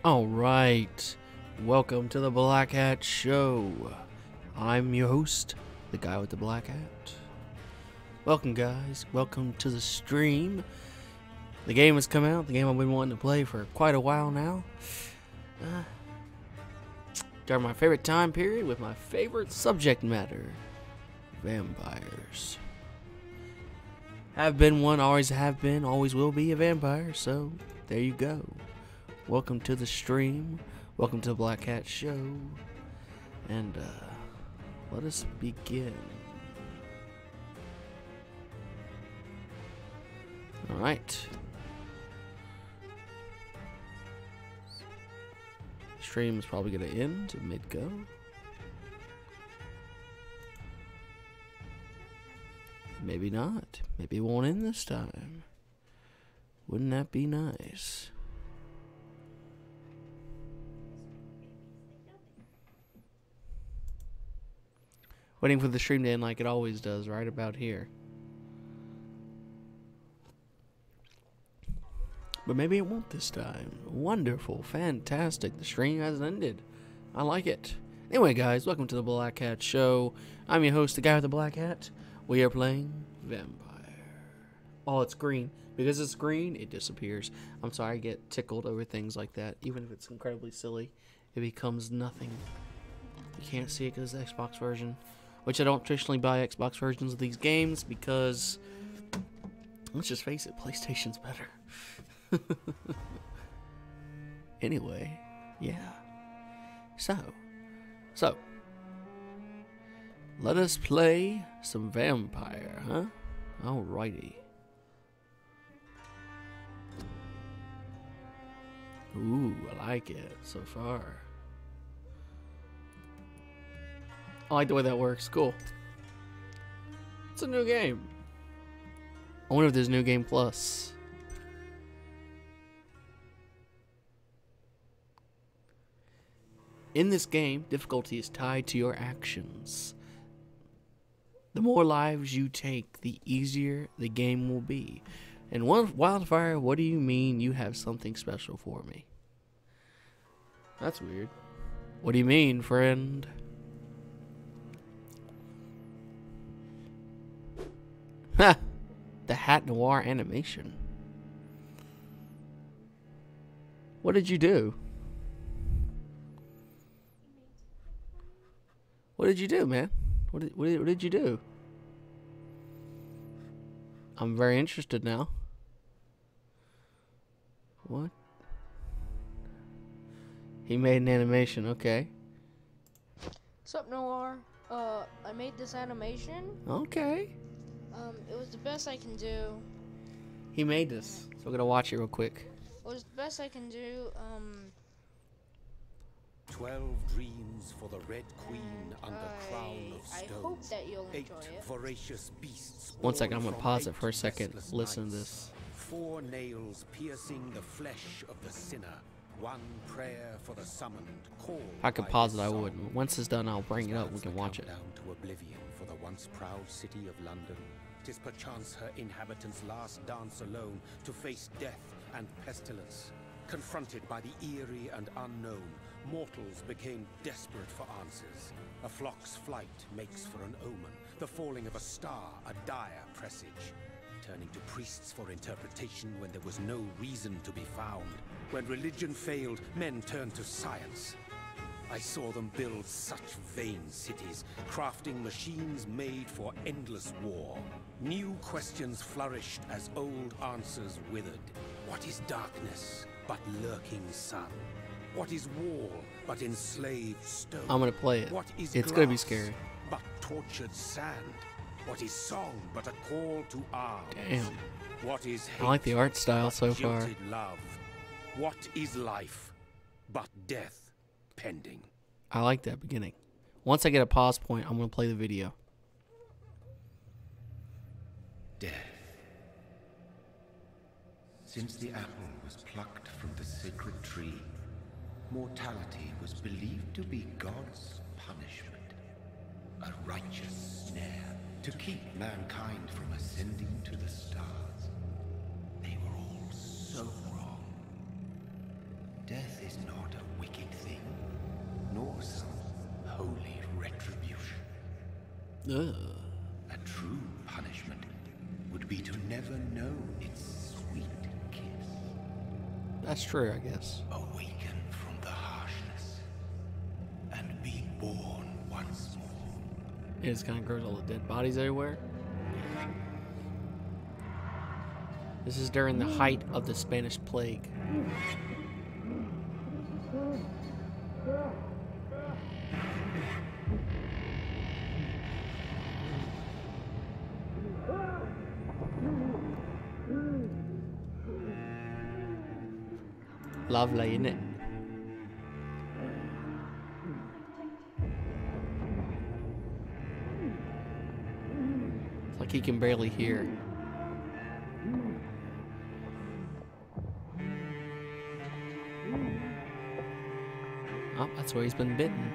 Alright, welcome to the Black Hat Show. I'm your host, the guy with the black hat. Welcome guys, welcome to the stream. The game has come out, the game I've been wanting to play for quite a while now. During my favorite time period with my favorite subject matter, vampires. Have been one, always have been, always will be a vampire, so there you go. Welcome to the stream. Welcome to the Black Hat Show. And let us begin. Alright. Stream is probably going to end mid-go. Maybe not. Maybe it won't end this time. Wouldn't that be nice? Waiting for the stream to end like it always does, right about here. But maybe it won't this time. Wonderful, fantastic. The stream has ended. I like it. Anyway, guys, welcome to the Black Hat Show. I'm your host, the guy with the black hat. We are playing Vampire. Oh, it's green. Because it's green, it disappears. I'm sorry, I get tickled over things like that. Even if it's incredibly silly, it becomes nothing. You can't see it because it's the Xbox version. Which I don't traditionally buy Xbox versions of these games because, let's just face it, PlayStation's better. Anyway, yeah. So, let us play some Vampire, huh? Alrighty. Ooh, I like it so far. I like the way that works. Cool. It's a new game. I wonder if there's New Game Plus. In this game, difficulty is tied to your actions. The more lives you take, the easier the game will be. And Wildfire, what do you mean you have something special for me? That's weird. What do you mean, friend? Ha! The Hat Noir animation. What did you do? What did you do, man? What did you do? I'm very interested now. What? He made an animation, okay. What's up, Noir? I made this animation. Okay. It was the best I can do. He made this, so we're gonna watch it real quick. It was the best I can do. 12 dreams for the Red Queen under crown of stone. I hope that you'll enjoy 8 it. voracious beasts. One second, I'm gonna born pause from it for a 8 second. restless Listen to nights. this. 4 nails piercing the flesh of the sinner. 1 prayer for the summoned. Called If I could by pause his it, I song. would. Once it's done, I'll bring it up. We can watch it. Down to oblivion for the once proud city of London. 'Tis perchance her inhabitants' last dance alone to face death and pestilence. Confronted by the eerie and unknown, mortals became desperate for answers. A flock's flight makes for an omen, the falling of a star a dire presage. Turning to priests for interpretation when there was no reason to be found. When religion failed, men turned to science. I saw them build such vain cities, crafting machines made for endless war. New questions flourished as old answers withered. What is darkness but lurking sun? What is wall but enslaved stone? I'm gonna play it. What is It's gonna be glass scary. but tortured sand? What is song but a call to arms? Damn. What is hate I like the art style but so far. jilted love? What is life but death pending? I like that beginning. Once I get a pause point, I'm gonna play the video. Death. Since the apple was plucked from the sacred tree, mortality was believed to be God's punishment. A righteous snare to keep mankind from ascending to the stars. They were all so wrong. Death is is not a wicked thing, nor some holy retribution. Ugh. A true punishment would be to never know its sweet kiss. That's true, I guess. Awaken from the harshness and be born once more. It just kind of grows all the dead bodies everywhere. This is during the height of the Spanish plague. Lovely, isn't it? It's like he can barely hear. Oh, that's where he's been bitten.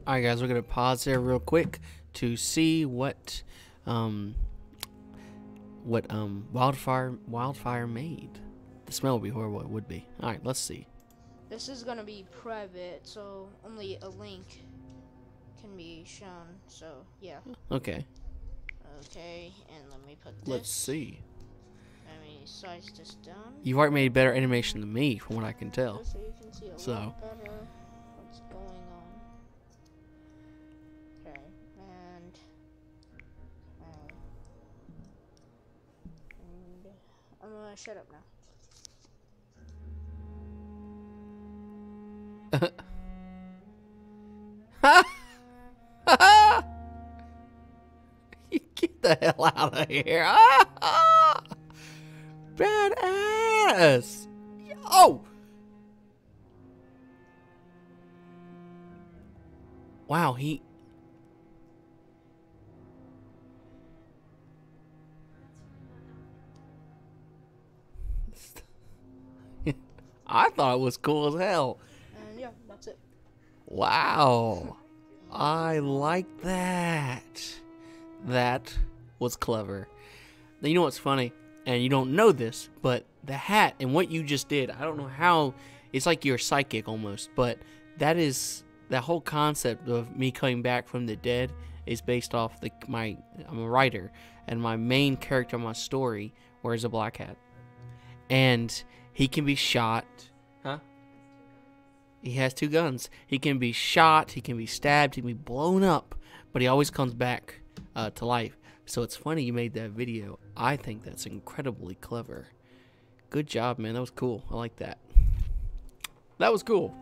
Alright guys, we're gonna pause here real quick to see what wildfire made. The smell would be horrible, it would be. Alright, let's see. This is gonna be private, so only a link can be shown. So yeah. Okay. Okay, and let me put this. Let's see. Let me size this down. You've already made better animation than me, from what I can tell. So you can see a lot better what's going on. Okay, and I'm gonna shut up now. Get the hell out of here. Badass. Oh. Wow, he... I thought it was cool as hell. And yeah, that's it. Wow. I like that. That was clever. Now, you know what's funny? And you don't know this, but the hat and what you just did, I don't know how, it's like you're psychic almost, but that whole concept of me coming back from the dead is based off I'm a writer, and my main character in my story wears a black hat. And he can be shot. Huh? He has 2 guns. He can be shot, he can be stabbed, he can be blown up, but he always comes back to life. So it's funny you made that video. I think that's incredibly clever. Good job, man. That was cool. I like that. That was cool.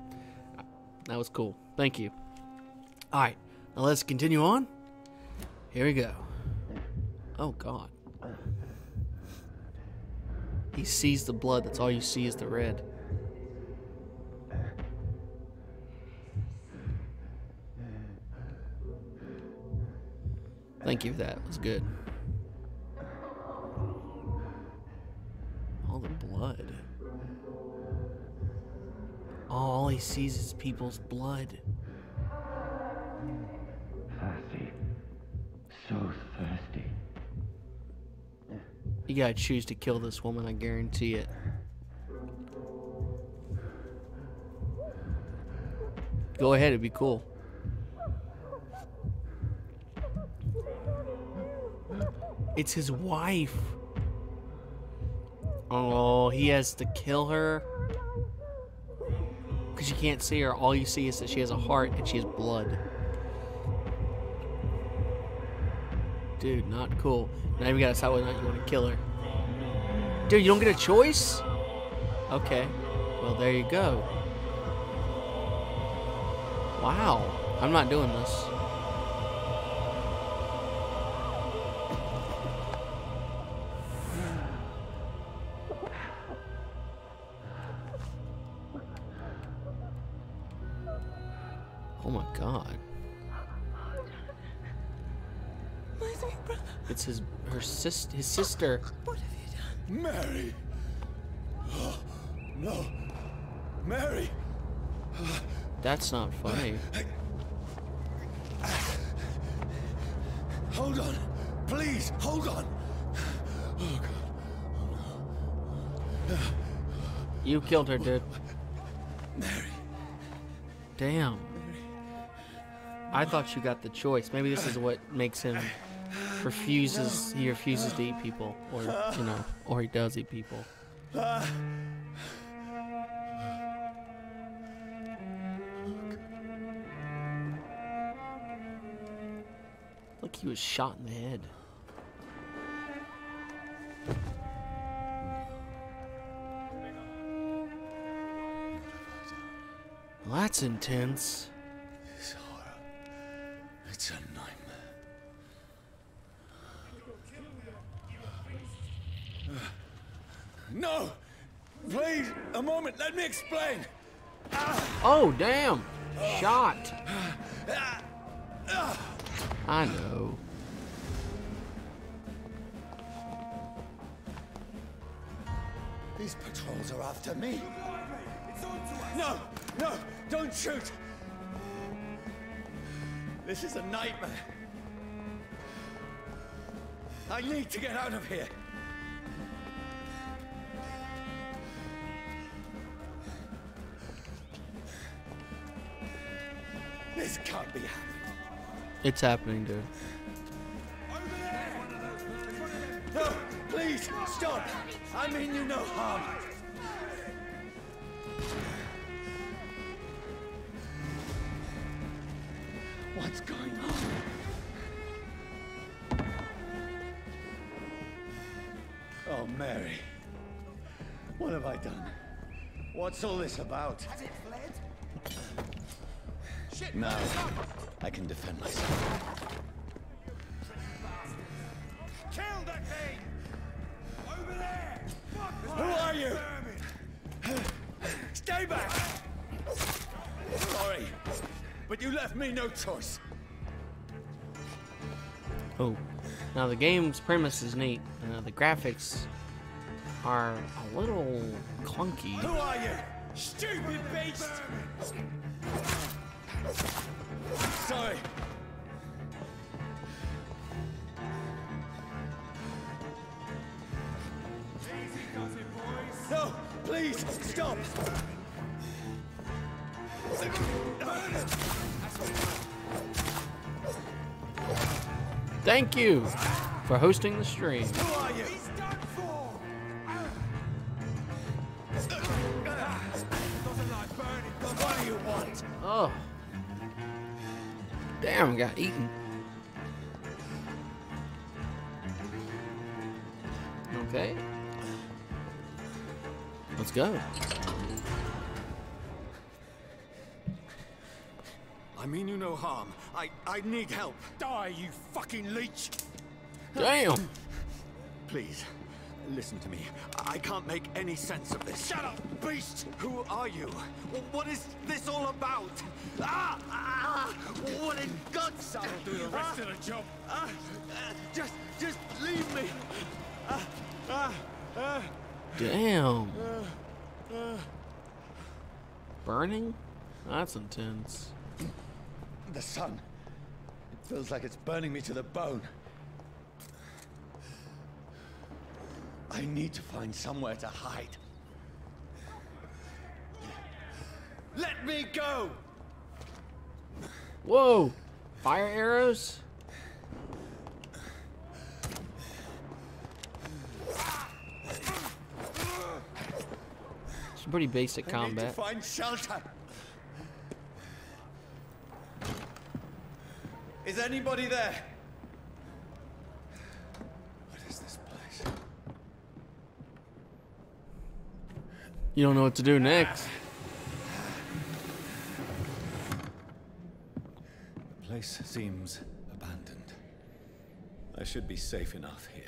That was cool. Thank you. Alright, now let's continue on. Here we go. Oh, God. He sees the blood. That's all you see is the red. Thank you for that. It was good. All the blood. All he sees is people's blood. Thirsty. So thirsty. You gotta choose to kill this woman, I guarantee it. Go ahead, it'd be cool. It's his wife. Oh, he has to kill her. Because you can't see her. All you see is that she has a heart and she has blood. Dude, not cool. Now you gotta decide whether or not you want to kill her. Dude, you don't get a choice? Okay. Well, there you go. Wow. I'm not doing this. Oh my God. My sweet brother. It's his sister. What have you done? Mary, No. Mary! That's not funny. Hold on. Please, hold on. Oh, God. Oh, no. You killed her, dude. Mary. Damn. I thought you got the choice. Maybe this is what makes him refuses to eat people, or you know, or he does eat people. Look, he was shot in the head. Well, that's intense. This horror. It's a nightmare. No! Please, a moment, let me explain. Oh, damn! Shot! I know. These patrols are after me. No! No! Don't shoot! This is a nightmare. I need to get out of here. This can't be happening. It's happening, dude. No! Please, stop! I mean you no harm. What's going on? Oh, Mary. What have I done? What's all this about? Has it fled? Shit! Now, I can defend myself. Kill the thing! Over there! Who are you? Stay back! Sorry, but you left me no choice. Oh, now the game's premise is neat. The graphics are a little clunky. Who are you? Stupid beast! Sorry. No, please, stop! Thank you for hosting the stream. Who are you? What do you want? Oh. Damn, got eaten. Okay. Let's go. I mean you no harm. I need help. Die, you fucking leech! Damn. Please, listen to me. I can't make any sense of this. Shut up, beast! Who are you? What is this all about? What in God's name? I'll do the rest of the job. Just leave me. Damn. Burning? That's intense. The sun. It feels like it's burning me to the bone. I need to find somewhere to hide. Let me go! Whoa! Fire arrows? Some pretty basic I need to combat. find shelter. Is anybody there? What is this place? You don't know what to do next. The place seems abandoned. I should be safe enough here.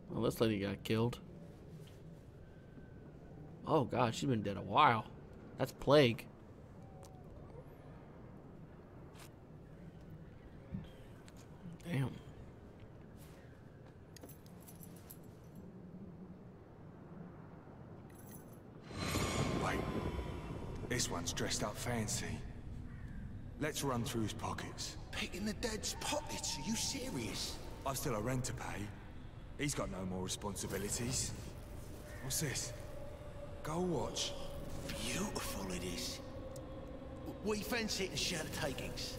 Well, this lady got killed. Oh god, she's been dead a while. That's plague. this one's dressed up fancy. Let's run through his pockets. Picking the dead's pockets? Are you serious? I've still a rent to pay. He's got no more responsibilities. What's this? Gold watch. Beautiful it is. We fancy it and share the takings.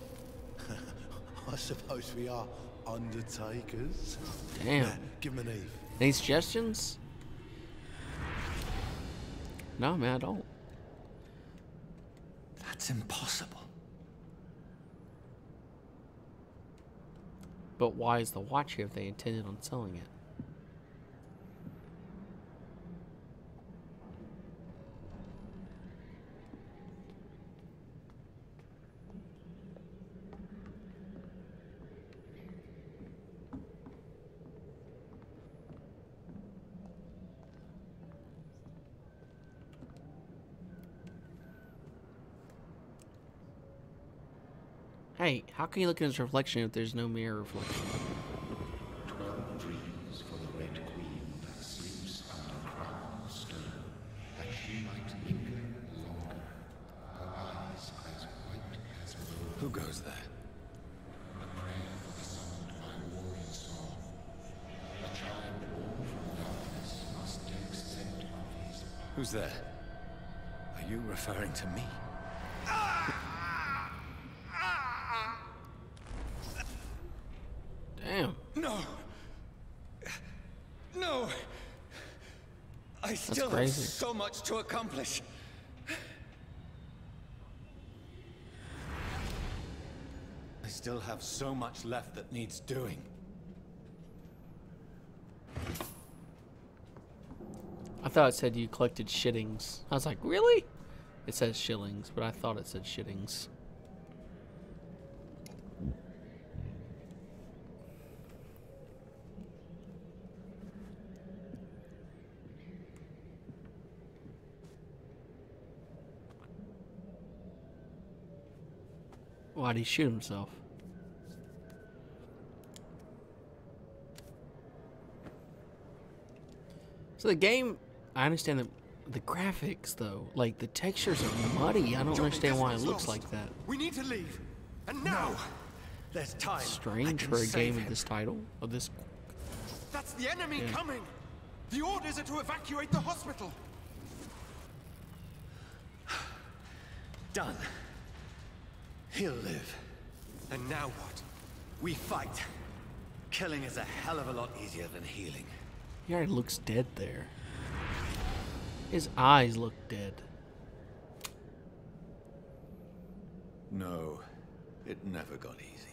I suppose we are undertakers. Damn. Yeah, give him an Eve. Any suggestions? No, man, I don't. That's impossible. But why is the watch here if they intended on selling it? Hey, how can you look at his reflection if there's no mirror reflection? 12 dreams for the Red Queen that sleeps under crown of stone, that she might linger longer, her eyes as white as wool. Who goes there? A prayer for the sound of my warring song. A child born from darkness must take scent of his path. Who's there? Are you referring to me? Damn. No! No! I still have crazy. so much to accomplish. I still have so much left that needs doing. I thought it said you collected shittings. I was like, really? It says shillings, but I thought it said shittings. Why'd he shoot himself? So the game, I understand the graphics though, like the textures are muddy. I don't understand why it looks like that. We need to leave. And now! There's time. Strange for a game of this title, of this. That's the enemy Yeah. coming! The orders are to evacuate the hospital! Done. He'll live. And now what? We fight. Killing is a hell of a lot easier than healing. He already looks dead there. His eyes look dead. No, it never got easy.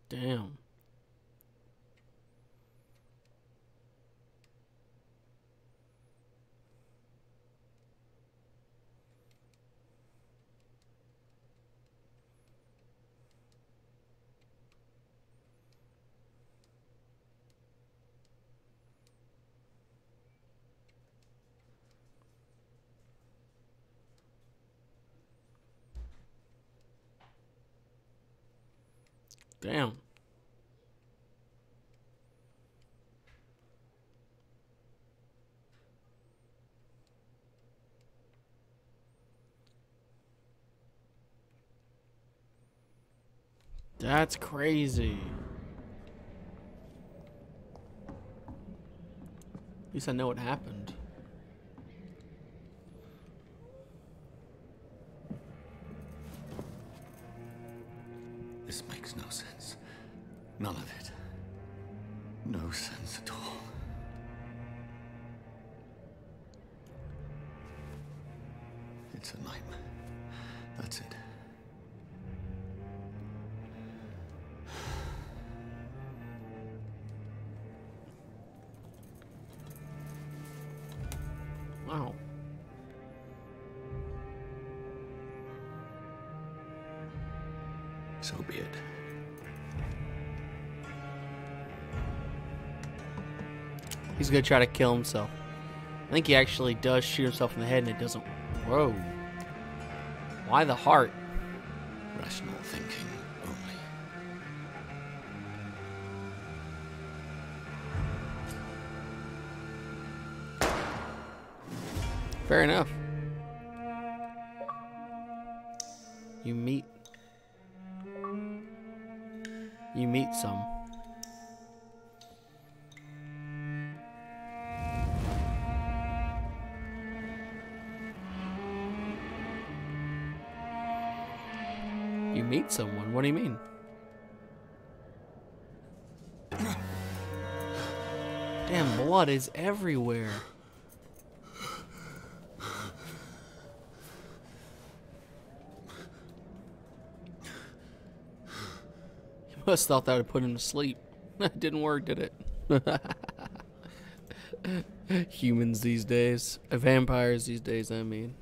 Damn. Damn. That's crazy. At least I know what happened. This makes no sense. None of it. No sense at all. It's a nightmare. That's it. Wow. So be it. He's gonna try to kill himself. I think he actually does shoot himself in the head and it doesn't. Whoa. Why the heart? Rational thinking only. Fair enough. You meet some. You meet someone? What do you mean? Damn, blood is everywhere. You must thought that would put him to sleep. That didn't work, did it? Humans these days. Vampires these days, I mean.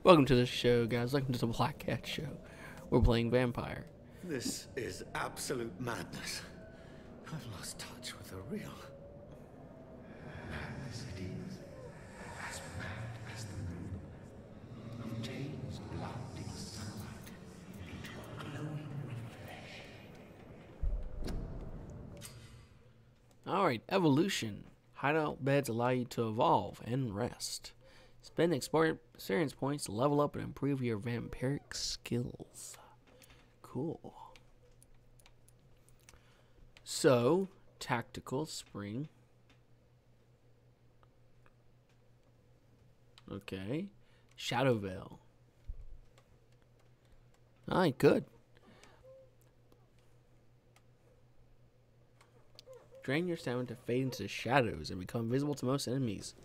Welcome to the show, guys. Welcome to the Black Cat Show. We're playing Vampyr. This is absolute madness. I've lost touch with the real. Madness it is. As mad as the moon. Obtains blinding sunlight into a glowing reflection. Alright, evolution. Hideout beds allow you to evolve and rest. Spend experience points to level up and improve your vampiric skills. Cool. So, tactical spring. Okay. Shadow Veil. Alright, good. Drain your stamina to fade into the shadows and become visible to most enemies.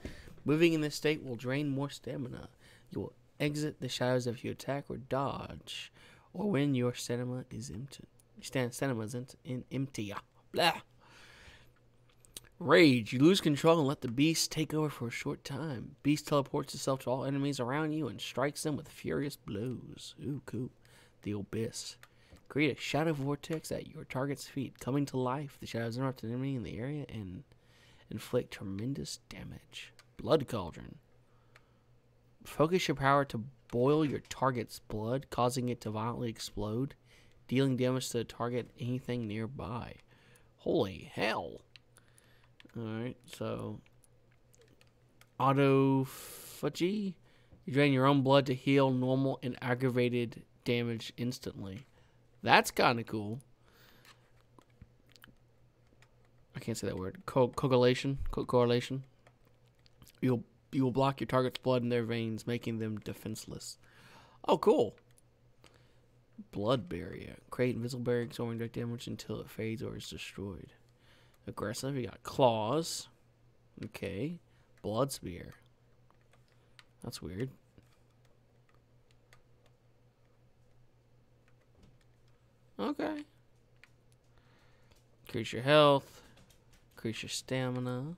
Moving in this state will drain more stamina. You will exit the shadows if you attack or dodge, or when your stamina is empty. Stamina is empty. Blah. Rage. You lose control and let the beast take over for a short time. Beast teleports itself to all enemies around you and strikes them with furious blows. Ooh, cool. The Abyss. Create a shadow vortex at your target's feet. Coming to life, the shadows interrupt an enemy in the area and inflict tremendous damage. Blood Cauldron. Focus your power to boil your target's blood, causing it to violently explode, dealing damage to the target and anything nearby. Holy hell. Alright, so autophagy. You drain your own blood to heal normal and aggravated damage instantly. That's kind of cool. I can't say that word. Coagulation. Correlation. You will block your target's blood in their veins, making them defenseless. Oh, cool. Blood Barrier. Create invisible barrier absorbing direct damage until it fades or is destroyed. Aggressive. You got Claws. Okay. Blood Spear. That's weird. Okay. Increase your health. Increase your stamina.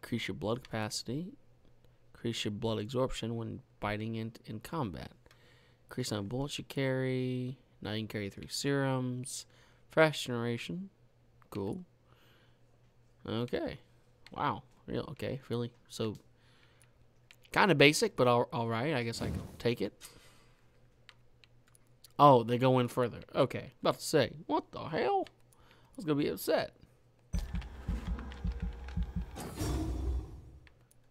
Increase your blood capacity. Increase your blood absorption when biting in combat. Increase the amount of bullets you carry. Now you can carry 3 serums. Fast generation. Cool. Okay. Wow. Real okay. Really. So kind of basic, but alright. I guess I can take it. Oh, they go in further. Okay. About to say, what the hell? I was gonna be upset.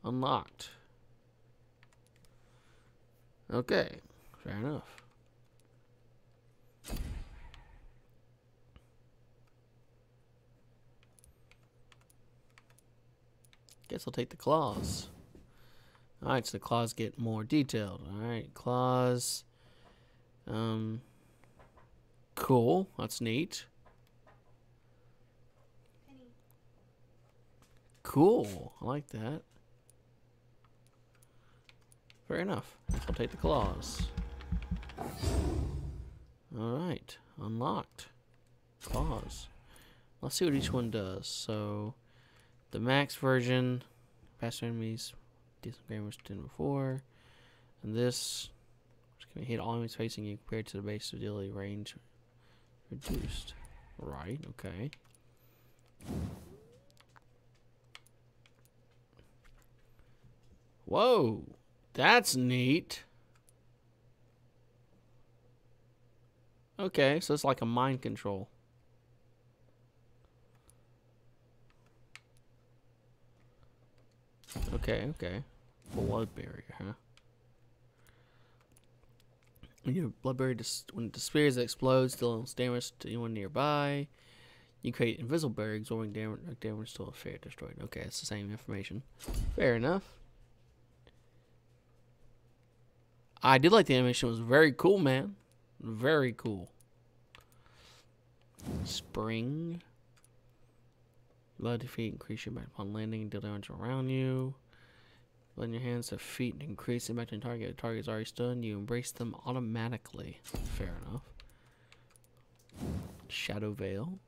Unlocked. Okay, fair enough. Guess I'll take the claws. Alright, so the claws get more detailed. Alright, claws. Cool. That's neat. Cool. I like that. Fair enough. I'll take the claws. Alright. Unlocked. Claws. Let's see what each one does. So, the max version, faster enemies, decent damage than before. And this, which can hit all enemies facing you compared to the base of daily range reduced. Right, okay. Whoa, that's neat. Okay, so it's like a mind control. Okay. Blood barrier, huh? When your blood barrier when it disappears, it explodes, dealing damage to anyone nearby. You create invisible barrier, absorbing damage to a fair destroyed. Okay, it's the same information. Fair enough. I did like the animation. It was very cool, man. Very cool. Spring. Blood defeat, increase your impact upon landing, deal damage around you. Blend your hands to feet and increase impact on target. The target is already stunned. You embrace them automatically. Fair enough. Shadow Veil.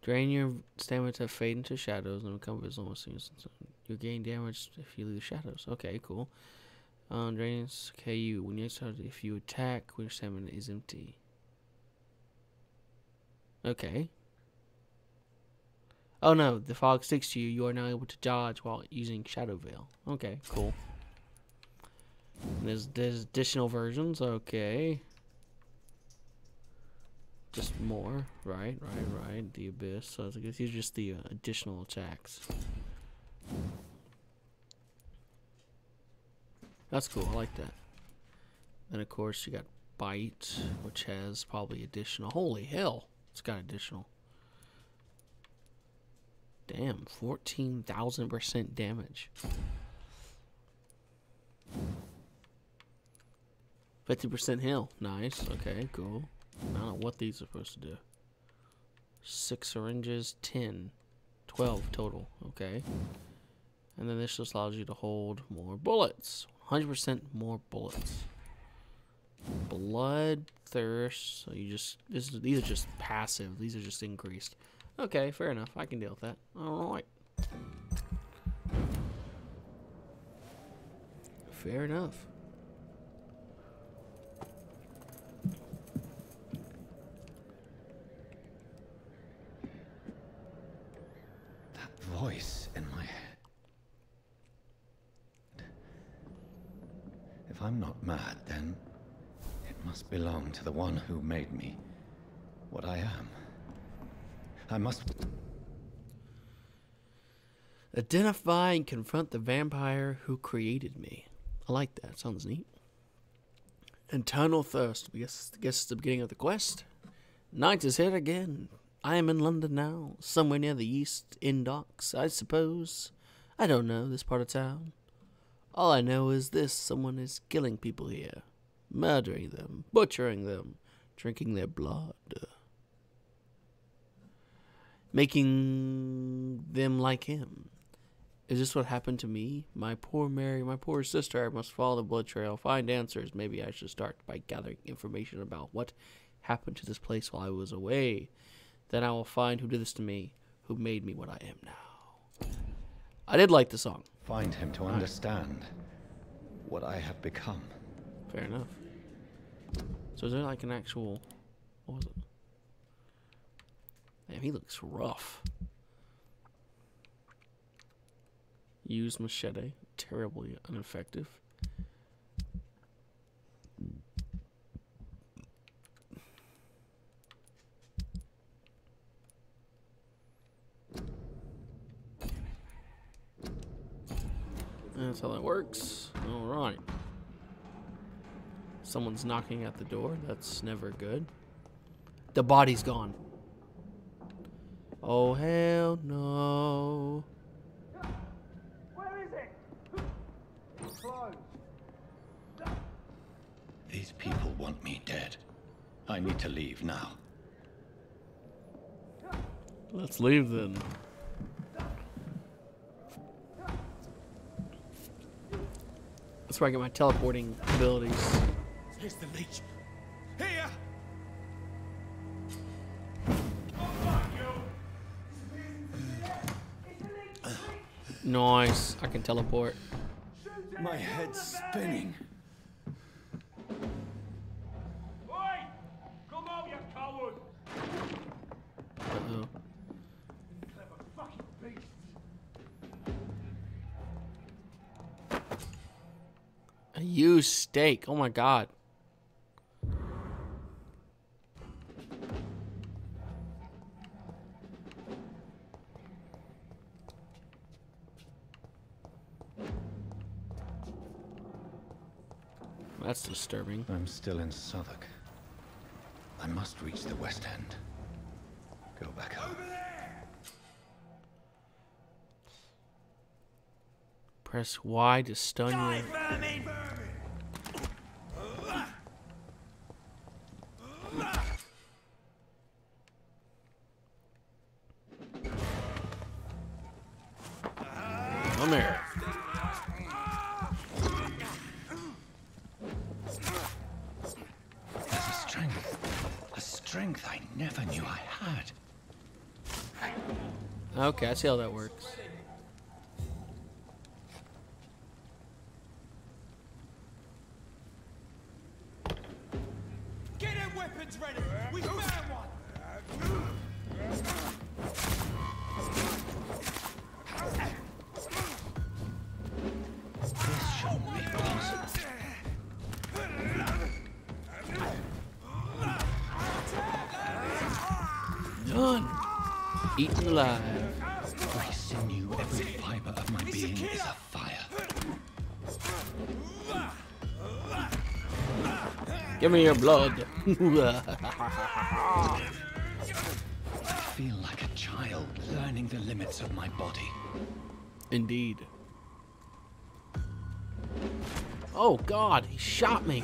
Drain your stamina to fade into shadows and become visible as soon as you gain damage if you lose shadows. Okay, cool. Drains KU. When you start, if you attack, when your stamina is empty. Okay. Oh no, the fog sticks to you. You are now able to dodge while using Shadow Veil. Okay, cool. And there's additional versions. Okay. Just more. Right. The Abyss. So I guess these are just the additional attacks. That's cool. I like that. Then of course you got Bite, which has probably additional. Holy hell, it's got additional. Damn, 14,000% damage. 50% heal. Nice. Okay, cool. I don't know what these are supposed to do. 6 syringes, 10, 12 total. Okay. And then this just allows you to hold more bullets. 100% more bullets. Blood thirst. So you just these are just passive. These are just increased. Okay, fair enough. I can deal with that. All right. Fair enough. That voice in my head. If I'm not mad, then it must belong to the one who made me what I am. I must identify and confront the vampire who created me. I like that. Sounds neat. Eternal thirst. I guess it's the beginning of the quest. Night is here again. I am in London now, somewhere near the East End docks, I suppose. I don't know this part of town. All I know is this: someone is killing people here, murdering them, butchering them, drinking their blood. Making them like him. Is this what happened to me? My poor Mary, my poor sister. I must follow the blood trail, find answers. Maybe I should start by gathering information about what happened to this place while I was away. Then I will find who did this to me, who made me what I am now. I did like the song. find him to understand what I have become. Fair enough. So is there like an actual... What was it? Damn, he looks rough. Use machete. Terribly ineffective. That's how that works. Alright. Someone's knocking at the door. That's never good. The body's gone. Oh, hell no. Where is it? It's closed. These people want me dead. I need to leave now. Let's leave then. That's where I get my teleporting abilities. Here's the leech. Here! Nice. I can teleport. My head's spinning. Oi! Come out, you coward! Uh-oh. Clever fucking beast. A used steak. Oh my god. That's disturbing. I'm still in Southwark. I must reach the West End. Go back home. Press Y to stun you. Come here. A strength I never knew I had. Okay, I see how that works. Get them weapons ready! We found one! This shouldn't be possible. Done. Eaten alive. Every sinew, every fiber of my being is afire. Give me your blood. I feel like a child learning the limits of my body. Indeed. Oh god, he shot me.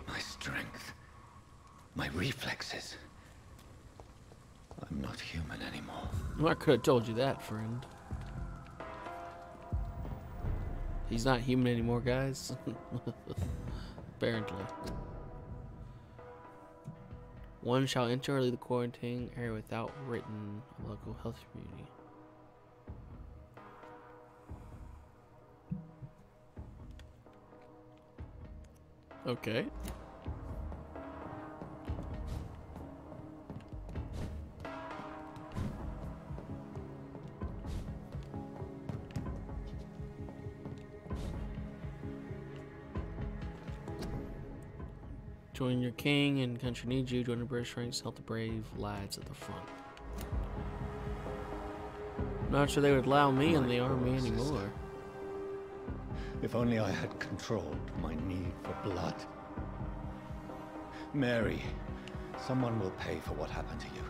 My strength, my reflexes. I'm not human anymore. Well, I could have told you that, friend. He's not human anymore, guys. Apparently. One shall enter or leave the quarantine area without written local health community. Okay. Join your king and country needs you. Join the British ranks. Help the brave lads at the front. Not sure they would allow me in the army anymore. If only I had controlled my need for blood. Mary, someone will pay for what happened to you.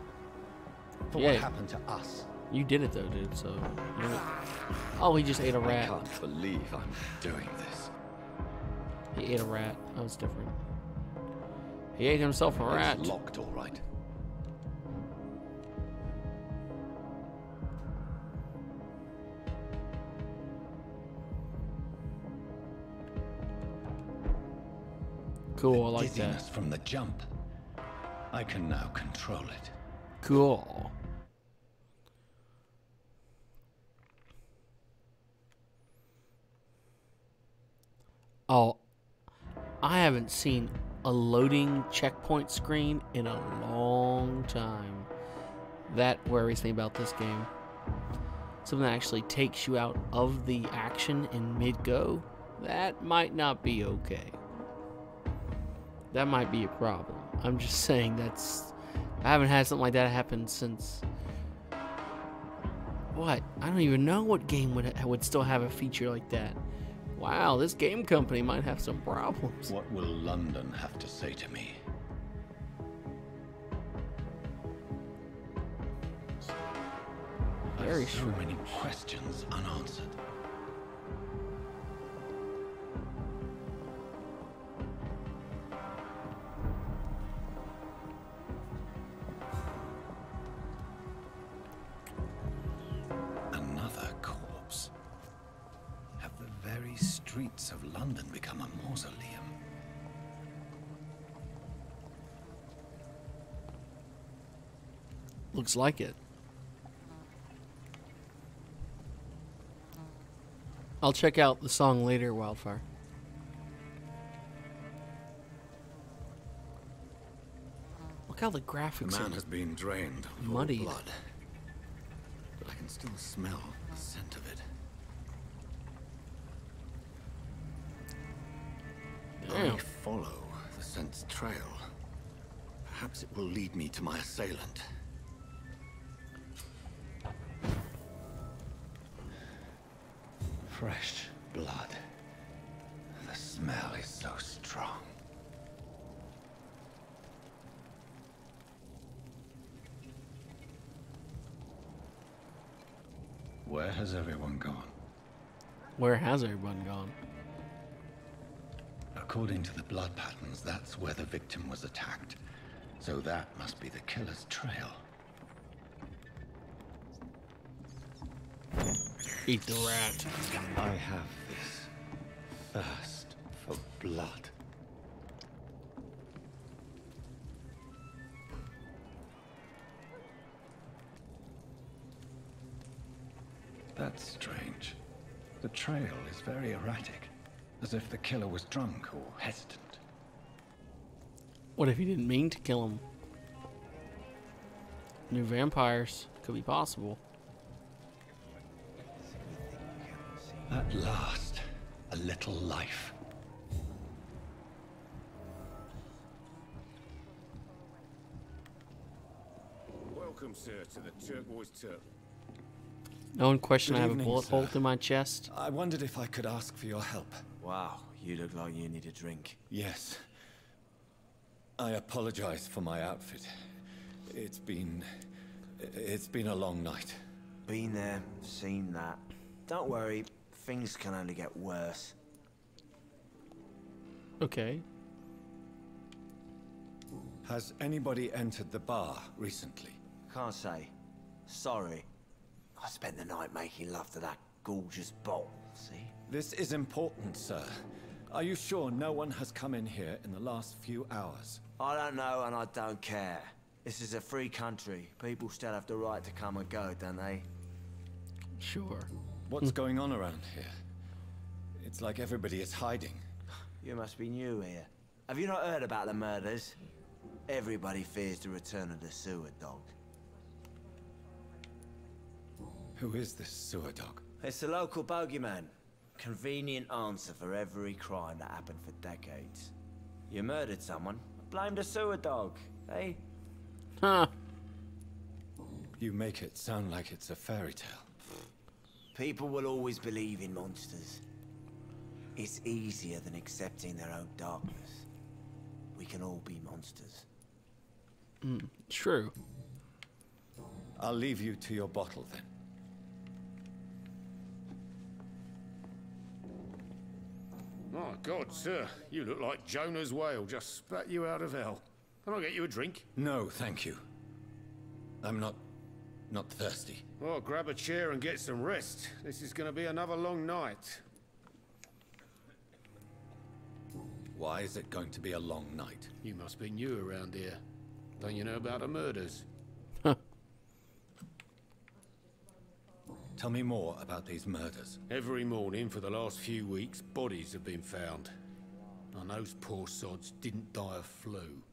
For what happened to us. You did it though, dude, so... Oh, he just ate a rat. I can't believe I'm doing this. He ate a rat. That was different. He ate himself a rat. It's locked, all right. Cool, I like Dizziness that. from the jump. I can now control it. Cool. Oh, I haven't seen a loading checkpoint screen in a long time. That worries me about this game. Something that actually takes you out of the action in mid-go, that might not be okay. That might be a problem. I'm just saying I haven't had something like that happen since... What? I don't even know what game would still have a feature like that. Wow, this game company might have some problems. What will London have to say to me? Very so strange. many questions unanswered. Another corpse. streets of London become a mausoleum? Looks like it. I'll check out the song later, Wildfire. Look how the The graphics man are has been drained of all muddied. blood, but I can still smell the scent of it. If Damn. I follow the scent's trail, perhaps it will lead me to my assailant. Fresh blood. The smell is so strong. Where has everyone gone? Where has everyone gone? According to the blood patterns, that's where the victim was attacked. So that must be the killer's trail. Eat the rat. I have this thirst for blood. That's strange. The trail is very erratic, as if the killer was drunk or hesitant. What if he didn't mean to kill him? New vampires. Could be possible. At last, a little life. Welcome, sir, to the Turquoise Turtle. No one question I Good have a evening, bullet sir. hole through my chest. I wondered if I could ask for your help. Wow, you look like you need a drink. Yes. I apologize for my outfit. It's been a long night. Been there, seen that. Don't worry, things can only get worse. Okay. Has anybody entered the bar recently? Can't say. Sorry. I spent the night making love to that gorgeous bottle, see? This is important, sir. Are you sure no one has come in here in the last few hours? I don't know and I don't care. This is a free country. People still have the right to come and go, don't they? Sure. What's going on around here? It's like everybody is hiding. You must be new here. Have you not heard about the murders? Everybody fears the return of the sewer dog. Who is this sewer dog? It's the local bogeyman. Convenient answer for every crime that happened for decades. You murdered someone, blame the sewer dog, eh? Huh. You make it sound like it's a fairy tale. People will always believe in monsters. It's easier than accepting their own darkness. We can all be monsters. True. I'll leave you to your bottle then. My God, sir, you look like Jonah's whale just spat you out of hell. Can I get you a drink? No, thank you. I'm not thirsty. Well, grab a chair and get some rest. This is going to be another long night. Why is it going to be a long night? You must be new around here. Don't you know about the murders? Tell me more about these murders. Every morning for the last few weeks, bodies have been found. And those poor sods didn't die of flu.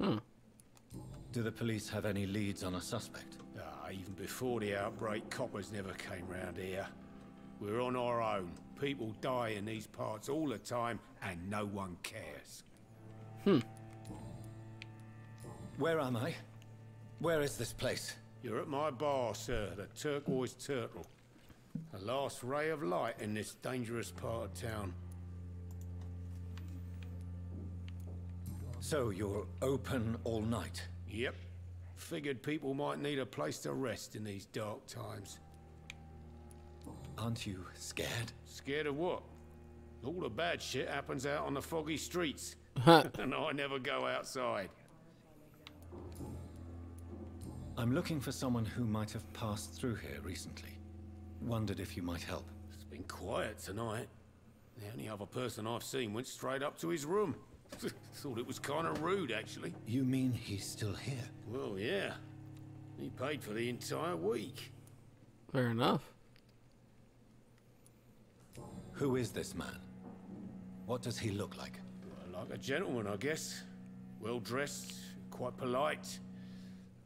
Do the police have any leads on a suspect? Even before the outbreak, coppers never came round here. We're on our own. People die in these parts all the time, and no one cares. Where am I? Where is this place? You're at my bar, sir, the Turquoise Turtle. The last ray of light in this dangerous part of town. So you're open all night? Yep. Figured people might need a place to rest in these dark times. Aren't you scared? Scared of what? All the bad shit happens out on the foggy streets. And I never go outside. I'm looking for someone who might have passed through here recently. Wondered if you might help. It's been quiet tonight. The only other person I've seen went straight up to his room. Thought it was kind of rude, actually. You mean he's still here? Well, yeah. He paid for the entire week. Fair enough. Who is this man? What does he look like? Well, like a gentleman, I guess. Well dressed, quite polite.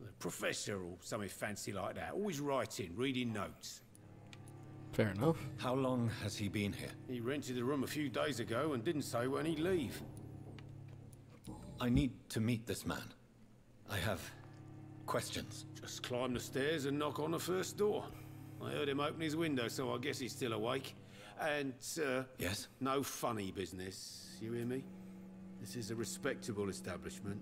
A professor or something fancy like that. Always writing, reading notes. Fair enough. How long has he been here? He rented the room a few days ago and didn't say when he'd leave. I need to meet this man. I have questions. Just climb the stairs and knock on the first door. I heard him open his window, so I guess he's still awake. And, Yes? no funny business, you hear me? This is a respectable establishment.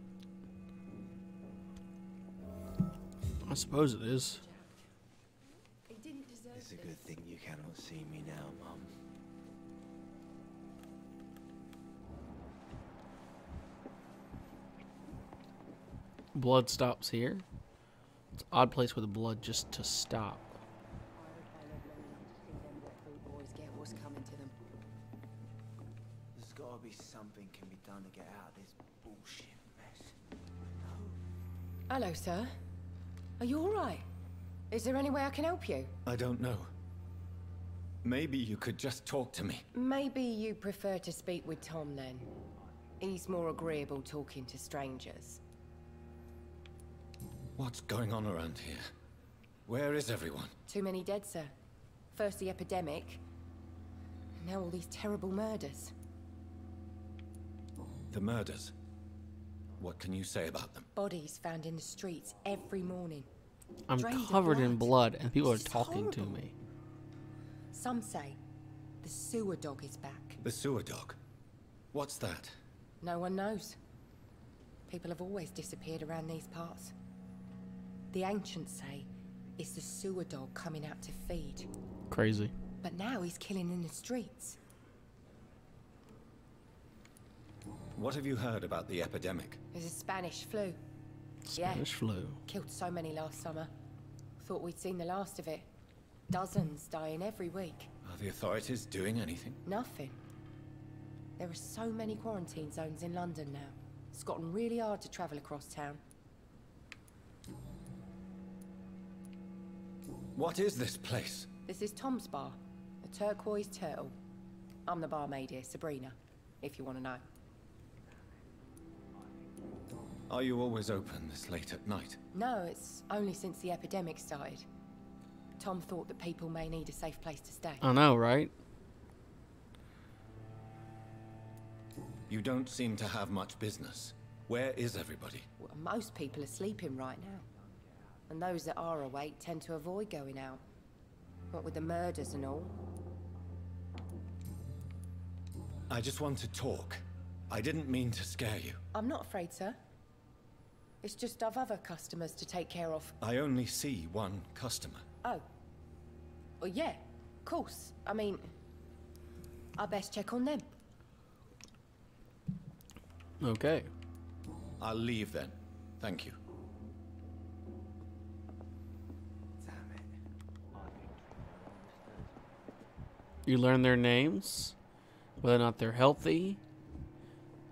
I suppose it is. It's a good thing you cannot see me now, Mum. Blood stops here. It's an odd place where the blood just to stop. There's gotta be something can be done to get out of this bullshit mess. Hello, sir. Are you all right? Is there any way I can help you? I don't know. Maybe you could just talk to me. Maybe you prefer to speak with Tom then. He's more agreeable talking to strangers. What's going on around here? Where is everyone? Too many dead, sir. First the epidemic, now all these terrible murders. The murders. What can you say about them? Bodies found in the streets every morning. I'm Drains of covered in blood and people are This is talking to horrible. me. Some say the sewer dog is back. The sewer dog. What's that? No one knows. People have always disappeared around these parts. The ancients say it's the sewer dog coming out to feed. Crazy. But now he's killing in the streets. What have you heard about the epidemic? There's a Spanish flu. Spanish flu. Killed so many last summer. Thought we'd seen the last of it. Dozens dying every week. Are the authorities doing anything? Nothing. There are so many quarantine zones in London now. It's gotten really hard to travel across town. What is this place? This is Tom's bar, the Turquoise Turtle. I'm the barmaid here, Sabrina, if you want to know. Are you always open this late at night? No, it's only since the epidemic started. Tom thought that people may need a safe place to stay. I know, right? You don't seem to have much business. Where is everybody? Well, most people are sleeping right now. And those that are awake tend to avoid going out. What with the murders and all. I just want to talk. I didn't mean to scare you. I'm not afraid, sir. It's just I've other customers to take care of. I only see one customer. Oh. Well, yeah, of course. I mean, I best check on them. Okay. I'll leave then. Thank you. Damn it. You learn their names, whether or not they're healthy.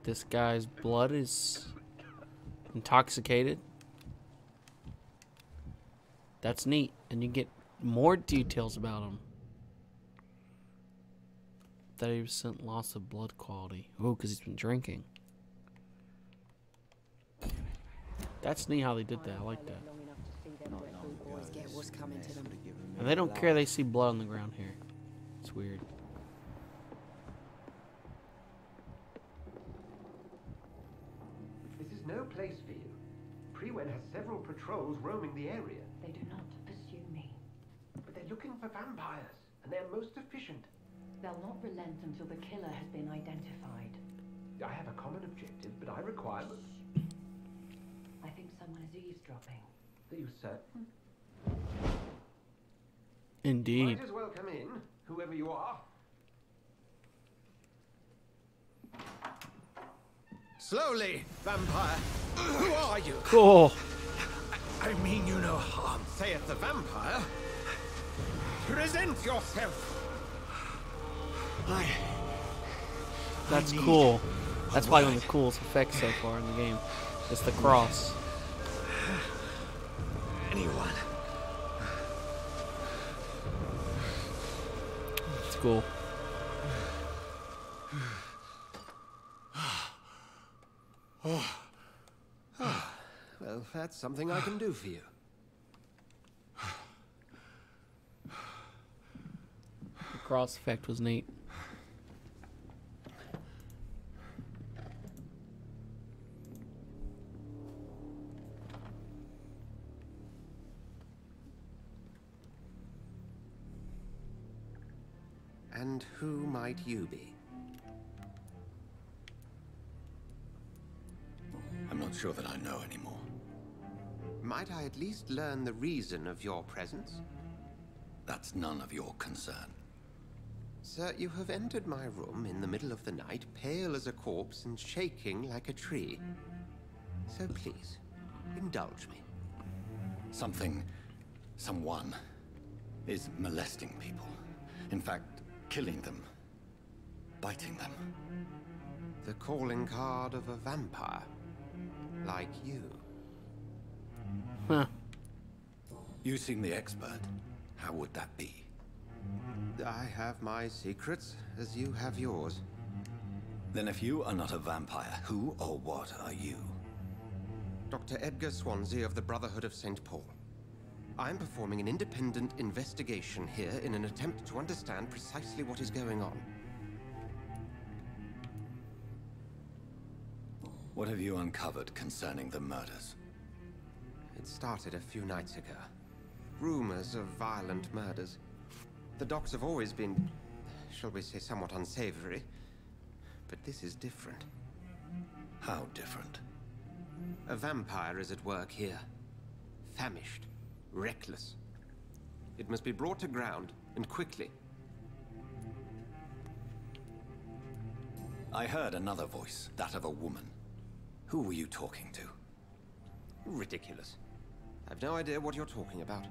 This guy's blood is intoxicated. That's neat. And you get more details about him. 30% loss of blood quality. Oh, because he's been drinking. That's neat how they did that. I like that. Boys get what's coming to them. And they don't care they see blood on the ground here. It's weird. This is no place for you. Prewen has several patrols roaming the area. They do not pursue me. But they're looking for vampires, and they're most efficient. They'll not relent until the killer has been identified. I have a common objective, but I require... I think someone is eavesdropping. Are you certain? Indeed. Might as well come in, whoever you are. Slowly, vampire. Who are you? Oh, I mean you no harm, saith the vampire. Present yourself. That's cool. That's probably one of the coolest effects so far in the game. It's the cross. Anyone? It's cool. Well, that's something I can do for you. The cross effect was neat. And who might you be? I'm not sure that I know anymore. Might I at least learn the reason of your presence? That's none of your concern. Sir, you have entered my room in the middle of the night, pale as a corpse and shaking like a tree. So please, indulge me. Someone is molesting people. In fact, killing them. Biting them. The calling card of a vampire. Like you. Huh. You seem the expert. How would that be? I have my secrets, as you have yours. Then if you are not a vampire, who or what are you? Dr. Edgar Swansea of the Brotherhood of St. Paul. I'm performing an independent investigation here in an attempt to understand precisely what is going on. What have you uncovered concerning the murders? It started a few nights ago. Rumors of violent murders. The docks have always been, shall we say, somewhat unsavory. But this is different. How different? A vampire is at work here. Famished. Reckless. It must be brought to ground, and quickly. I heard another voice, that of a woman. Who were you talking to? Ridiculous. I've no idea what you're talking about.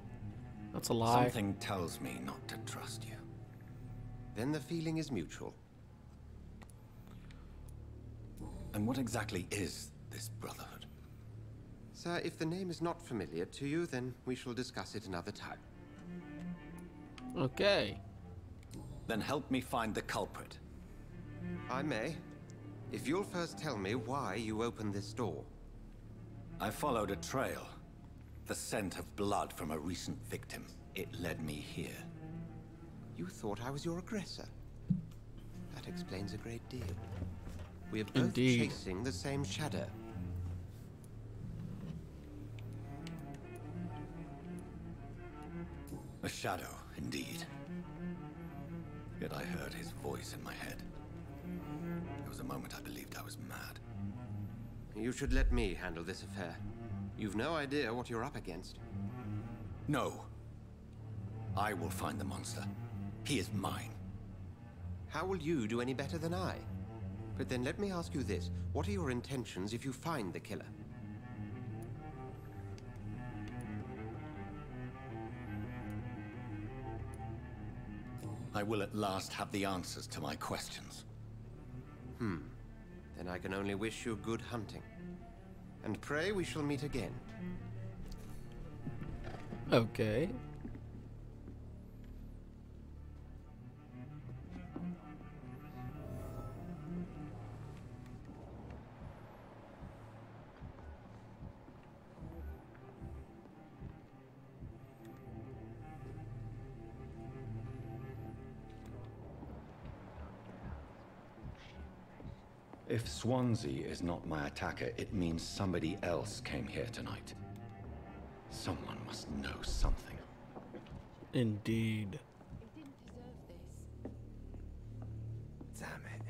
That's a lie. Something tells me not to trust you. Then the feeling is mutual. And what exactly is this brotherhood? Sir, if the name is not familiar to you, then we shall discuss it another time. Okay. Then help me find the culprit. I may. If you'll first tell me why you opened this door. I followed a trail. The scent of blood from a recent victim. It led me here. You thought I was your aggressor. That explains a great deal. We are both Indeed. chasing the same shadow. A shadow, indeed. Yet I heard his voice in my head. There was a moment I believed I was mad. You should let me handle this affair. You've no idea what you're up against. No. I will find the monster. He is mine. How will you do any better than I? But then let me ask you this. What are your intentions if you find the killer? I will at last have the answers to my questions. Then I can only wish you good hunting. And pray we shall meet again. Okay. If Swansea is not my attacker, it means somebody else came here tonight. Someone must know something. Indeed. He didn't deserve this. Damn it.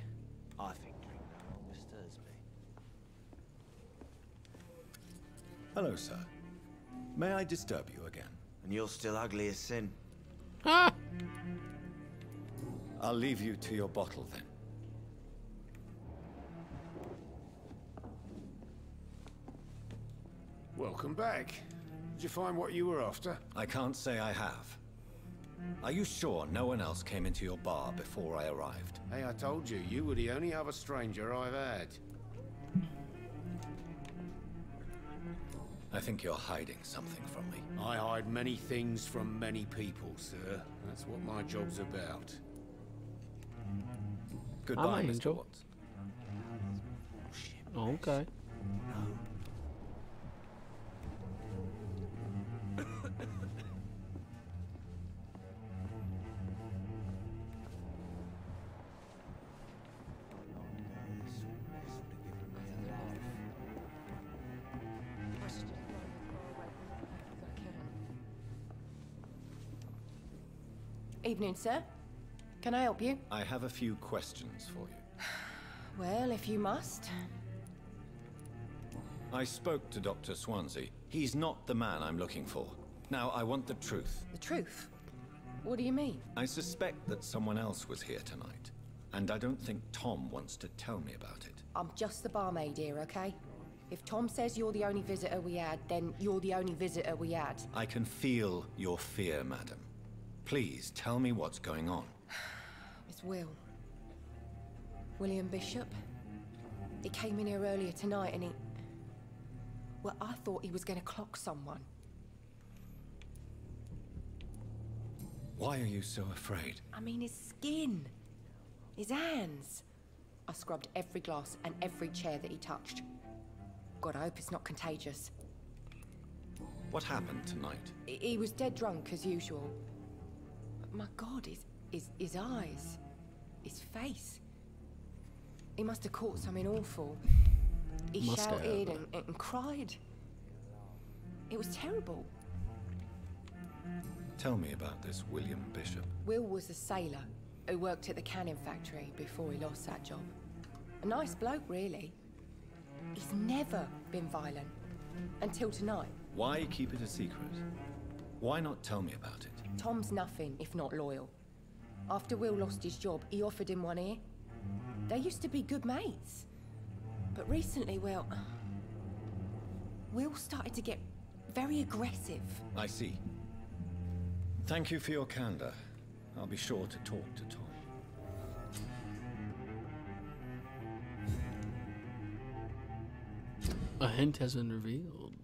I think drink alcohol disturbs me. Hello, sir. May I disturb you again? And you're still ugly as sin. Ah! I'll leave you to your bottle then. Welcome back. Did you find what you were after? I can't say I have. Are you sure no one else came into your bar before I arrived? Hey, I told you, you were the only other stranger I've had. I think you're hiding something from me. I hide many things from many people, sir. That's what my job's about. Goodbye, Mr. Angel. Watts. Okay. Evening, sir. Can I help you? I have a few questions for you. Well, if you must. I spoke to Dr. Swansea. He's not the man I'm looking for. Now, I want the truth. The truth? What do you mean? I suspect that someone else was here tonight, and I don't think Tom wants to tell me about it. I'm just the barmaid here, okay? If Tom says you're the only visitor we had, then you're the only visitor we had. I can feel your fear, madam. Please, tell me what's going on. It's Will. William Bishop. He came in here earlier tonight and he... Well, I thought he was going to clock someone. Why are you so afraid? I mean, his skin. His hands. I scrubbed every glass and every chair that he touched. God, I hope it's not contagious. What happened tonight? He was dead drunk, as usual. But my God, his eyes. His face. He must have caught something awful. He shouted and cried. It was terrible. Tell me about this William Bishop. Will was a sailor who worked at the canning factory before he lost that job. A nice bloke, really. He's never been violent. Until tonight. Why keep it a secret? Why not tell me about it? Tom's nothing if not loyal. After Will lost his job, he offered him one ear. They used to be good mates. But recently, well... Will started to get very aggressive. I see. Thank you for your candor. I'll be sure to talk to Tom. A hint has been revealed.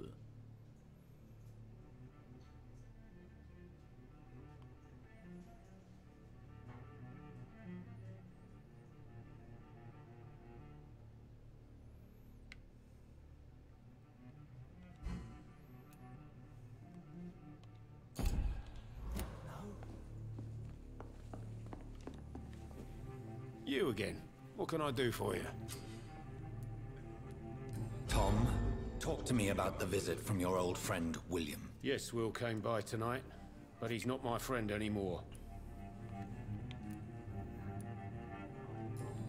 You again. What can I do for you? Tom, talk to me about the visit from your old friend, William. Yes, Will came by tonight, but he's not my friend anymore.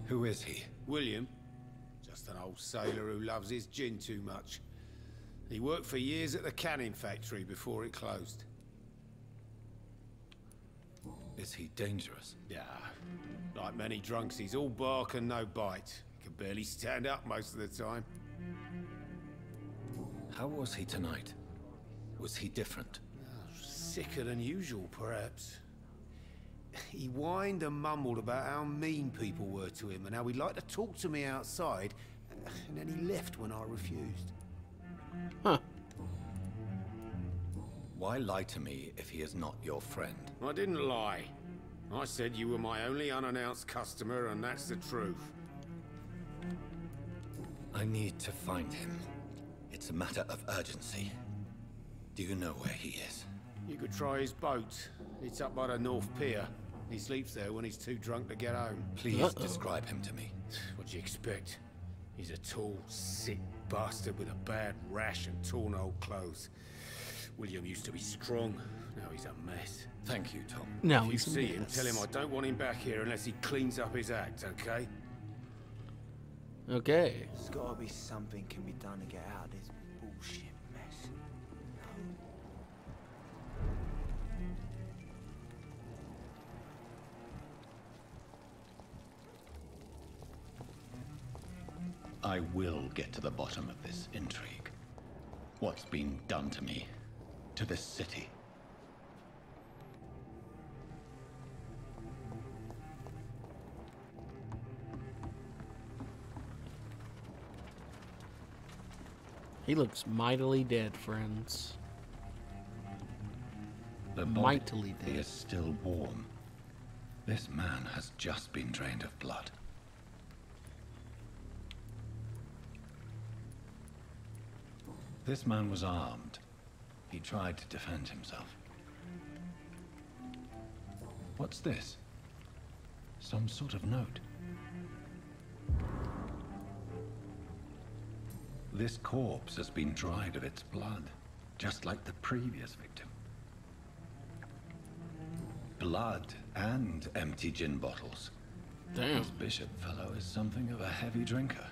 Who is he? William? Just an old sailor who loves his gin too much. He worked for years at the canning factory before it closed. Is he dangerous? Yeah. Like many drunks, he's all bark and no bite. He can barely stand up most of the time. How was he tonight? Was he different? Sicker than usual, perhaps. He whined and mumbled about how mean people were to him and how he'd like to talk to me outside, and then he left when I refused. Huh. Why lie to me if he is not your friend? I didn't lie. I said you were my only unannounced customer, and that's the truth. I need to find him. It's a matter of urgency. Do you know where he is? You could try his boat. It's up by the North Pier. He sleeps there when he's too drunk to get home. Please describe him to me. What do you expect? He's a tall, sick bastard with a bad rash and torn old clothes. William used to be strong. Now he's a mess. Thank you, Tom. Now If you he's a see him, mess. tell him I don't want him back here unless he cleans up his act, okay? Okay. There's gotta be something can be done to get out of this bullshit mess. I will get to the bottom of this intrigue. What's been done to me, to this city. He looks mightily dead, friends. The Mightily body dead. is still warm. This man has just been drained of blood. This man was armed. He tried to defend himself. What's this? Some sort of note. This corpse has been dried of its blood, just like the previous victim. Blood and empty gin bottles. Damn. This bishop fellow is something of a heavy drinker.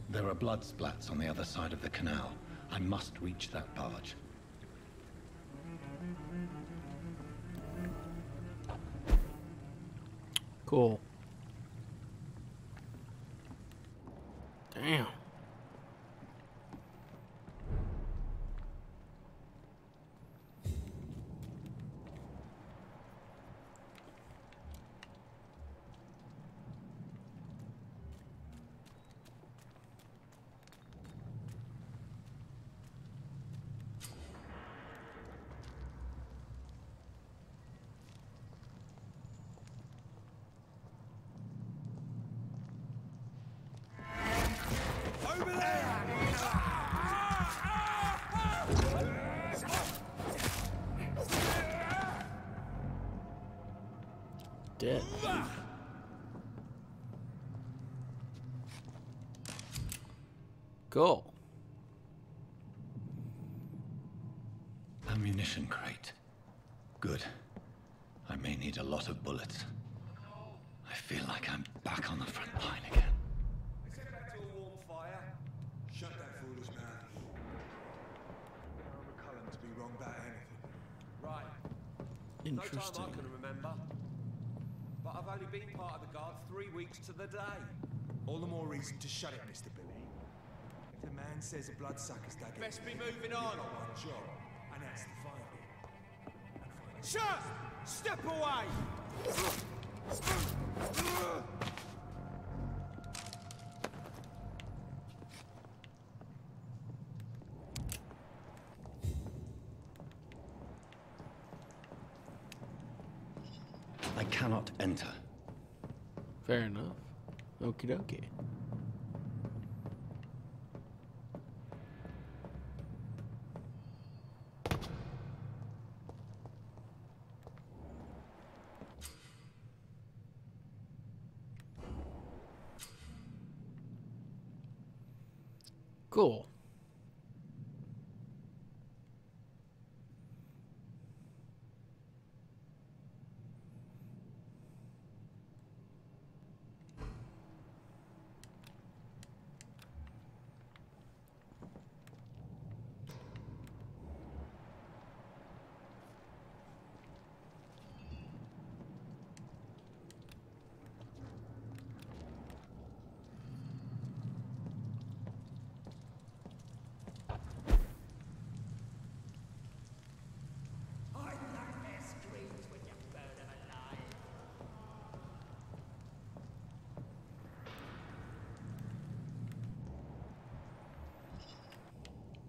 There are blood splats on the other side of the canal. I must reach that barge. Cool. Damn. Dead. Cool. Ammunition crate. Good. I may need a lot of bullets. I feel like I'm back on the front line again. Let's head back to a warm fire. Shut that foolish mouth. I'm a Cullen to be wrong about anything. Right. Interesting. No time I can remember. But I've only been part of the guard 3 weeks to the day. All the more reason to shut it, Mr. Billy. If the man says a bloodsucker's dug it, Best be moving on. you've got one job, and that's to find it. And find it. Shut! Step away! I cannot enter. Fair enough. Okie dokie. Cool.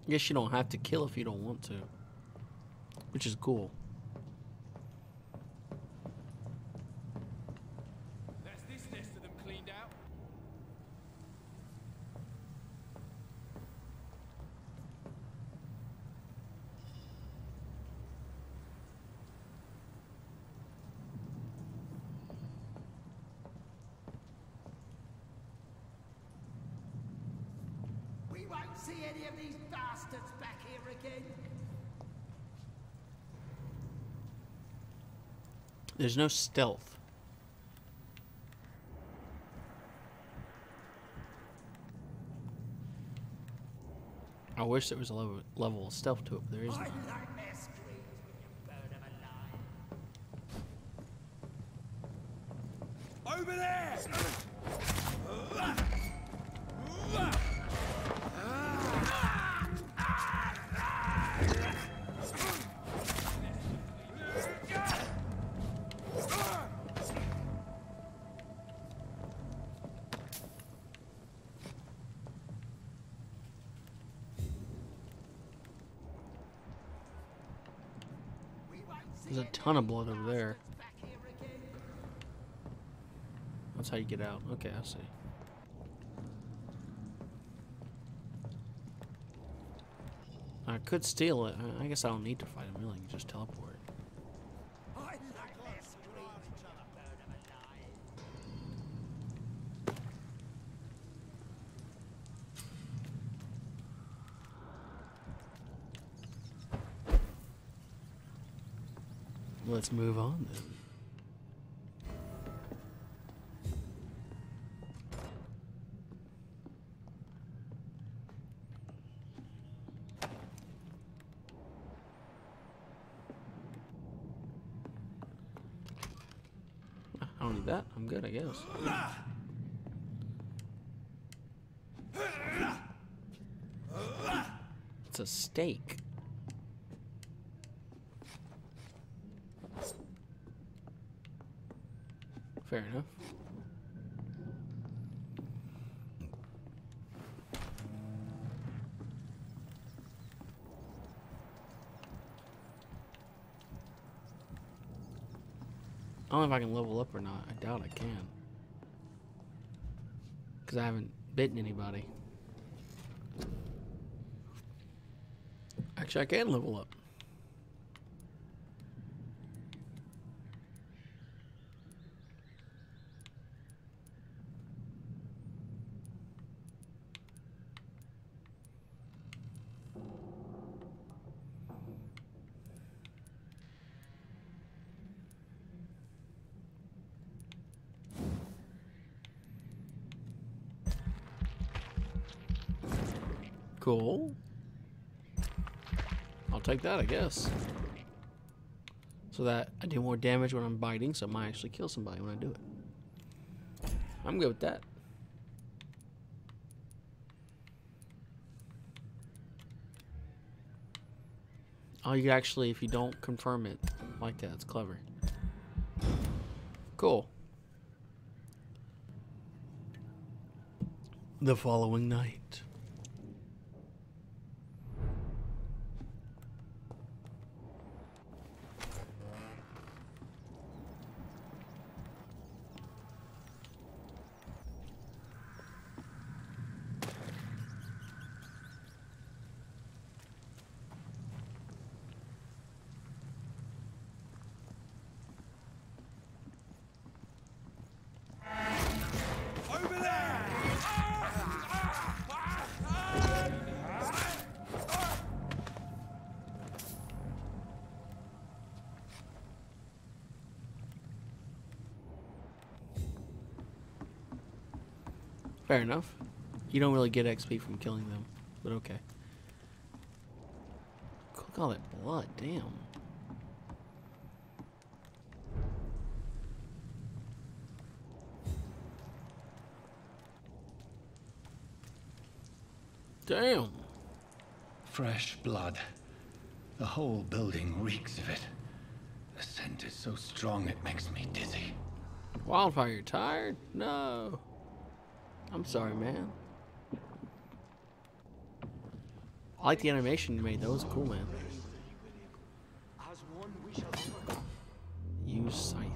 Guess you don't have to kill if you don't want to, which is cool. That's this nest of them cleaned out. We won't see any of these bastards back here again. There's no stealth. I wish there was a level of stealth to it, but there isn't. I like their screams when you burn them alive. Over there! There's a ton of blood over there. That's how you get out. Okay, I see. I could steal it. I guess I don't need to fight him. Really, I can just teleport. Let's move on then. I don't need that. I'm good, I guess. It's a steak. Fair enough. I don't know if I can level up or not. I doubt I can. Because I haven't bitten anybody. Actually, I can level up. Cool. I'll take that, I guess. So that I do more damage when I'm biting, so I might actually kill somebody when I do it. I'm good with that. Oh, you can actually, if you don't confirm it like that, it's clever. Cool. The following night. Fair enough. You don't really get XP from killing them, but okay. Look at all that blood, damn. Damn. Fresh blood. The whole building reeks of it. The scent is so strong it makes me dizzy. Wildfire, you're tired? No. I'm sorry, man. I like the animation you made. That was cool, man. Use scythe.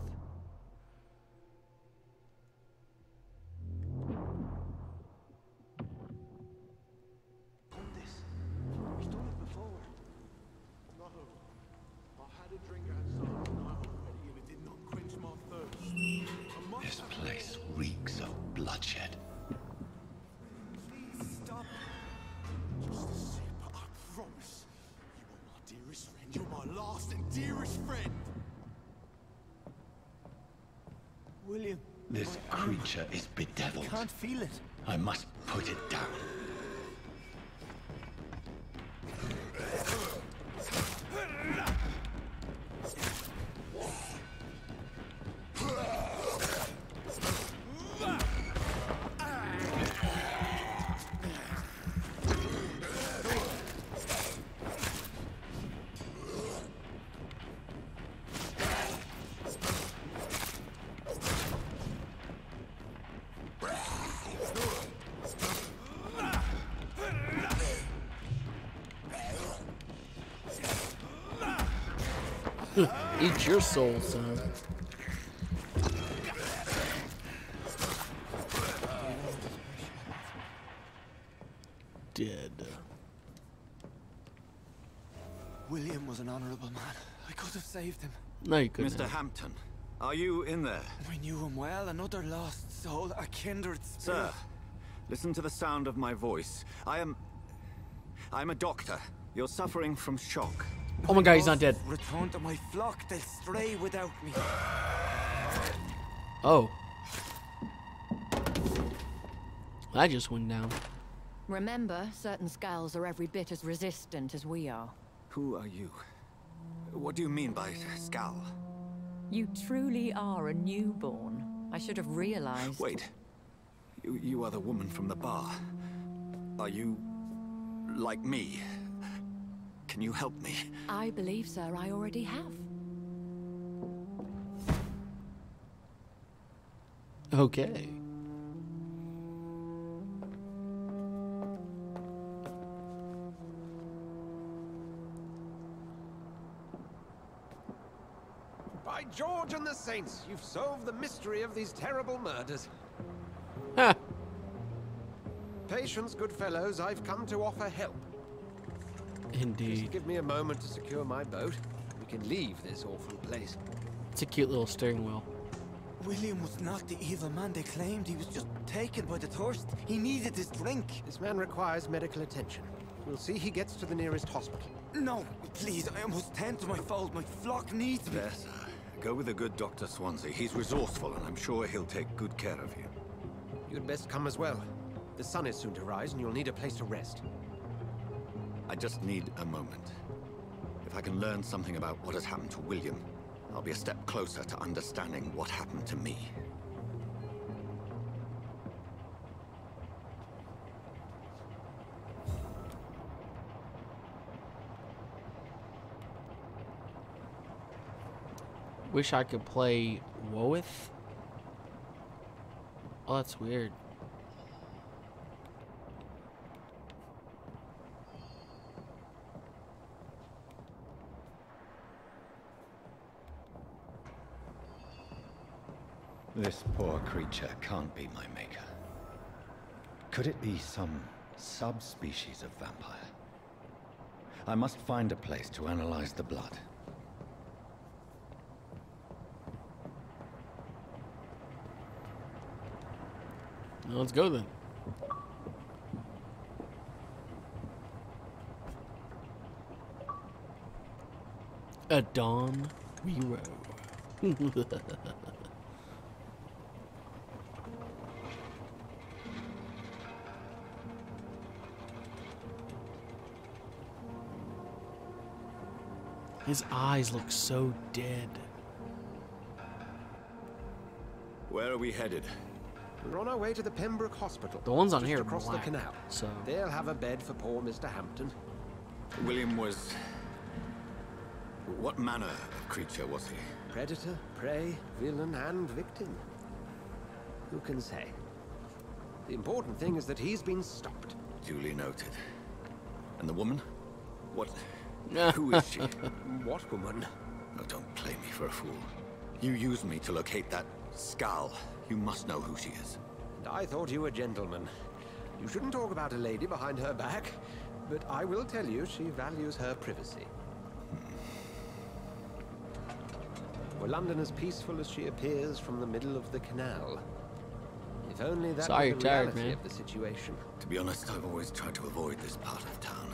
This place reeks of bloodshed. William. This creature is bedeviled. I can't feel it. I must put it down. Eat your soul, son. Dead. William was an honorable man. I could have saved him. No, you couldn't. Mr. Hampton, are you in there? I knew him well. Another lost soul, a kindred spirit. Sir, listen to the sound of my voice. I'm a doctor. You're suffering from shock. Oh my god, he's not dead. Return to my flock. They'll stray without me. Oh. That just went down. Remember, certain skulls are every bit as resistant as we are. Who are you? What do you mean by Skal? You truly are a newborn. I should have realized. Wait. You are the woman from the bar. Are you like me? Can you help me? I believe, sir, I already have. Okay. By George and the Saints, you've solved the mystery of these terrible murders. Ha! Patience, good fellows, I've come to offer help. Indeed. Just give me a moment to secure my boat. We can leave this awful place. It's a cute little steering wheel. William was not the evil man they claimed. He was just taken by the thirst. He needed his drink. This man requires medical attention. We'll see he gets to the nearest hospital. No, please, I must tend to my fold. My flock needs me. There, sir. Go with the good Dr. Swansea. He's resourceful, and I'm sure he'll take good care of you. You'd best come as well. The sun is soon to rise, and you'll need a place to rest. I just need a moment. If I can learn something about what has happened to William, I'll be a step closer to understanding what happened to me. Wish I could play Woeth. Oh, that's weird. This poor creature can't be my maker. Could it be some subspecies of vampire? I must find a place to analyze the blood. Well, let's go then. At dawn, we row. His eyes look so dead. Where are we headed? We're on our way to the Pembroke Hospital. The ones on just here are across black, the canal. so They'll have a bed for poor Mr. Hampton. William was... What manner of creature was he? Predator, prey, villain, and victim. Who can say? The important thing is that he's been stopped. Duly noted. And the woman? What... Who is she? What woman? Oh, don't play me for a fool. You used me to locate that Skal. You must know who she is. And I thought you a gentleman. You shouldn't talk about a lady behind her back, but I will tell you she values her privacy. Were London as peaceful as she appears from the middle of the canal? If only that Sorry, were the you're reality tired, man. of the situation. To be honest, I've always tried to avoid this part of town.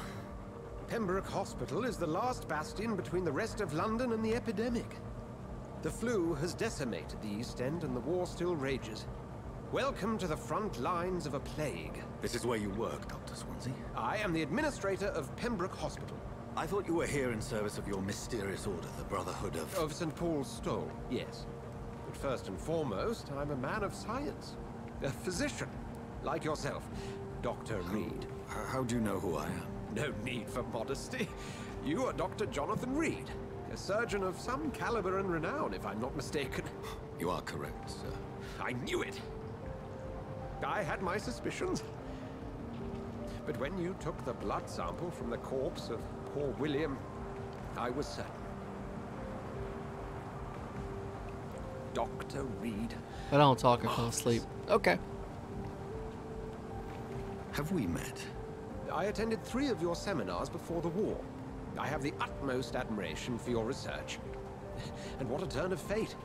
Pembroke Hospital is the last bastion between the rest of London and the epidemic. The flu has decimated the East End and the war still rages. Welcome to the front lines of a plague. This is where you work, Dr. Swansea? I am the administrator of Pembroke Hospital. I thought you were here in service of your mysterious order, the Brotherhood of... Of St. Paul's Stole, yes. But first and foremost, I'm a man of science. A physician, like yourself, Dr. Reed. How do you know who I am? No need for modesty. You are Dr. Jonathan Reed, a surgeon of some caliber and renown, if I'm not mistaken. You are correct, sir. I knew it! I had my suspicions. But when you took the blood sample from the corpse of poor William, I was certain. Dr. Reed. I don't talk, I fall asleep. Okay. Have we met? I attended 3 of your seminars before the war. I have the utmost admiration for your research. And what a turn of fate.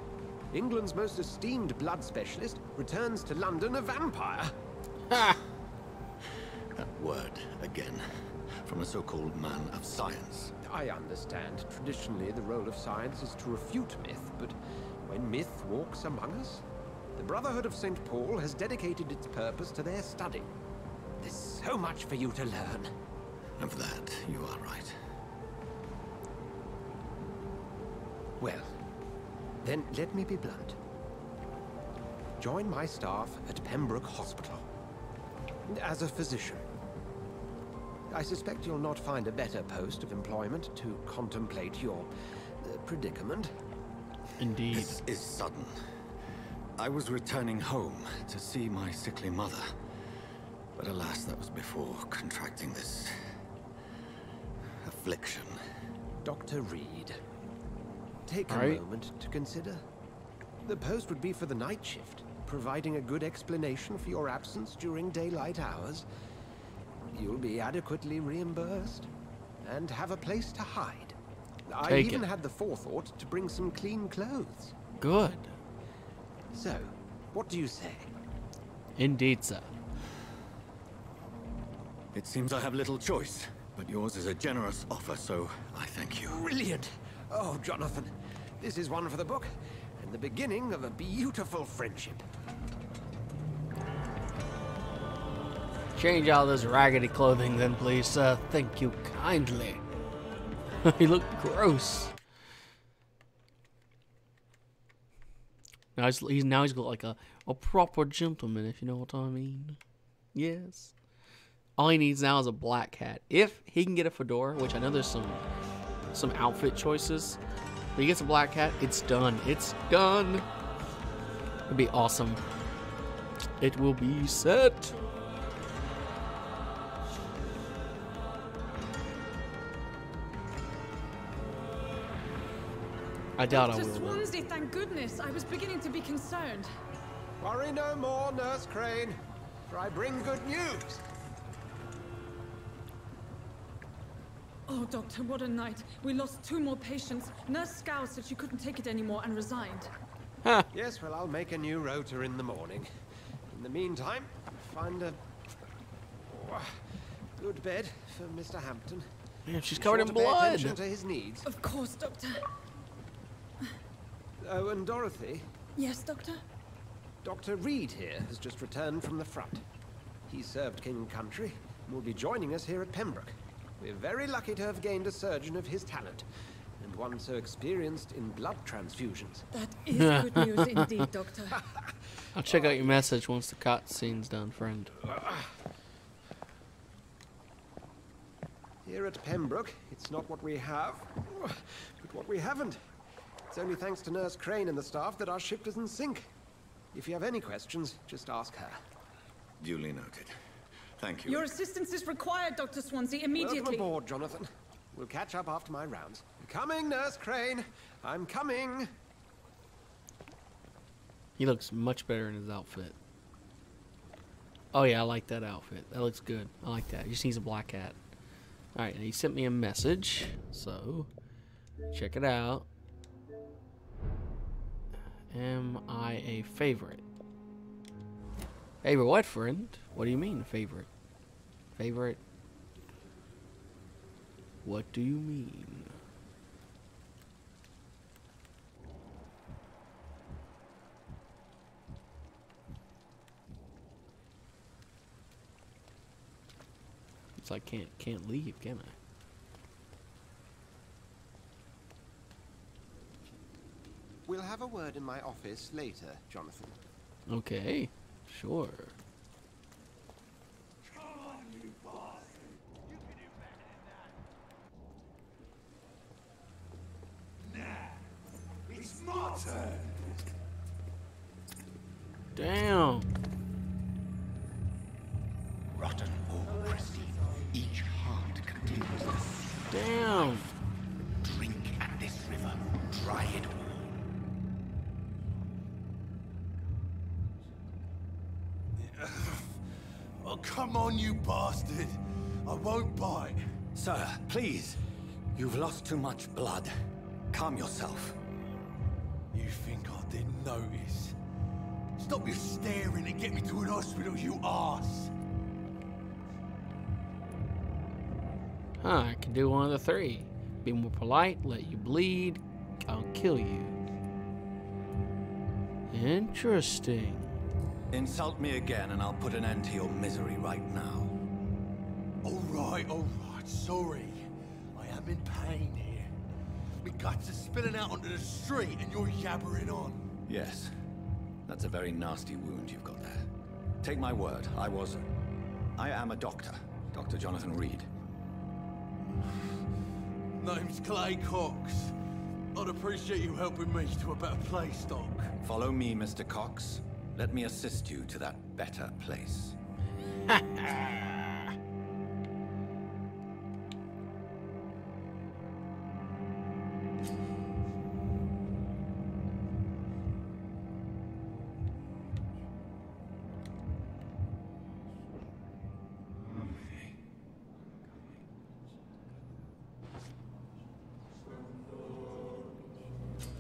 England's most esteemed blood specialist returns to London a vampire. Ha! That word again. From a so-called man of science. I understand. Traditionally, the role of science is to refute myth, but when myth walks among us, the Brotherhood of St. Paul has dedicated its purpose to their study. There's so much for you to learn. Of that, you are right. Well, then let me be blunt. Join my staff at Pembroke Hospital. As a physician. I suspect you'll not find a better post of employment to contemplate your predicament. Indeed. This is sudden. I was returning home to see my sickly mother. But alas, that was before contracting this affliction. Dr. Reed, take a Right. moment to consider. The post would be for the night shift, providing a good explanation for your absence during daylight hours. You'll be adequately reimbursed and have a place to hide. I Take even it. had the forethought to bring some clean clothes. Good. So, what do you say? Indeed, sir. It seems I have little choice, but yours is a generous offer, so I thank you. Brilliant! Oh, Jonathan, this is one for the book, and the beginning of a beautiful friendship. Change all this raggedy clothing then, please, sir. Thank you kindly. He looked gross. Now he's got like a proper gentleman, if you know what I mean. Yes. All he needs now is a black hat. If he can get a fedora, which I know there's some outfit choices. If he gets a black hat, it's done. It's done. It'd be awesome. It will be set. I doubt I Dr. will. though. Swansea, thank goodness. I was beginning to be concerned. Worry no more, Nurse Crane, for I bring good news. Oh, Doctor, what a night. We lost 2 more patients. Nurse Scow said she couldn't take it anymore and resigned. Yes, well, I'll make a new rota in the morning. In the meantime, find a good bed for Mr. Hampton. Man, she's Be covered sure in to pay blood. attention to his needs. Of course, Doctor. Oh, and Dorothy, Yes, Doctor? Dr. Reed here has just returned from the front. He served King and Country and will be joining us here at Pembroke. We're very lucky to have gained a surgeon of his talent, and one so experienced in blood transfusions. That is good news indeed, Doctor. I'll check out your message once the cutscene's done, friend. Here at Pembroke, it's not what we have, but what we haven't. It's only thanks to Nurse Crane and the staff that our ship doesn't sink. If you have any questions, just ask her. Duly noted. Thank you. Your assistance is required, Dr. Swansea, immediately. Welcome aboard, Jonathan. We'll catch up after my rounds. I'm coming, Nurse Crane. I'm coming. He looks much better in his outfit. Oh yeah, I like that outfit. That looks good. I like that. He just needs a black hat. Alright, he sent me a message. So, check it out. Am I a favorite? Favorite what, friend? What do you mean, favorite? Favorite? What do you mean? It's like can't leave, can I? We'll have a word in my office later, Jonathan. Okay, sure. Come on, you bastard! You can do better than that. Now, it's my turn. Damn. Rotten or pristine, each heart contains the Damn. drink at this river, dry it all. Oh, come on, you bastard. I won't bite. Sir, please. You've lost too much blood. Calm yourself. You think I didn't notice? Stop your staring and get me to an hospital, you arse. Huh, I can do one of the three. Be more polite, let you bleed, I'll kill you. Interesting. Insult me again and I'll put an end to your misery right now. All right, sorry. I am in pain here. My guts are spilling out onto the street and you're yabbering on. Yes. That's a very nasty wound you've got there. Take my word, I am a doctor. Dr. Jonathan Reed. Name's Clay Cox. I'd appreciate you helping me to a better place, Doc. Follow me, Mr. Cox. Let me assist you to that better place.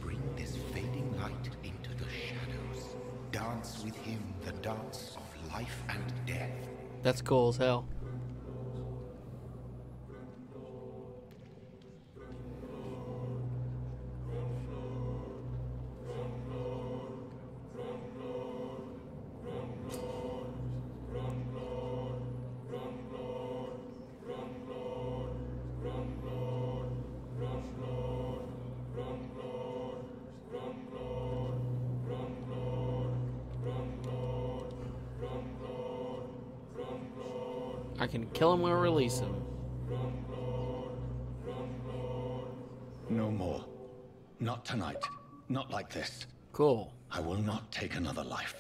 Bring this fading light into the shadows. Dance with him the dance of life and death. That's cool as hell. I can kill him or release him. No more. Not tonight. Not like this. Cool. I will not take another life.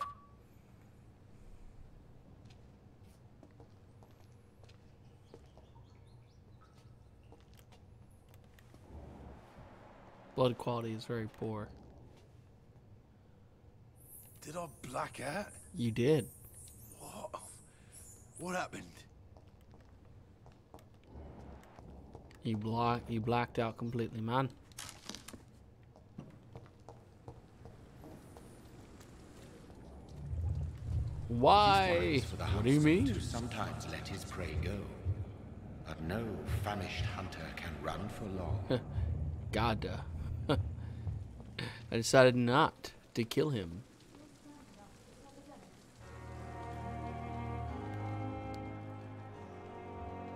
Blood quality is very poor. Did I black out? You did. What? What happened? You blacked out completely, man. Why? What do you mean? To sometimes let his prey go. But no famished hunter can run for long. God. I decided not to kill him.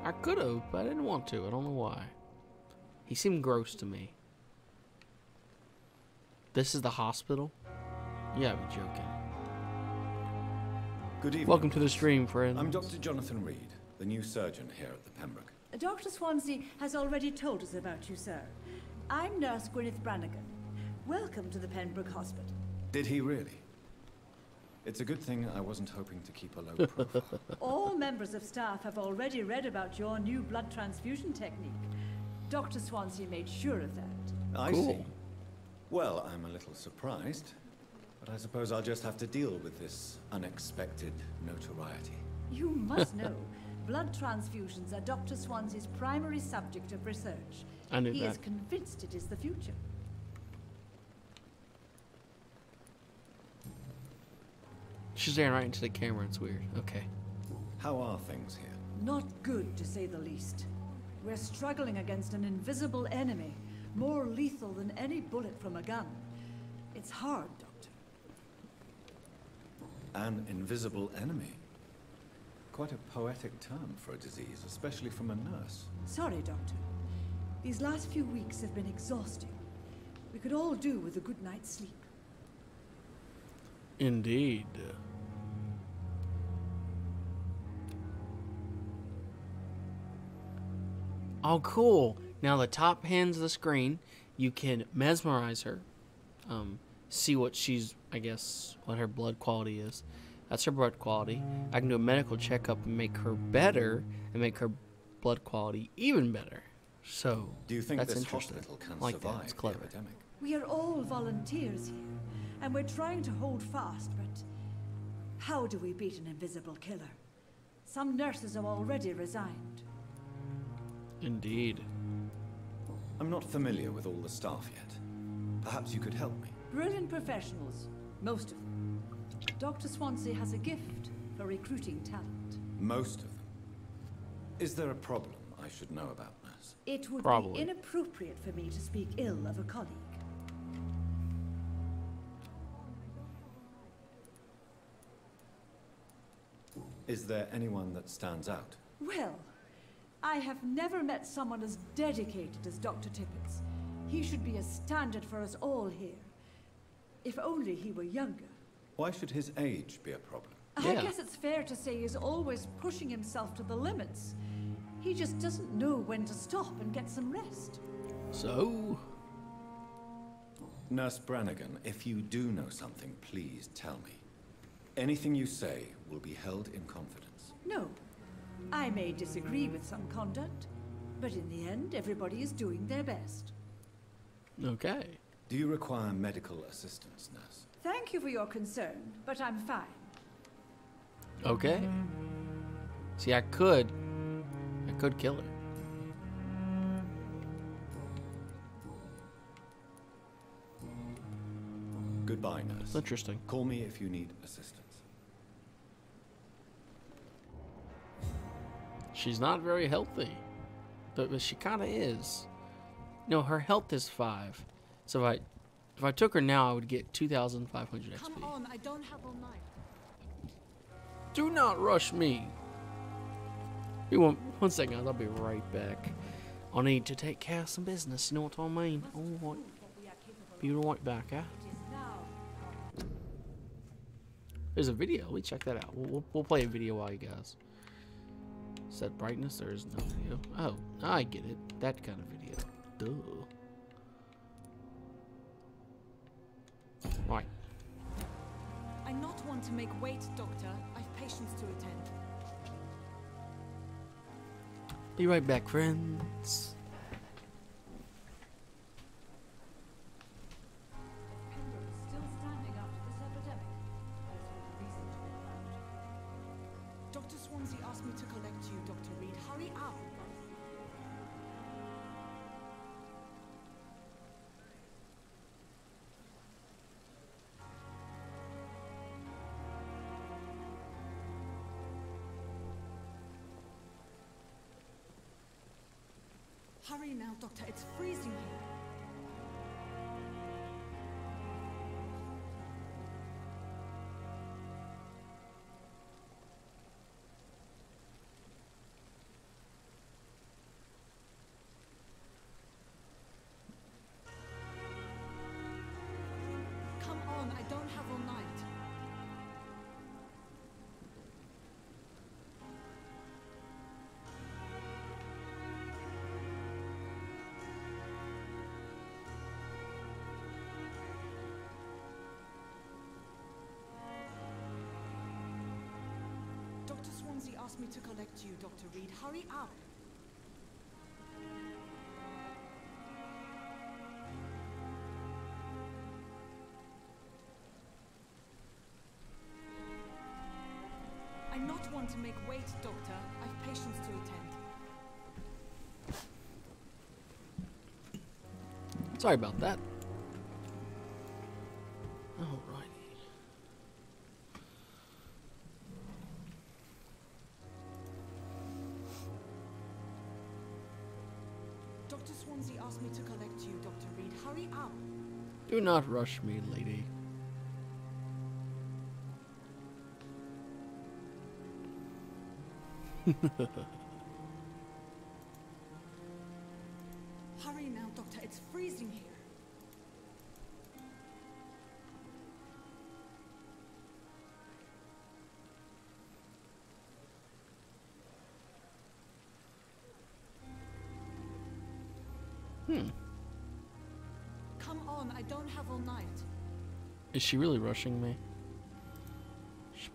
I could have, but I didn't want to. I don't know why. He seemed gross to me. This is the hospital? You gotta be joking. Good evening. Welcome to the stream, friends. I'm Dr. Jonathan Reed, the new surgeon here at the Pembroke. Dr. Swansea has already told us about you, sir. I'm Nurse Gwyneth Brannigan. Welcome to the Pembroke Hospital. Did he really? It's a good thing I wasn't hoping to keep a low profile. All members of staff have already read about your new blood transfusion technique. Dr. Swansea made sure of that. I see. Well, I'm a little surprised, but I suppose I'll just have to deal with this unexpected notoriety. You must know, blood transfusions are Dr. Swansea's primary subject of research. I knew He that. is convinced it is the future. She's staring right into the camera. It's weird. Okay. How are things here? Not good, to say the least. We're struggling against an invisible enemy, more lethal than any bullet from a gun. It's hard, Doctor. An invisible enemy? Quite a poetic term for a disease, especially from a nurse. Sorry, Doctor. These last few weeks have been exhausting. We could all do with a good night's sleep. Indeed. Oh, cool. Now the top hands of the screen, you can mesmerize her. See what she's, I guess, what her blood quality is. That's her blood quality. I can do a medical checkup and make her better and make her blood quality even better. So, do you think that's this interesting. hospital can I like survive that. It's clever. the epidemic? We are all volunteers here, and we're trying to hold fast, but how do we beat an invisible killer? Some nurses have already resigned. Indeed. I'm not familiar with all the staff yet. Perhaps you could help me. Brilliant professionals, most of them. Dr. Swansea has a gift for recruiting talent. Most of them. Is there a problem I should know about, nurse? It would Probably. be inappropriate for me to speak ill of a colleague. Is there anyone that stands out? Well, I have never met someone as dedicated as Dr. Tippett. He should be a standard for us all here. If only he were younger. Why should his age be a problem? I guess it's fair to say he's always pushing himself to the limits. He just doesn't know when to stop and get some rest. So? Nurse Brannigan, if you do know something, please tell me. Anything you say will be held in confidence. No. I may disagree with some conduct, but in the end, everybody is doing their best. Okay. Do you require medical assistance, nurse? Thank you for your concern, but I'm fine. Okay. See, I could kill her. Goodbye, nurse. Interesting. Call me if you need assistance. She's not very healthy, but she kind of is. No, her health is 5. So if I took her now, I would get 2,500 XP. Come on, I don't have all night. Do not rush me. Be one second, guys. I'll be right back. I need to take care of some business. You know what I mean? All right. Be right back, huh? There's a video. Let me check that out. We'll play a video while you guys. Set brightness. There is no video. Oh, I get it. That kind of video. Duh. Right. I not want to make wait, Doctor. I've patients to attend. Be right back, friends. Still standing after this epidemic. There's no reason to be alarmed. Dr. Swansea asked me to collect you, Dr. Reed. Hurry up. Hurry now, Doctor. It's freezing here. Come on, I don't have all night. Dr. Swansea asked me to collect you, Dr. Reed. Hurry up. I not want to make wait, Doctor. I've patients to attend. Sorry about that. Alrighty. Dr. Swansea asked me to collect you, Dr. Reed. Hurry up. Do not rush me, lady. Hurry now, Doctor. It's freezing here. Come on, I don't have all night. Is she really rushing me?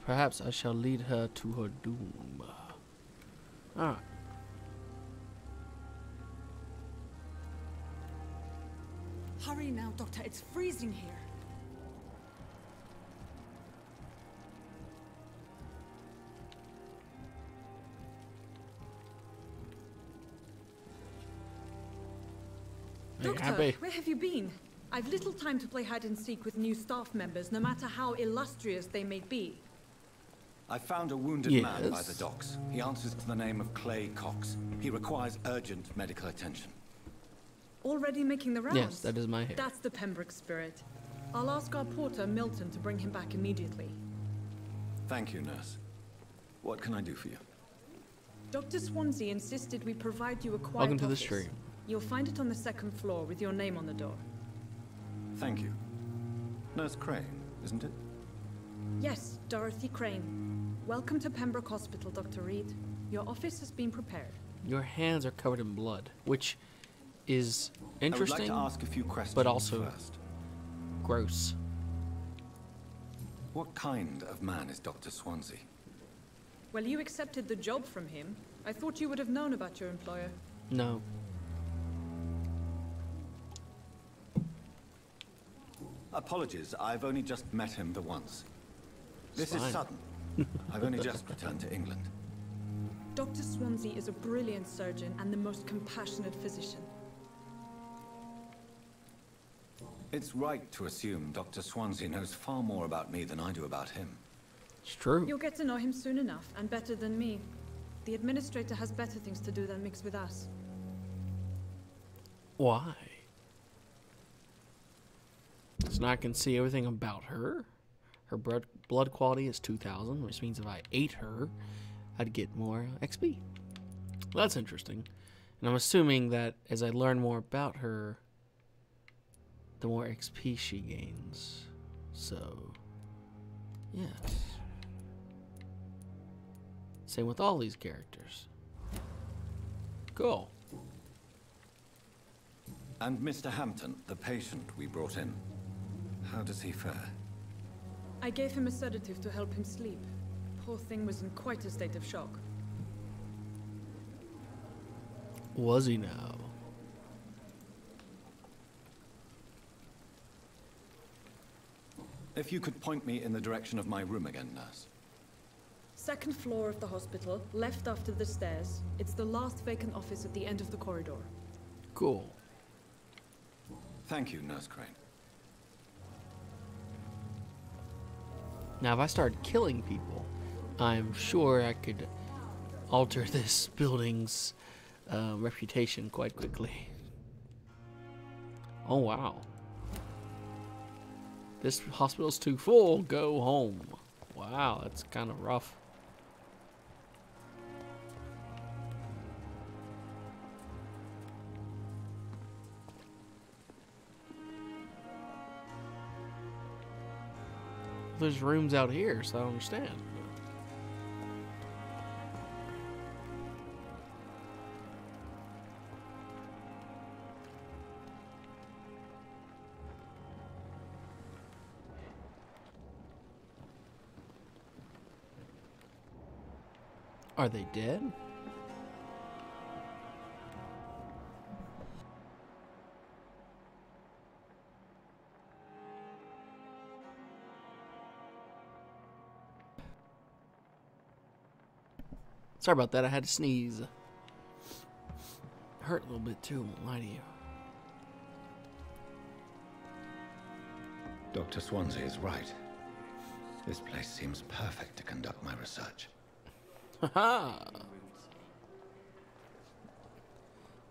Perhaps I shall lead her to her doom. Alright. Hurry now, Doctor. It's freezing here. Doctor, happy? where have you been? I've little time to play hide and seek with new staff members, no matter how illustrious they may be. I found a wounded man by the docks. He answers to the name of Clay Cox. He requires urgent medical attention. Already making the rounds? Yes, that is my hair. That's the Pembroke spirit. I'll ask our porter, Milton, to bring him back immediately. Thank you, nurse. What can I do for you? Dr. Swansea insisted we provide you a quiet Welcome to the office. stream. You'll find it on the 2nd floor with your name on the door. Thank you. Nurse Crane, isn't it? Yes, Dorothy Crane. Welcome to Pembroke Hospital, Dr. Reed. Your office has been prepared. Your hands are covered in blood, which is interesting, I would like to ask a few questions but also first. gross. What kind of man is Dr. Swansea? Well, you accepted the job from him. I thought you would have known about your employer. No. Apologies, I've only just met him the once. This is fine. sudden. I've only just returned to England. Dr. Swansea is a brilliant surgeon and the most compassionate physician. It's right to assume Dr. Swansea knows far more about me than I do about him. It's true. You'll get to know him soon enough, and better than me. The administrator has better things to do than mix with us. Why? So now I can see everything about her. Her blood quality is 2,000, which means if I ate her, I'd get more XP. Well, that's interesting. And I'm assuming that as I learn more about her, the more XP she gains. So, yes. Same with all these characters. Cool. And Mr. Hampton, the patient we brought in, how does he fare? I gave him a sedative to help him sleep. Poor thing was in quite a state of shock. Was he now? If you could point me in the direction of my room again, nurse. 2nd floor of the hospital, left after the stairs. It's the last vacant office at the end of the corridor. Cool. Thank you, Nurse Crane. Now, if I started killing people, I'm sure I could alter this building's reputation quite quickly. Oh, wow. This hospital's too full. Go home. Wow, that's kind of rough. There's rooms out here, so I don't understand. Are they dead? Sorry about that, I had to sneeze. Hurt a little bit too, won't lie to you. Dr. Swansea is right. This place seems perfect to conduct my research. Haha!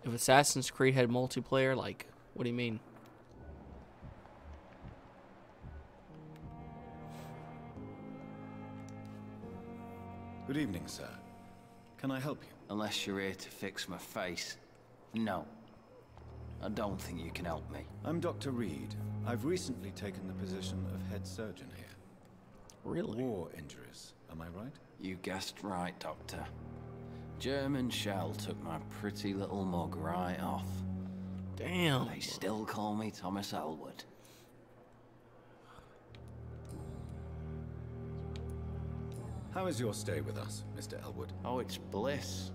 If Assassin's Creed had multiplayer, like, what do you mean? Good evening, sir. Can I help you? Unless you're here to fix my face. No. I don't think you can help me. I'm Dr. Reed. I've recently taken the position of head surgeon here. Really? War injuries, am I right? You guessed right, Doctor. German shell took my pretty little mug right off. Damn. They still call me Thomas Elwood. How is your stay with us, Mr. Elwood? Oh, it's bliss.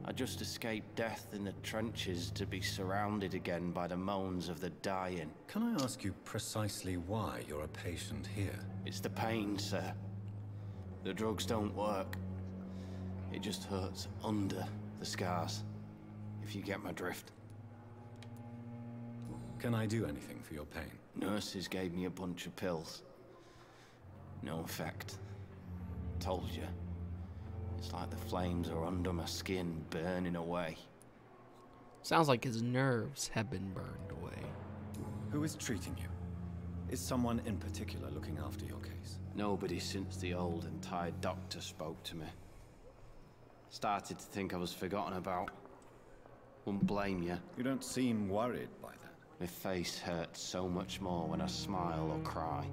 I just escaped death in the trenches to be surrounded again by the moans of the dying. Can I ask you precisely why you're a patient here? It's the pain, sir. The drugs don't work. It just hurts under the scars, if you get my drift. Can I do anything for your pain? Nurses gave me a bunch of pills. No effect. Told you. It's like the flames are under my skin, burning away. Sounds like his nerves have been burned away. Who is treating you? Is someone in particular looking after your case? Nobody since the old and tired doctor spoke to me. Started to think I was forgotten about. Wouldn't blame you. You don't seem worried by that. My face hurts so much more when I smile or cry.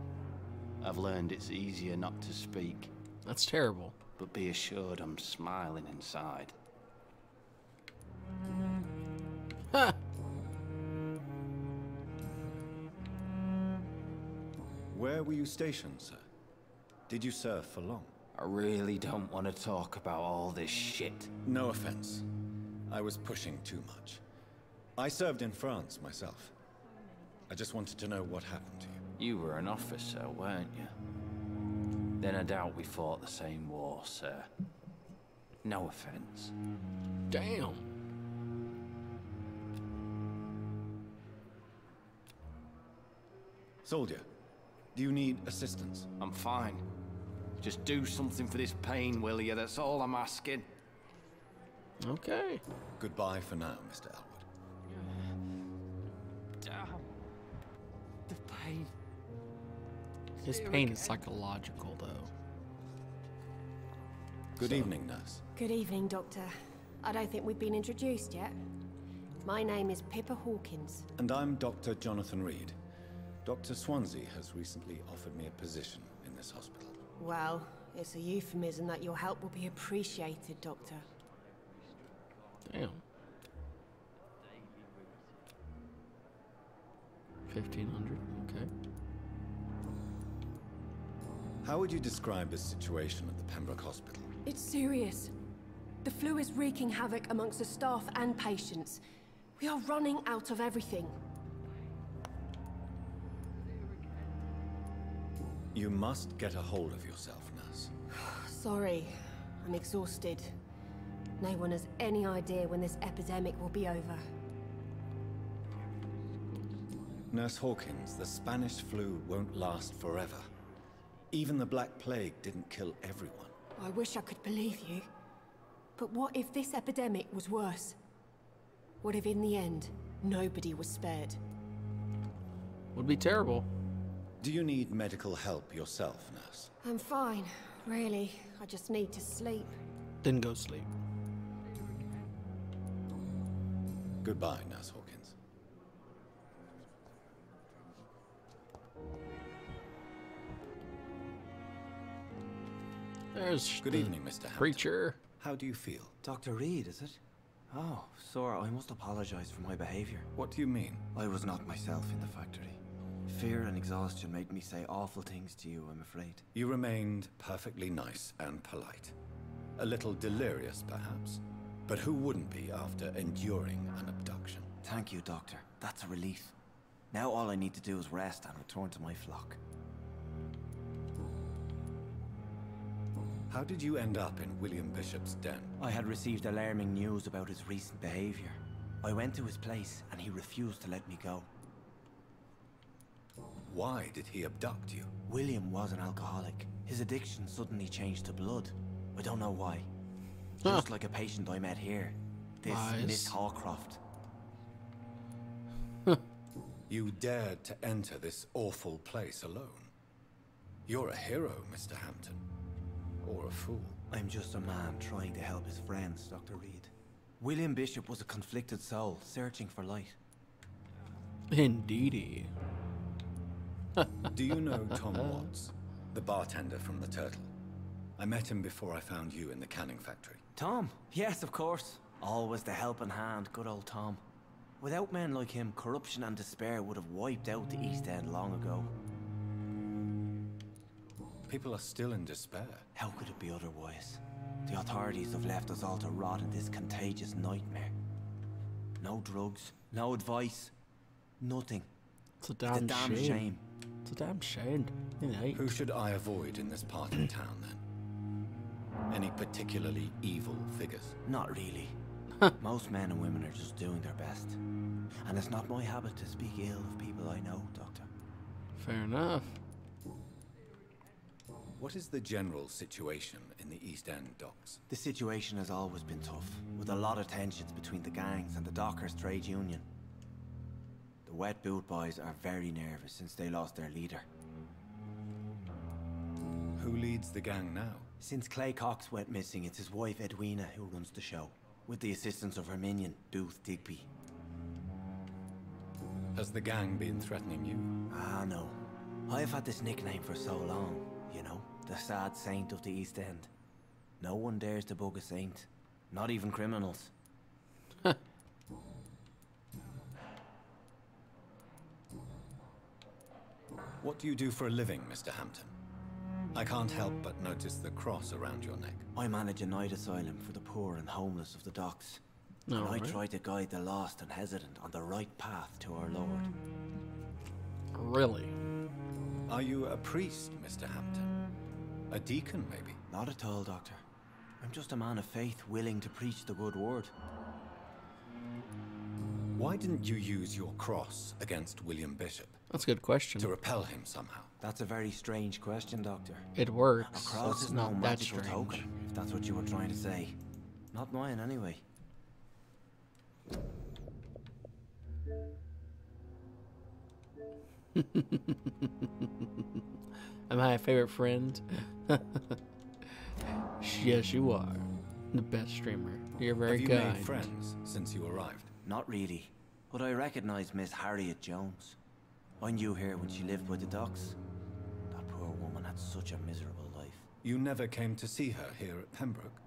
I've learned it's easier not to speak. That's terrible. But be assured I'm smiling inside. Ha! Where were you stationed, sir? Did you serve for long? I really don't want to talk about all this shit. No offense. I was pushing too much. I served in France myself. I just wanted to know what happened to you. You were an officer, weren't you? Then I doubt we fought the same war, sir. No offense. Damn. Soldier, do you need assistance? I'm fine. Just do something for this pain, will you? That's all I'm asking. Okay. Goodbye for now, Mr. Elwood. Damn. The pain. His pain is psychological, though. Good evening, nurse. Good evening, Doctor. I don't think we've been introduced yet. My name is Pippa Hawkins. And I'm Dr. Jonathan Reed. Dr. Swansea has recently offered me a position in this hospital. Well, it's a euphemism that your help will be appreciated, Doctor. Damn. 1,500, okay. How would you describe the situation at the Pembroke Hospital? It's serious. The flu is wreaking havoc amongst the staff and patients. We are running out of everything. You must get a hold of yourself, nurse. Sorry, I'm exhausted. No one has any idea when this epidemic will be over. Nurse Hawkins, the Spanish flu won't last forever. Even the Black Plague didn't kill everyone. I wish I could believe you. But what if this epidemic was worse? What if in the end, nobody was spared? Would be terrible. Do you need medical help yourself, nurse? I'm fine, really. I just need to sleep. Then go sleep. Goodbye, Nurse Hawkins. There's Good evening, Mr. Hampton. Preacher. How do you feel? Dr. Reed, is it? Oh, sir, I must apologize for my behavior. What do you mean? I was not myself in the factory. Fear and exhaustion made me say awful things to you, I'm afraid. You remained perfectly nice and polite. A little delirious, perhaps. But who wouldn't be after enduring an abduction? Thank you, Doctor. That's a relief. Now all I need to do is rest and return to my flock. How did you end up in William Bishop's den? I had received alarming news about his recent behavior. I went to his place and he refused to let me go. Why did he abduct you? William was an alcoholic. His addiction suddenly changed to blood. I don't know why. Just like a patient I met here. This Miss Hawcroft. You dared to enter this awful place alone. You're a hero, Mr. Hampton. Or a fool. I'm just a man trying to help his friends, Dr. Reed. William Bishop was a conflicted soul, searching for light. Indeedy. Do you know Tom Watts, the bartender from the Turtle? I met him before I found you in the canning factory. Tom? Yes, of course. Always the helping hand, good old Tom. Without men like him, corruption and despair would have wiped out the East End long ago. People are still in despair. How could it be otherwise? The authorities have left us all to rot in this contagious nightmare. No drugs, no advice, nothing. It's a damn shame. It's a damn shame. Who should I avoid in this part of town, then? Any particularly evil figures? Not really. Most men and women are just doing their best. And it's not my habit to speak ill of people I know, Doctor. Fair enough. What is the general situation in the East End docks? The situation has always been tough, with a lot of tensions between the gangs and the Dockers' trade union. The Wet Boot Boys are very nervous since they lost their leader. Who leads the gang now? Since Clay Cox went missing, it's his wife Edwina who runs the show, with the assistance of her minion, Booth Digby. Has the gang been threatening you? Ah, no. I've had this nickname for so long, you know, the sad saint of the East End. No one dares to bug a saint, not even criminals. What do you do for a living, Mr. Hampton? I can't help but notice the cross around your neck. I manage a night asylum for the poor and homeless of the docks. And I try to guide the lost and hesitant on the right path to our Lord. Really? Are you a priest, Mr. Hampton? A deacon, maybe? Not at all, Doctor. I'm just a man of faith willing to preach the good word. Why didn't you use your cross against William Bishop? That's a good question. To repel him somehow. That's a very strange question, Doctor. It works. A cross is not no that magical strange. token, if that's what you were trying to say. Not mine, anyway. Am I a favorite friend? Yes, you are. The best streamer. You're very Have you kind. made friends since you arrived? Not really. But I recognize Miss Harriet Jones. I knew her when she lived by the docks. That poor woman had such a miserable life. You never came to see her here at Pembroke?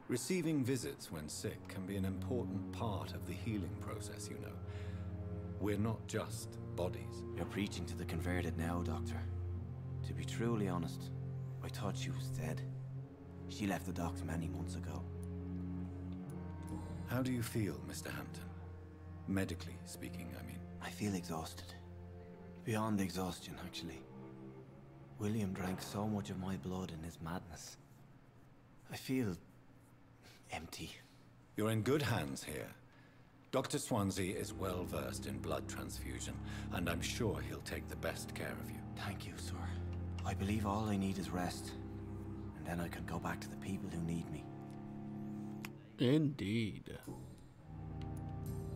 Receiving visits when sick can be an important part of the healing process, you know. We're not just bodies. You're preaching to the converted now, Doctor. To be truly honest, I thought she was dead. She left the docks many months ago. How do you feel, Mr. Hampton? Medically speaking, I mean. I feel exhausted. Beyond exhaustion, actually. William drank so much of my blood in his madness. I feel empty. You're in good hands here. Dr. Swansea is well versed in blood transfusion, and I'm sure he'll take the best care of you. Thank you, sir. I believe all I need is rest. And then I can go back to the people who need me. Indeed.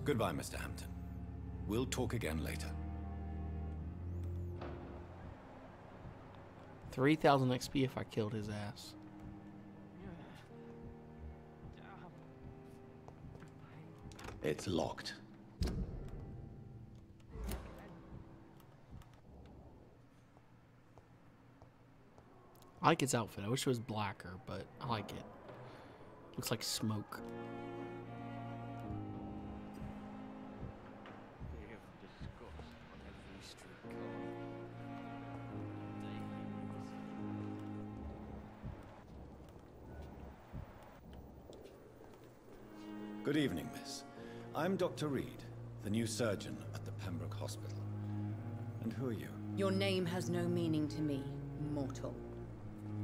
Goodbye, Mr. Hampton. We'll talk again later. 3,000 XP if I killed his ass. It's locked. I like its outfit. I wish it was blacker, but I like it. Looks like smoke. Good evening, miss. I'm Dr. Reed, the new surgeon at the Pembroke Hospital. And who are you? Your name has no meaning to me, mortal.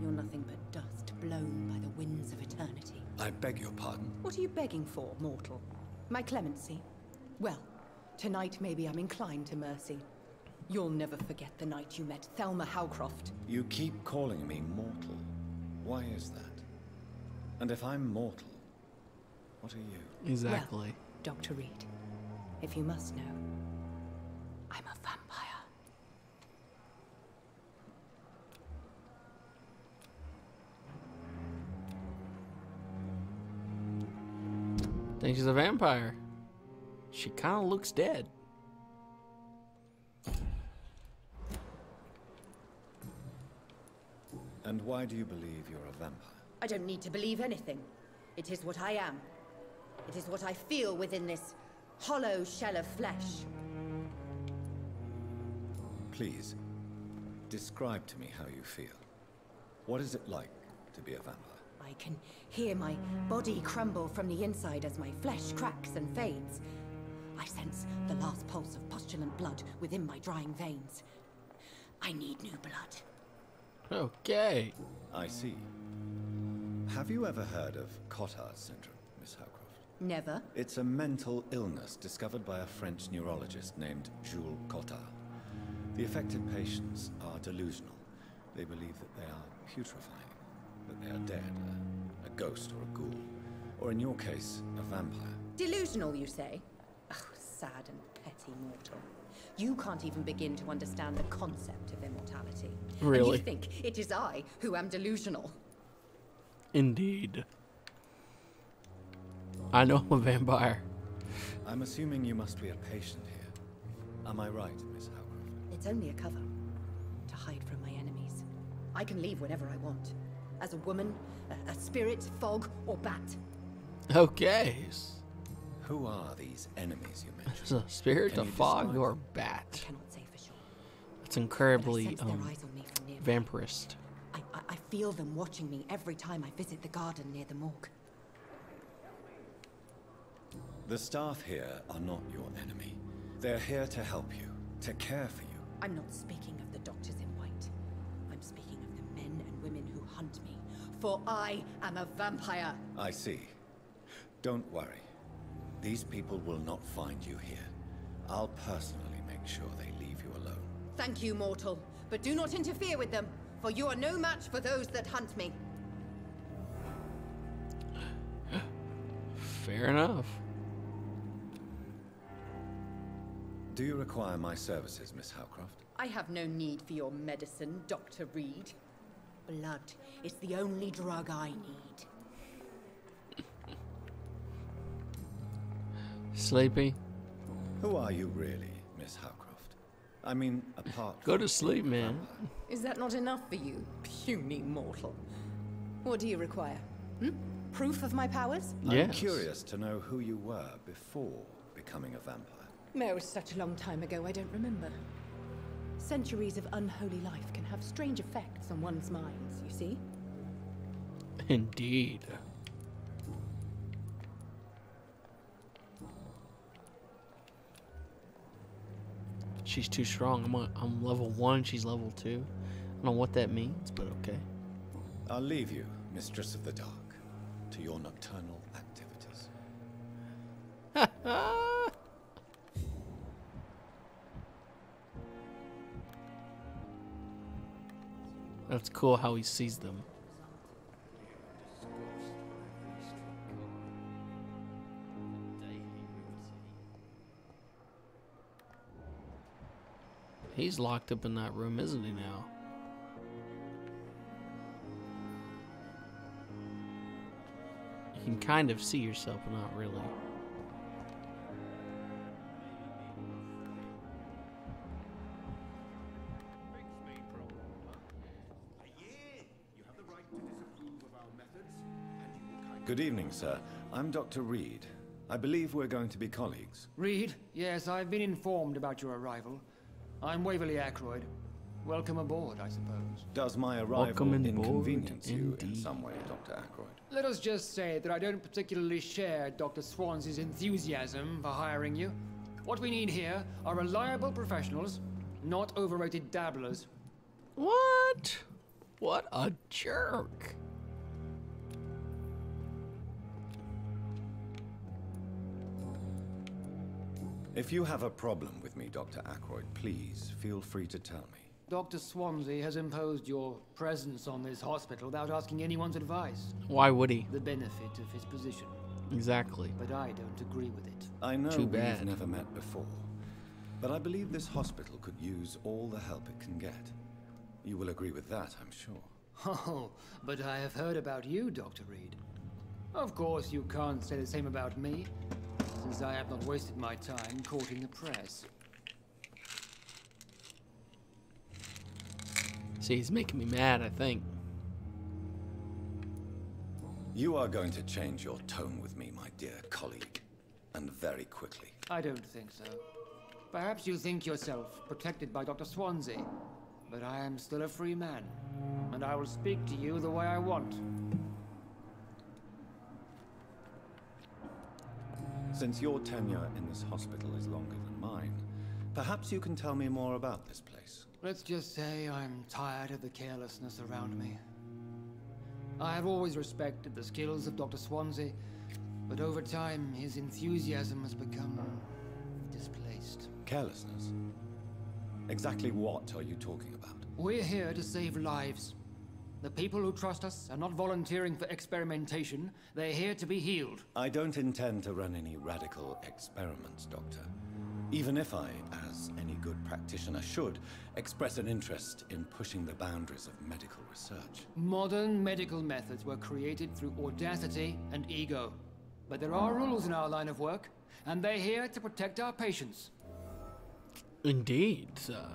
You're nothing but dust blown by the winds of eternity. I beg your pardon? What are you begging for, mortal? My clemency? Well, tonight maybe I'm inclined to mercy. You'll never forget the night you met Thelma Howcroft. You keep calling me mortal. Why is that? And if I'm mortal, what are you? Exactly. Well, Dr. Reed, if you must know, I'm a vampire. Think she's a vampire. She kind of looks dead. And why do you believe you're a vampire? I don't need to believe anything. It is what I am. It is what I feel within this hollow shell of flesh. Please, describe to me how you feel. What is it like to be a vampire? I can hear my body crumble from the inside as my flesh cracks and fades. I sense the last pulse of postulant blood within my drying veins. I need new blood. Okay. I see. Have you ever heard of Cotard's syndrome, Miss Howcroft? Never. It's a mental illness discovered by a French neurologist named Jules Cottard. The affected patients are delusional. They believe that they are putrefying, that they are dead, a ghost or a ghoul, or in your case, a vampire. Delusional, you say? Oh, sad and petty mortal. You can't even begin to understand the concept of immortality. Really? And you think it is I who am delusional. Indeed. I know I'm a vampire. I'm assuming you must be a patient here. Am I right, Miss Howcroft? It's only a cover to hide from my enemies. I can leave whenever I want. As a woman, a spirit, fog, or bat. Okay. Who are these enemies you mentioned? A spirit, a fog, describe or a them? bat? I cannot say for sure. It's incredibly But I sense their eyes on me from nearby. vampirist. I feel them watching me every time I visit the garden near the morgue. The staff here are not your enemy. They're here to help you, to care for you. I'm not speaking of the doctors in white. I'm speaking of the men and women who hunt me. For I am a vampire. I see. Don't worry. These people will not find you here. I'll personally make sure they leave you alone. Thank you, mortal. But do not interfere with them, for you are no match for those that hunt me. Fair enough. Do you require my services, Miss Howcroft? I have no need for your medicine, Dr. Reed. Blood is the only drug I need. Sleepy? Who are you really, Miss Howcroft? I mean, apart Go from to sleep, man. Is that not enough for you, puny mortal? What do you require? Proof of my powers? I'm Yes. curious to know who you were before becoming a vampire. No, it was such a long time ago, I don't remember. Centuries of unholy life can have strange effects on one's minds, you see? Indeed. She's too strong. I'm level 1, she's level 2. I don't know what that means, but okay. I'll leave you, Mistress of the Dark, to your nocturnal activities. That's cool how he sees them. He's locked up in that room, isn't he now? You can kind of see yourself, but not really. Good evening, sir. I'm Dr. Reed. I believe we're going to be colleagues. Reed? Yes, I've been informed about your arrival. I'm Waverly Ackroyd. Welcome aboard, I suppose. Does my Welcome arrival aboard, inconvenience you in indeed. some way, Dr. Ackroyd? Let us just say that I don't particularly share Dr. Swansea's enthusiasm for hiring you. What we need here are reliable professionals, not overrated dabblers. What? What a jerk. If you have a problem with me, Dr. Ackroyd, please feel free to tell me. Dr. Swansea has imposed your presence on this hospital without asking anyone's advice. Why would he? The benefit of his position. Exactly. But I don't agree with it. I know Too bad. we've never met before, but I believe this hospital could use all the help it can get. You will agree with that, I'm sure. Oh, but I have heard about you, Dr. Reed. Of course, you can't say the same about me, since I have not wasted my time courting the press. See, he's making me mad, I think. You are going to change your tone with me, my dear colleague, and very quickly. I don't think so. Perhaps you think yourself protected by Dr. Swansea, but I am still a free man, and I will speak to you the way I want. Since your tenure in this hospital is longer than mine, perhaps you can tell me more about this place. Let's just say I'm tired of the carelessness around me. I have always respected the skills of Dr. Swansea, But over time, his enthusiasm has become displaced. Carelessness? Exactly what are you talking about? We're here to save lives. The people who trust us are not volunteering for experimentation. They're here to be healed. I don't intend to run any radical experiments, Doctor. Even if I, as any good practitioner should, express an interest in pushing the boundaries of medical research. Modern medical methods were created through audacity and ego. But there are rules in our line of work, and they're here to protect our patients. Indeed, sir.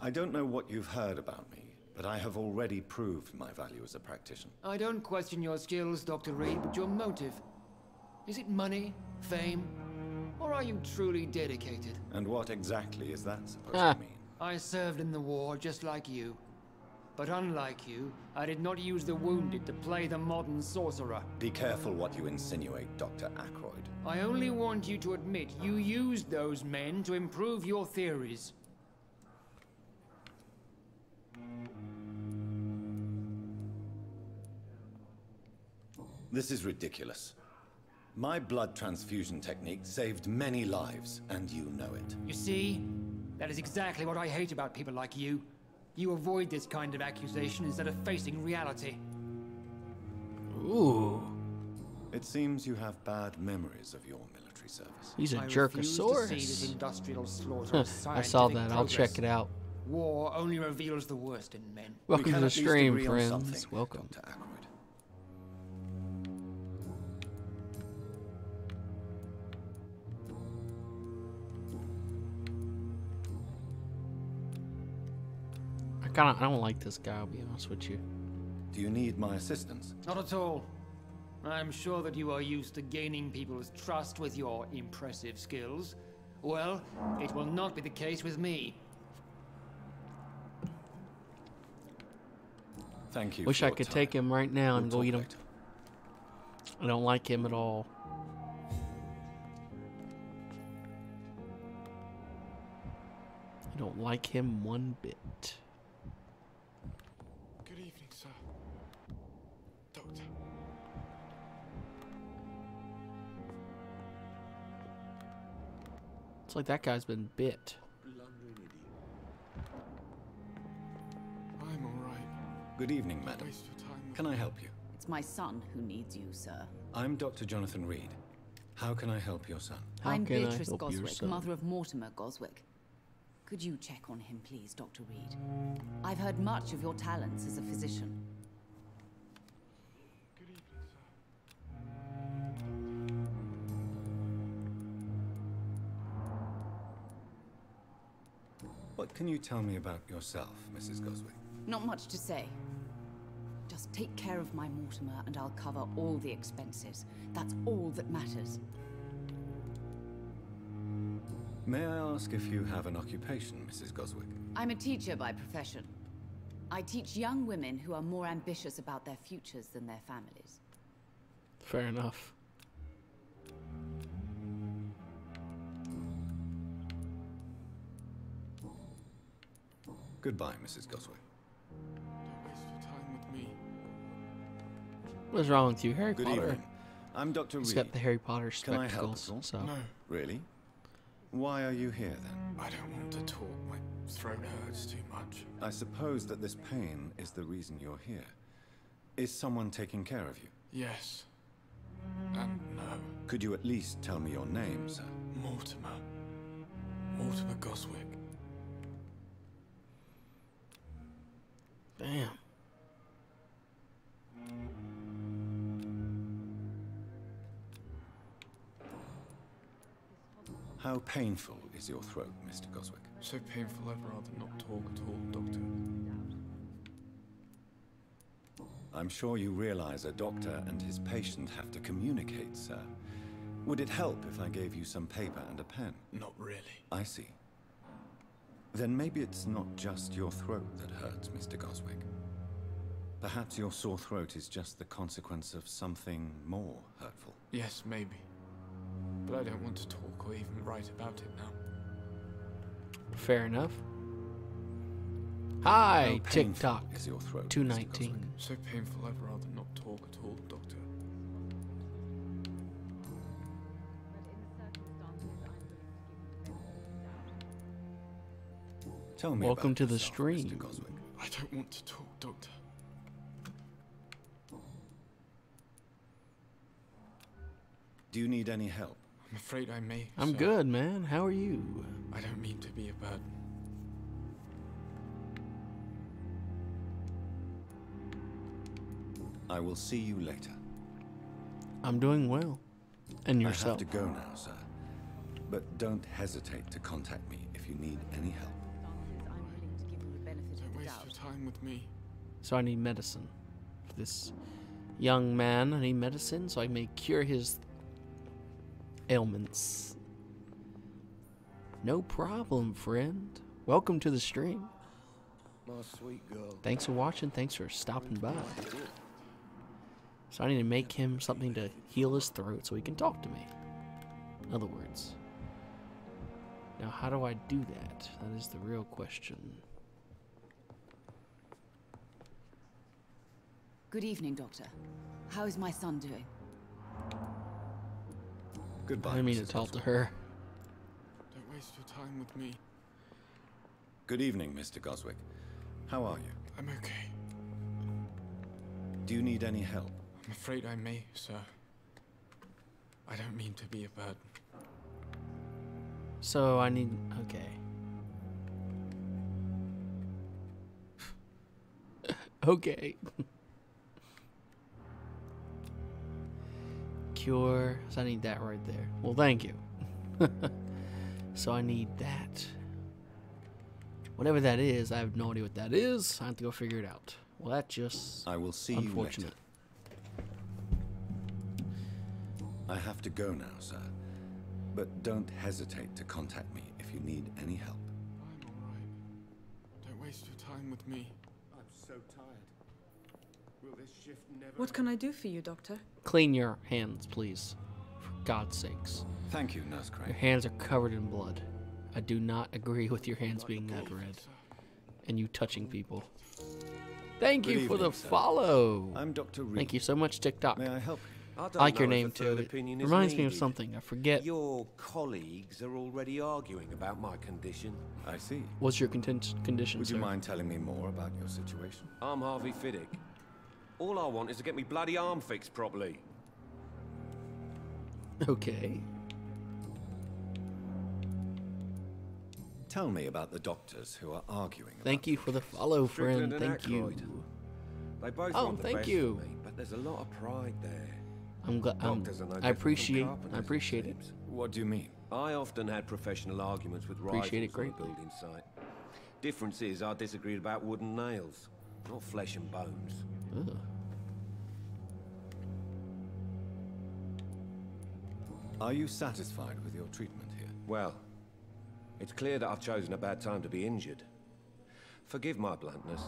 I don't know what you've heard about me, but I have already proved my value as a practitioner. I don't question your skills, Dr. Reed, but your motive. Is it money, fame, or are you truly dedicated? And what exactly is that supposed to mean? I served in the war just like you. But unlike you, I did not use the wounded to play the modern sorcerer. Be careful what you insinuate, Dr. Ackroyd. I only want you to admit you used those men to improve your theories. This is ridiculous. My blood transfusion technique saved many lives, and you know it. You see? That is exactly what I hate about people like you. You avoid this kind of accusation instead of facing reality. Ooh. It seems you have bad memories of your military service. He's a I jerkosaurus. refuse to see this industrial slaughter as I saw that. scientific I'll progress. check it out. War only reveals the worst in men. Welcome to the at least stream, agree on friends. something, Welcome. Dr. Ackroyd. I don't like this guy, I'll be honest with you. Do you need my assistance? Not at all. I'm sure that you are used to gaining people's trust with your impressive skills. Well, it will not be the case with me. Thank you. Wish for I your could time. take him right now and We'll go eat talk him. later. I don't like him at all. I don't like him one bit. Good evening, sir. Doctor. It's like that guy's been bit. I'm all right. Good evening, madam. Waste your time. Can I help you? It's my son who needs you, sir. I'm Dr. Jonathan Reed. How can I help your son? How I'm can I Beatrice help your Goswick, son? mother of Mortimer Goswick. Could you check on him, please, Dr. Reed? I've heard much of your talents as a physician. Good evening, sir. What can you tell me about yourself, Mrs. Goswick? Not much to say. Just take care of my Mortimer and I'll cover all the expenses. That's all that matters. May I ask if you have an occupation, Mrs. Goswick? I'm a teacher by profession. I teach young women who are more ambitious about their futures than their families. Fair enough. Goodbye, Mrs. Goswick. Don't waste your time with me. What's wrong with you, Harry Good Potter? evening. I'm Dr. He's Reed. got the Harry Potter Can I help spectacles. at all? So. No, Really? Why are you here then? I don't want to talk. My throat hurts too much. I suppose that this pain is the reason you're here. Is someone taking care of you? Yes. And no. Could you at least tell me your name, sir? Mortimer. Mortimer Goswick. Damn. How painful is your throat, Mr. Goswick? So painful I'd rather not talk at all, Doctor. I'm sure you realize a doctor and his patient have to communicate, sir. Would it help if I gave you some paper and a pen? Not really. I see. Then maybe it's not just your throat that hurts, Mr. Goswick. Perhaps your sore throat is just the consequence of something more hurtful. Yes, maybe. But but I don't want to talk or even write about it now. Fair enough. Hi, How TikTok. painful is your throat, Mr. 219. So painful, I'd rather not talk at all, Doctor. Tell me Welcome about to the yourself, stream. Mr. Goswick. I don't want to talk, Doctor. Do you need any help? I'm afraid I may. I'm sir. good, man. How are you? I don't mean to be a burden. I will see you later. I'm doing well. And I yourself? have to go now, sir. But don't hesitate to contact me if you need any help. Don't waste your time with me. So I need medicine. For this young man, I need medicine so I may cure his ailments. No problem, friend. Welcome to the stream. My sweet girl. Thanks for watching. Thanks for stopping by. So I need to make him something to heal his throat so he can talk to me. In other words. Now, how do I do that? That is the real question. Good evening, Doctor. How is my son doing? Goodbye. I didn't mean to Mrs. talk to Goswick. her. Don't waste your time with me. Good evening, Mr. Goswick. How are you? I'm okay. Do you need any help? I'm afraid I may, sir. I don't mean to be a burden. So I need... Okay. Okay. Cure. So I need that right there. Well, thank you. So I need that. Whatever that is, I have no idea what that is. I have to go figure it out. Well, that's just I will see unfortunate. you later. I have to go now, sir. But don't hesitate to contact me if you need any help. I'm alright. Don't waste your time with me. I'm so tired. Will this shift never... What can I do for you, Doctor? Clean your hands, please. For God's sakes. Thank you, Nurse Crane. Your hands are covered in blood. I do not agree with your hands being that red. And you touching people. Thank you Good for the evening, sir. follow. I'm Dr. Reed. Thank you so much, TikTok. May I help you? I don't I like your know if name a too. third It opinion is reminds me of needed. something. I forget. Your colleagues are already arguing about my condition. I see. What's your condition, Would sir? you mind telling me more about your situation? I'm Harvey Fiddick. All I want is to get me bloody arm fixed properly. Okay. Tell me about the doctors who are arguing. Thank you for the follow, friend. Strickland and Thank you. Aykroyd. They both Oh, want the thank best you. for me, but there's a lot of pride there. I'm glad. Doctors are no I different from appreciate. I carpenters, appreciate it. seems. What do you mean? I often had professional arguments with rivals Appreciate it on the greatly. building site. Difference is I disagreed about wooden nails, not flesh and bones. Ugh. Are you satisfied with your treatment here? Well, it's clear that I've chosen a bad time to be injured. Forgive my bluntness,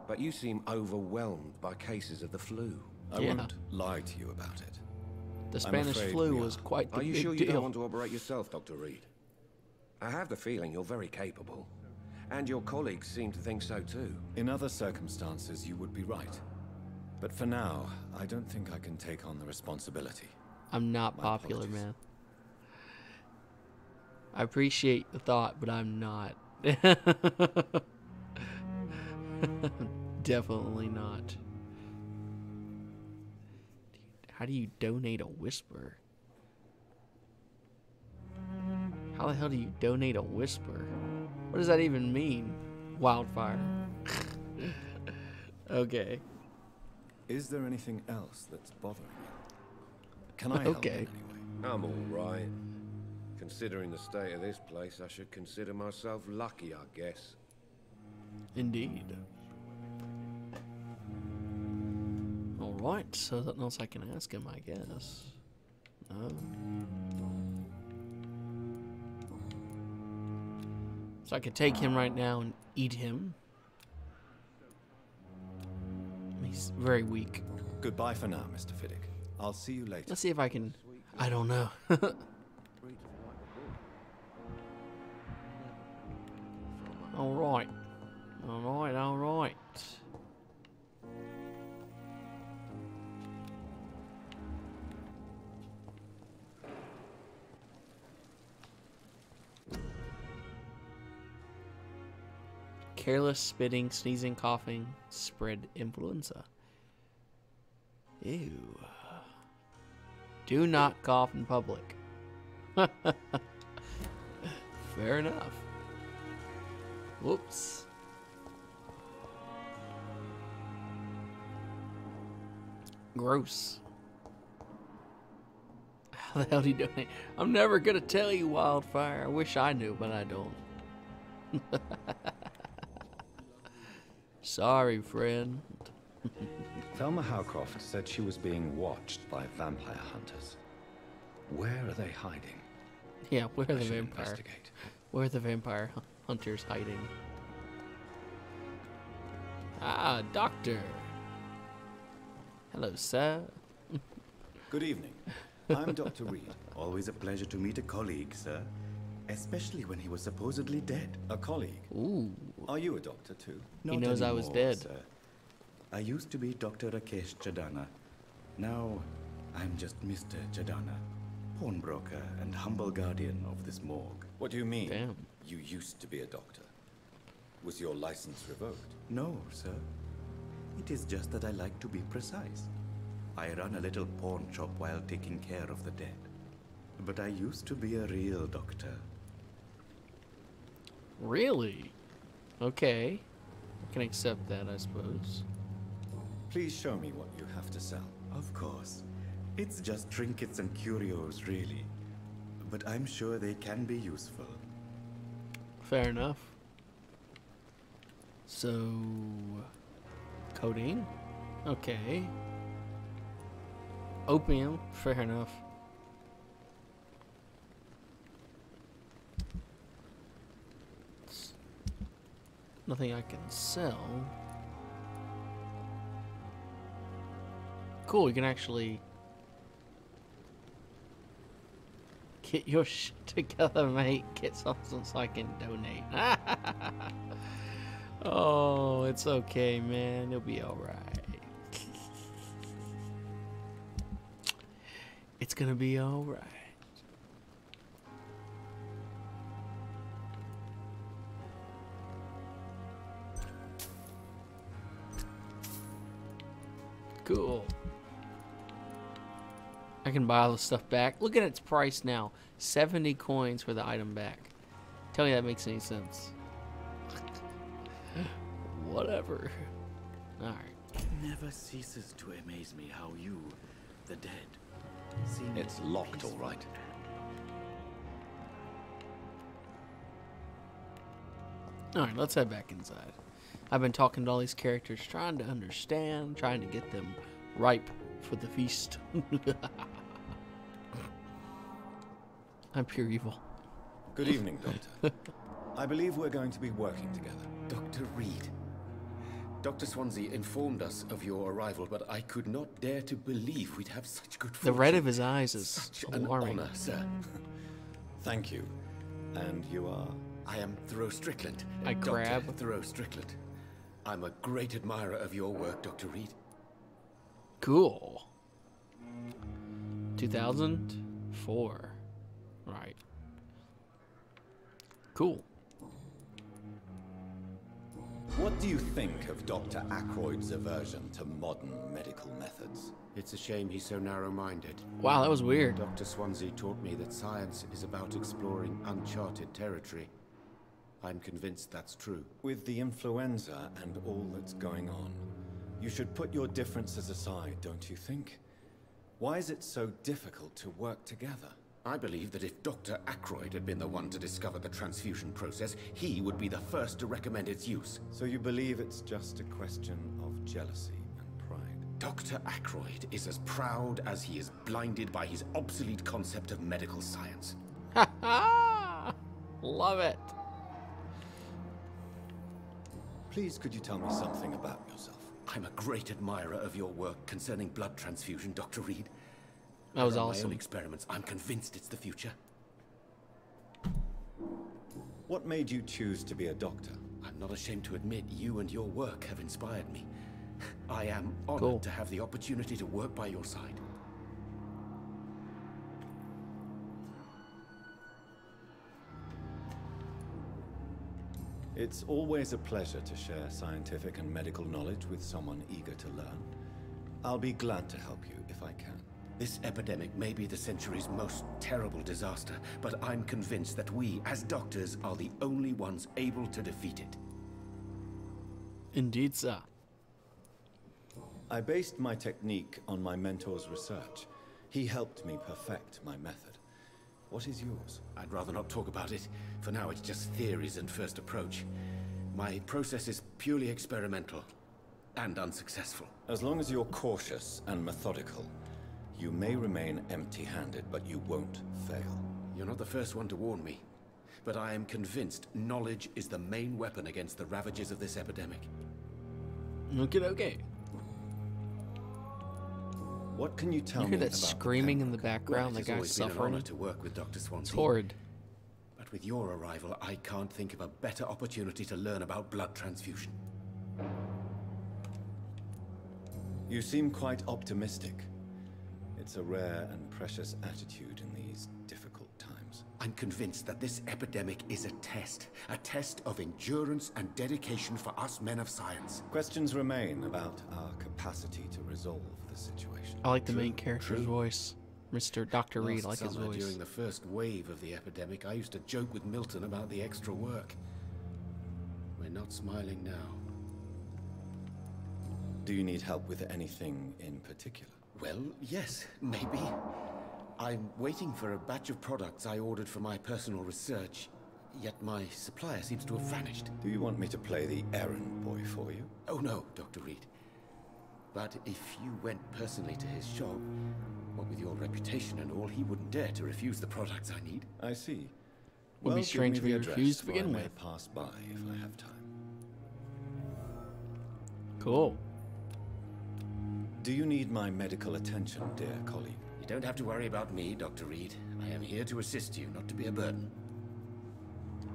but you seem overwhelmed by cases of the flu. I Yeah. won't lie to you about it. The I'm Spanish afraid flu we was are. quite the Are you big sure you deal. don't want to operate yourself, Dr. Reed? I have the feeling you're very capable. And your colleagues seem to think so too. In other circumstances, you would be right. But for now, I don't think I can take on the responsibility. I'm not My popular, apologies. man. I appreciate the thought, but I'm not. Definitely not. How do you donate a whisper? How the hell do you donate a whisper? What does that even mean? Wildfire. Okay. Is there anything else that's bothering you? Can I help Okay. in any way? I'm all right. Considering the state of this place, I should consider myself lucky, I guess. Indeed. Alright, so nothing else I can ask him, I guess. No. So I could take him right now and eat him. He's very weak. Goodbye for now, Mr. Fiddick. I'll see you later. Let's see if I can... I don't know. Alright. Alright, alright. Careless spitting, sneezing, coughing, spread influenza. Ew. Do not cough in public. Fair enough. Whoops. Gross. How the hell are you doing? I'm never gonna tell you, Wildfire. I wish I knew, but I don't. Sorry, friend. Thelma Howcroft said she was being watched by vampire hunters. Where are they hiding? Yeah, where are the vampire? Investigate. Where are the vampire hunters hiding? Ah, doctor. Hello, sir. Good evening. I'm Dr. Reed. Always a pleasure to meet a colleague, sir. Especially when he was supposedly dead. A colleague? Ooh. Are you a doctor too? He knows I was dead. Sir. I used to be Dr. Rakesh Chadana. Now, I'm just Mr. Chadana, pawnbroker and humble guardian of this morgue. What do you mean? Damn. You used to be a doctor. Was your license revoked? No, sir. It is just that I like to be precise. I run a little pawn shop while taking care of the dead. But I used to be a real doctor. Really? Okay. I can accept that, I suppose. Please show me what you have to sell. Of course. It's just trinkets and curios, really. But I'm sure they can be useful. Fair enough. So... codeine? Okay. Opium? Fair enough. Nothing I can sell. Cool, you can actually get your shit together, mate. Get something so I can donate. Oh, it's okay, man. You'll be alright. It's gonna be alright. Cool. I can buy all the stuff back. Look at its price now. 70 coins for the item back. Tell me that makes any sense. Whatever. Alright. It never ceases to amaze me how you, the dead, seem It's locked, all right. Alright, let's head back inside. I've been talking to all these characters, trying to understand, trying to get them ripe for the feast. I'm pure evil. Good evening, Doctor. I believe we're going to be working together. Dr. Reed. Dr. Swansea informed us of your arrival, but I could not dare to believe we'd have such good fortune. The red of his eyes is such alarming. an honor, sir. Thank you. And you are? I am Thoreau Strickland. I grab. Dr. Thoreau Strickland. I'm a great admirer of your work, Dr. Reed. Cool. 2004. Right. Cool. What do you think of Dr. Ackroyd's aversion to modern medical methods? It's a shame he's so narrow-minded. Wow, that was weird. Dr. Swansea taught me that science is about exploring uncharted territory. I'm convinced that's true. With the influenza and all that's going on, you should put your differences aside, don't you think? Why is it so difficult to work together? I believe that if Dr. Ackroyd had been the one to discover the transfusion process, he would be the first to recommend its use. So you believe it's just a question of jealousy and pride? Dr. Ackroyd is as proud as he is blinded by his obsolete concept of medical science. Ha ha! Love it. Please, could you tell me something about yourself? I'm a great admirer of your work concerning blood transfusion, Dr. Reed. That was I run awesome. my own experiments. I'm convinced it's the future. What made you choose to be a doctor? I'm not ashamed to admit you and your work have inspired me. I am honored Cool. to have the opportunity to work by your side. It's always a pleasure to share scientific and medical knowledge with someone eager to learn. I'll be glad to help you if I can. This epidemic may be the century's most terrible disaster, but I'm convinced that we, as doctors, are the only ones able to defeat it. Indeed, sir. I based my technique on my mentor's research. He helped me perfect my method. What is yours? I'd rather not talk about it. For now, it's just theories and first approach. My process is purely experimental and unsuccessful. As long as you're cautious and methodical, you may remain empty-handed, but you won't fail. You're not the first one to warn me, but I am convinced knowledge is the main weapon against the ravages of this epidemic. Okay. What can you tell me me about about screaming in the background? Well, The guy's it's always been an suffering. honor to work with Dr. Swansea. It's horrid. But with your arrival, I can't think of a better opportunity to learn about blood transfusion. You seem quite optimistic. It's a rare and precious attitude in these difficult times. I'm convinced that this epidemic is a test of endurance and dedication for us men of science. Questions remain about our capacity to resolve the situation. I like the main character's voice. Mr. Dr. Reed, I like his Summer, voice. during the first wave of the epidemic, I used to joke with Milton about the extra work. We're not smiling now. Do you need help with anything in particular? Well, yes, maybe. I'm waiting for a batch of products I ordered for my personal research, yet my supplier seems to have vanished. Do you want me to play the errand boy for you? Oh no, Dr. Reed. But if you went personally to his shop, what with your reputation and all, he wouldn't dare to refuse the products I need. I see. It'd be strange if give me he the address, refused to for begin I may with. pass by if I have time. Cool. Do you need my medical attention, dear colleague? You don't have to worry about me, Dr. Reed. I am here to assist you, not to be a burden.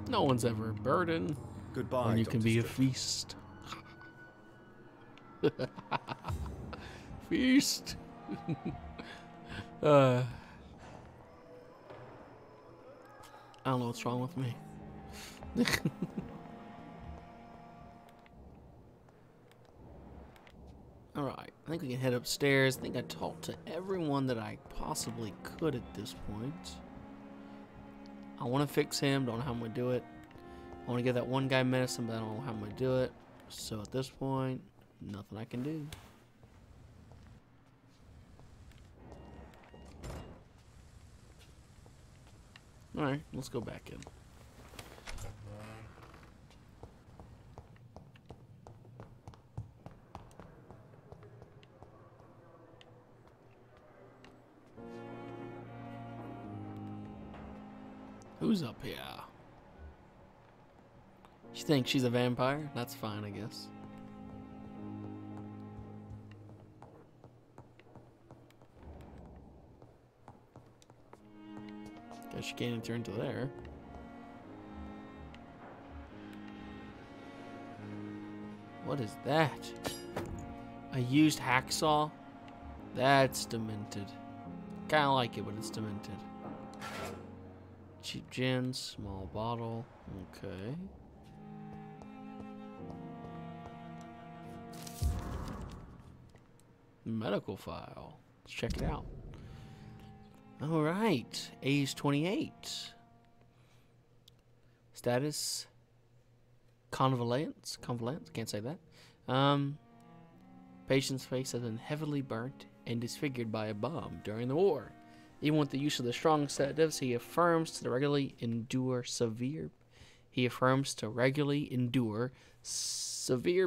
No one's ever a burden. Goodbye, When you Dr. can be a Strickland. feast. Feast. I don't know what's wrong with me. Alright, I think we can head upstairs. I think I talked to everyone that I possibly could at this point. I want to fix him, don't know how I'm going to do it. I want to give that one guy medicine, but I don't know how I'm going to do it. So at this point, nothing I can do. Alright, let's go back in. Who's up here? She thinks she's a vampire? That's fine, I guess. Guess she can't enter into there. What is that? A used hacksaw? That's demented. Kinda like it, but it's demented. Cheap gin, small bottle. Okay. Medical file. Let's check it out. All right. Age 28. Status convalescence. Convalescence. Can't say that. Patient's face has been heavily burnt and disfigured by a bomb during the war. Even with the use of the strong sedatives, he affirms to regularly endure severe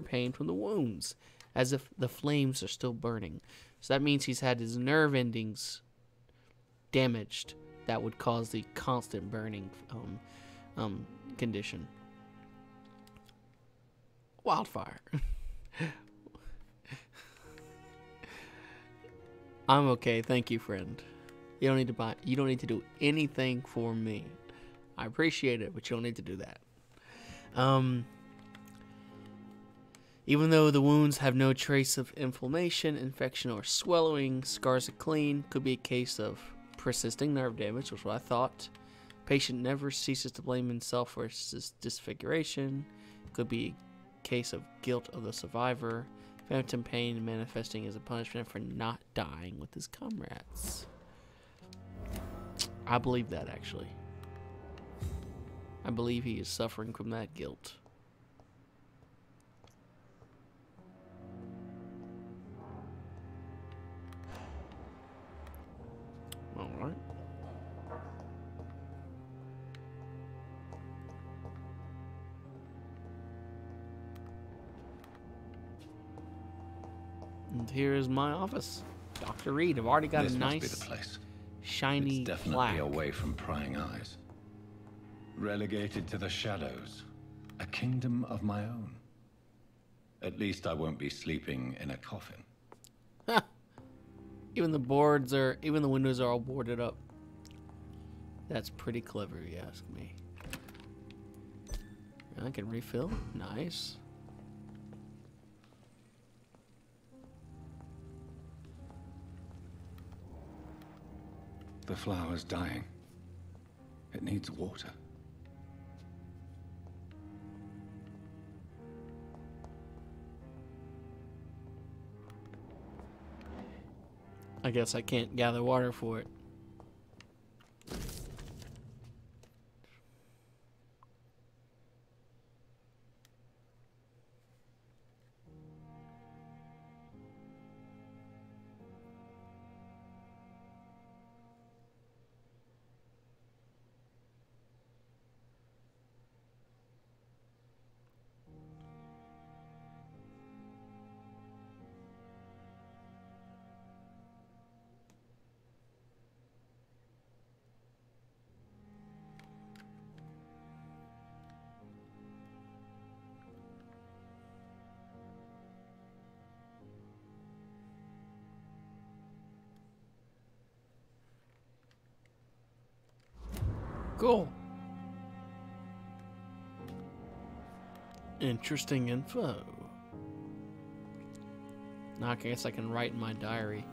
pain from the wounds, as if the flames are still burning. So that means he's had his nerve endings damaged. That would cause the constant burning condition. Wildfire. I'm okay, thank you, friend. You don't need to do anything for me. I appreciate it, but you don't need to do that. Even though the wounds have no trace of inflammation, infection, or swelling, scars are clean. Could be a case of persisting nerve damage, which is what I thought. Patient never ceases to blame himself for his disfiguration. Could be a case of guilt of the survivor. Phantom pain manifesting as a punishment for not dying with his comrades. I believe that, actually. I believe he is suffering from that guilt. Alright. And here is my office. Dr. Reed. I've already got This a must be nice, the place. shiny It's definitely plaque. away from prying eyes. Relegated to the shadows. A kingdom of my own. At least I won't be sleeping in a coffin. Even the windows are all boarded up. That's pretty clever, if you ask me. I can refill. Nice. The flower's dying. It needs water. I guess I can't gather water for it. Cool. Interesting info. Now I guess I can write in my diary.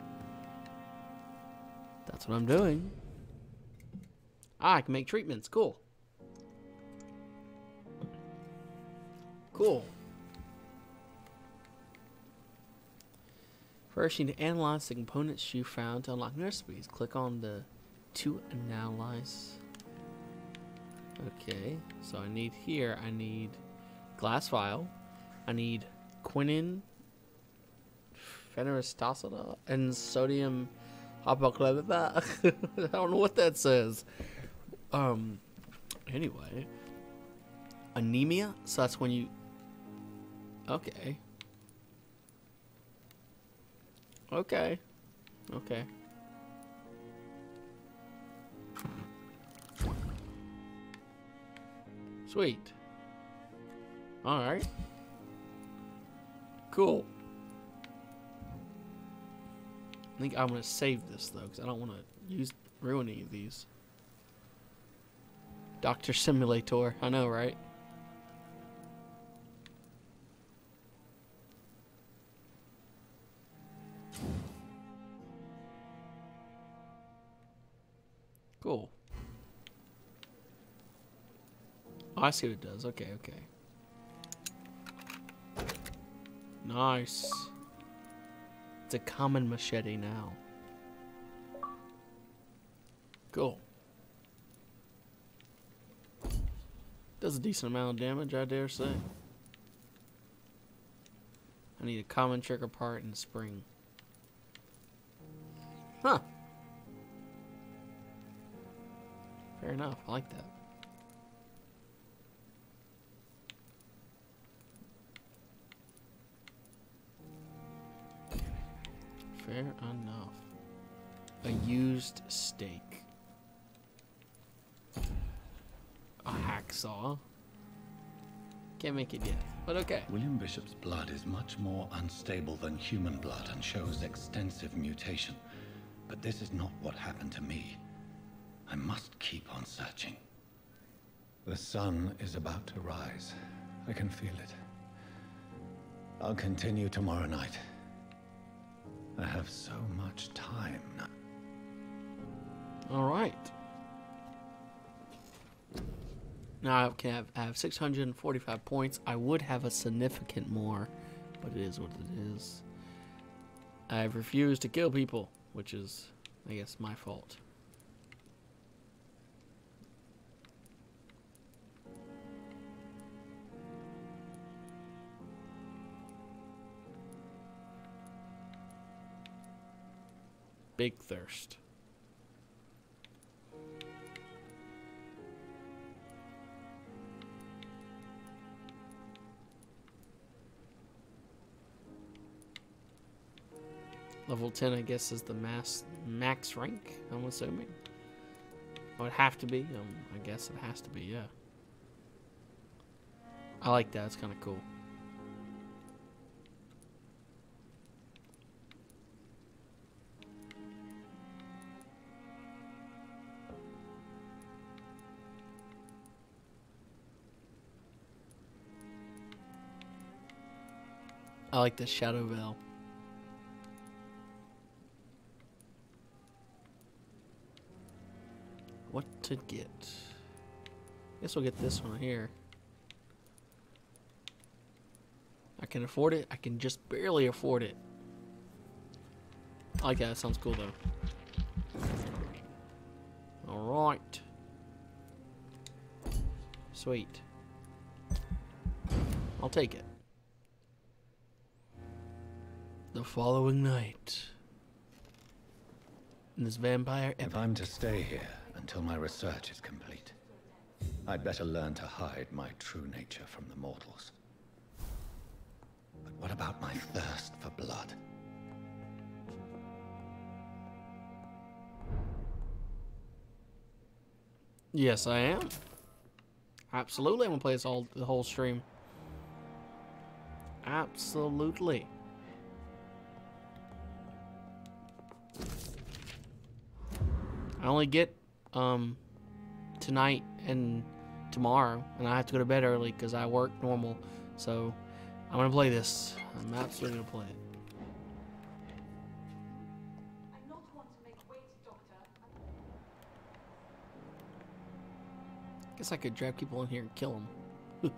That's what I'm doing. Ah, I can make treatments. Cool. Cool. First, you need to analyze the components you found to unlock recipes. Click on the to analyze. Okay, so I need glass vial. I need quinine, phenostosida, and sodium hypochlorite. I don't know what that says. Anyway. Anemia? So that's when you... Okay. Okay. Okay. Sweet. Alright. Cool. I think I'm going to save this, though, because I don't want to ruin any of these. Dr. Simulator. I know, right? Cool. Oh, I see what it does. Okay, okay. Nice. It's a common machete now. Cool. Does a decent amount of damage, I dare say. I need a common trigger part and a spring. Huh. Fair enough. I like that. Fair enough. A used stake. A hacksaw. Can't make it yet, but okay. William Bishop's blood is much more unstable than human blood and shows extensive mutation. But this is not what happened to me. I must keep on searching. The sun is about to rise. I can feel it. I'll continue tomorrow night. I have so much time now. All right. Now I have 645 points. I would have a significant more, but it is what it is. I've refused to kill people, which is, I guess, my fault. Big thirst. Level 10, I guess, is the max rank, I'm assuming. It would have to be. I guess it has to be, yeah. I like that. It's kind of cool. I like the Shadow Veil. What to get? Guess we'll get this one here. I can afford it. I can just barely afford it. I like that. It sounds cool though. Alright. Sweet. I'll take it. The following night. In this vampire If I'm to stay here until my research is complete, I'd better learn to hide my true nature from the mortals. But what about my thirst for blood? Yes, I am. Absolutely, I'm gonna play this the whole stream. Absolutely. I only get tonight and tomorrow, and I have to go to bed early because I work normal. So I'm gonna play this. I'm absolutely gonna play it. Guess I could drag people in here and kill them.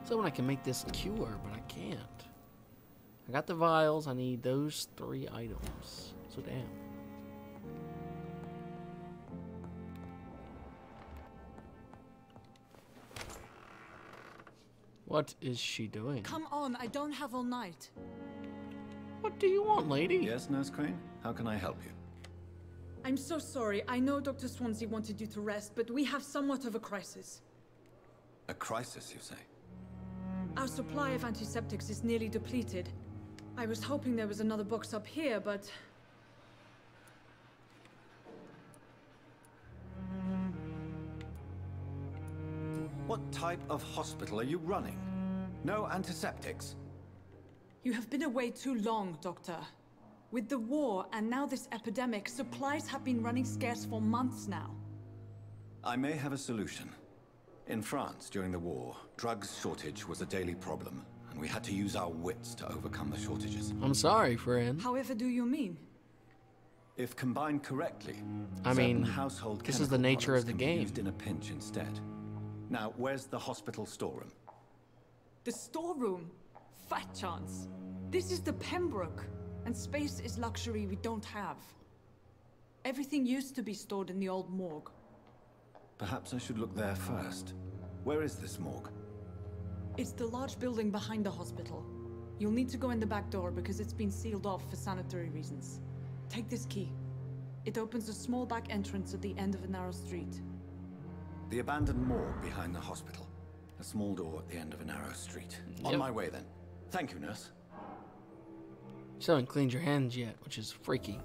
So I can make this cure, but I can't. I got the vials. I need those 3 items. So damn. What is she doing? Come on, I don't have all night. What do you want, lady? Yes, Nurse Crane? How can I help you? I'm so sorry. I know Dr. Swansea wanted you to rest, but we have somewhat of a crisis. A crisis, you say? Our supply of antiseptics is nearly depleted. I was hoping there was another box up here, but... What type of hospital are you running? No antiseptics? You have been away too long, Doctor. With the war and now this epidemic, supplies have been running scarce for months now. I may have a solution. In France, during the war, drugs shortage was a daily problem, and we had to use our wits to overcome the shortages. I'm sorry, friend. However do you mean? If combined correctly, I mean, household this is the nature of the game. Used in a pinch instead. Now, where's the hospital storeroom? The storeroom? Fat chance. This is the Pembroke, and space is luxury we don't have. Everything used to be stored in the old morgue. Perhaps I should look there first. Where is this morgue? It's the large building behind the hospital. You'll need to go in the back door because it's been sealed off for sanitary reasons. Take this key. It opens a small back entrance at the end of a narrow street. The abandoned morgue behind the hospital. A small door at the end of a narrow street. Yep. On my way then. Thank you, nurse. Still haven't cleaned your hands yet, which is freaky.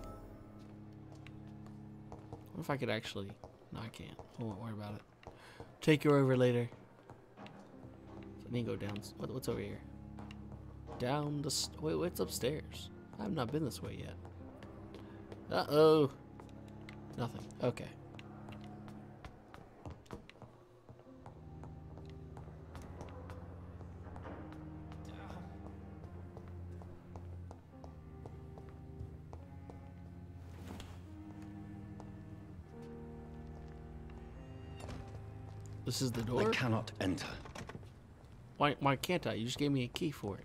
What if I could actually... No, I can't. I won't worry about it. Take you over later. So I need to go down... What's over here? Down the... Wait, what's upstairs? I have not been this way yet. Uh-oh. Nothing. Okay. This is the door? I cannot enter. Why can't I? You just gave me a key for it.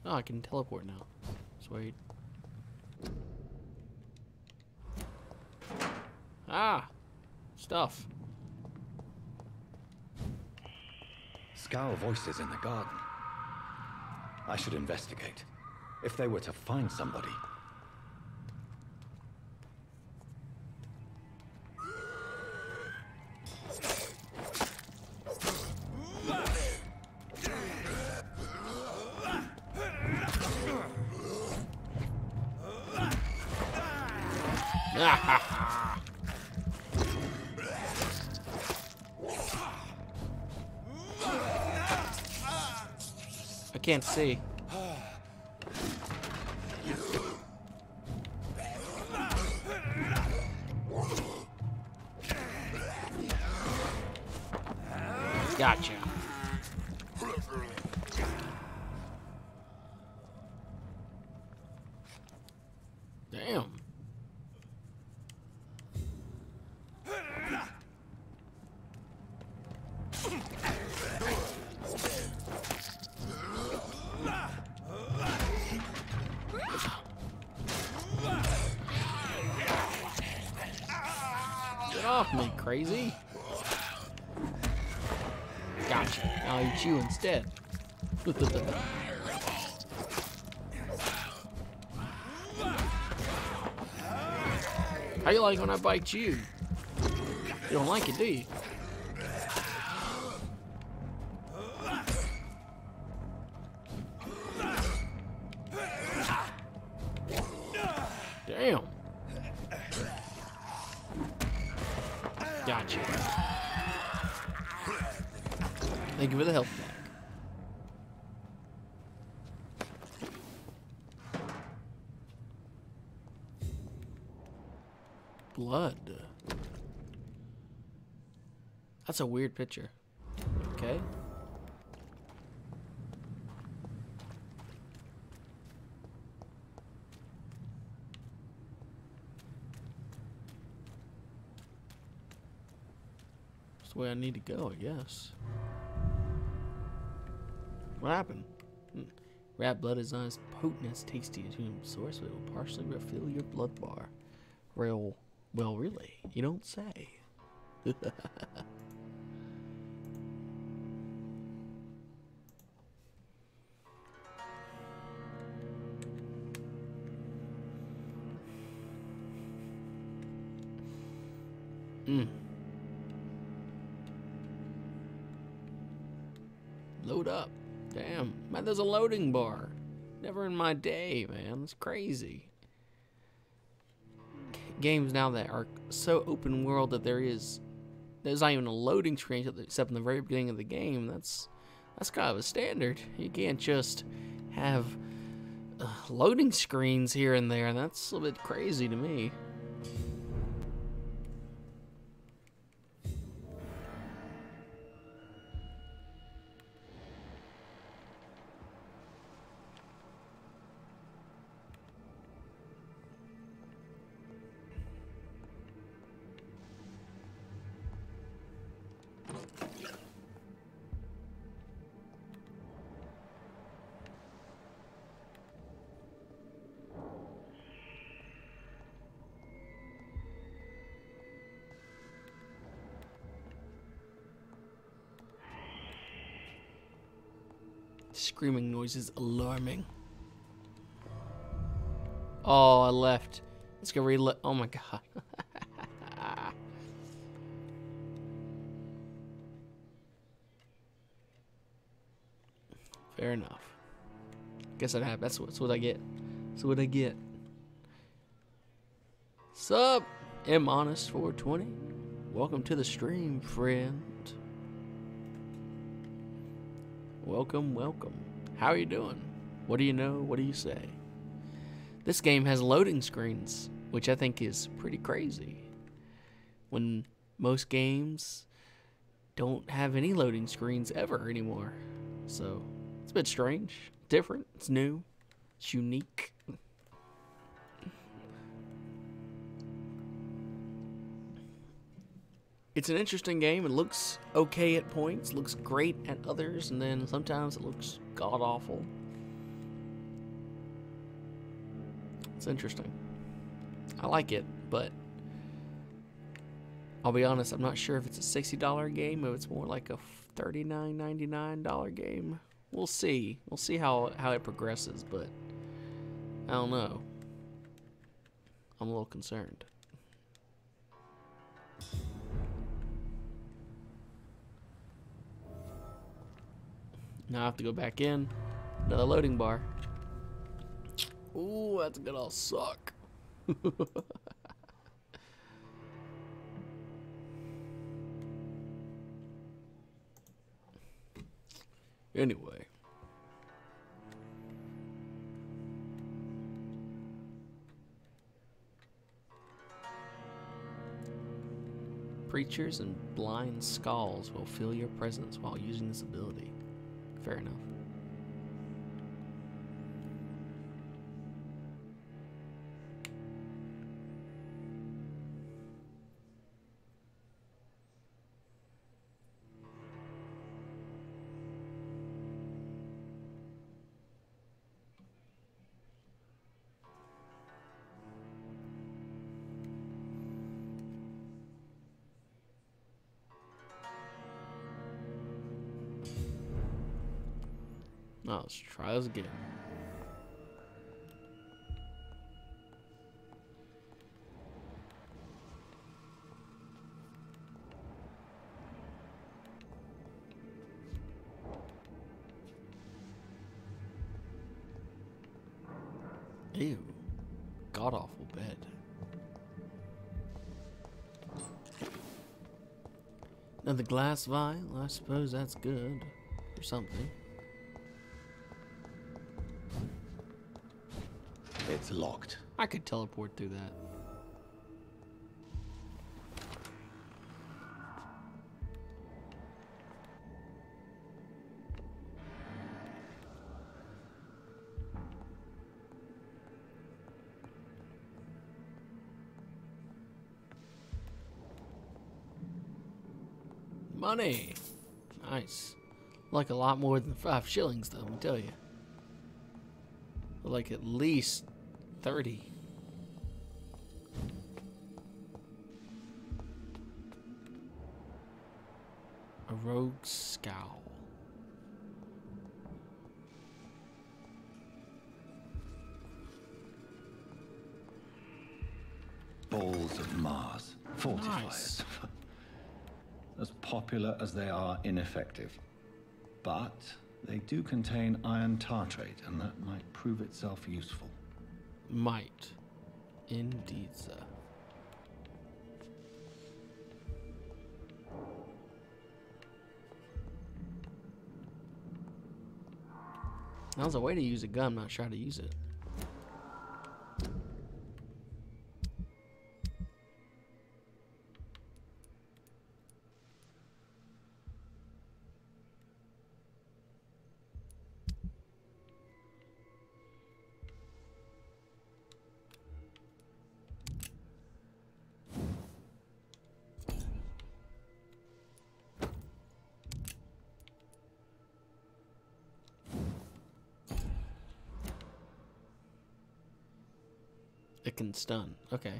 Oh, I can teleport now. Sweet. Ah! Stuff. Scowl voices in the garden. I should investigate. If they were to find somebody. I can't see. Gotcha. Damn. Get off me, crazy. Gotcha. I'll eat you instead. How you like when I bite you? You don't like it, do you? Damn. Gotcha. Thank you for the help back. Blood. That's a weird picture. Okay. That's the way I need to go, I guess. What happened? Rat blood is not as potent as tasty as human source, but it will partially refill your blood bar. Well, really? You don't say. Load up. Damn. Man, there's a loading bar. Never in my day, man. It's crazy. Games now that are so open world that there's not even a loading screen except in the very beginning of the game. That's kind of a standard. You can't just have loading screens here and there. That's a little bit crazy to me. Screaming noise is alarming. Oh, I left. Let's go reload. Oh my god. Fair enough. Guess that happened. That's what I get. That's what I get. Sup, M Honest 420. Welcome to the stream, friend. Welcome, welcome. How are you doing? What do you know? What do you say? This game has loading screens, which I think is pretty crazy. When most games don't have any loading screens ever anymore. So, it's a bit strange. Different. It's new. It's unique. It's an interesting game. It looks okay at points, looks great at others, and then sometimes it looks god-awful. It's interesting. I like it, but I'll be honest, I'm not sure if it's a $60 game or if it's more like a $39.99 game. We'll see. We'll see how it progresses, but I don't know. I'm a little concerned. Now I have to go back in. Another loading bar. Ooh, that's gonna suck. Anyway. Preachers and blind skulls will feel your presence while using this ability. Fair enough. Now let's try this again. Ew. God awful bed. Another glass vial. I suppose that's good or something. It's locked. I could teleport through that. Money. Nice. Like a lot more than 5 shillings, though, let me tell you. Like at least 30. A rogue scowl. Balls of Mars. Fortifiers. Nice. As popular as they are ineffective. But they do contain iron tartrate, and that might prove itself useful. Might. Indeed, sir. Now's a way to use a gun, I'm not sure how to use it. It can stun. Okay.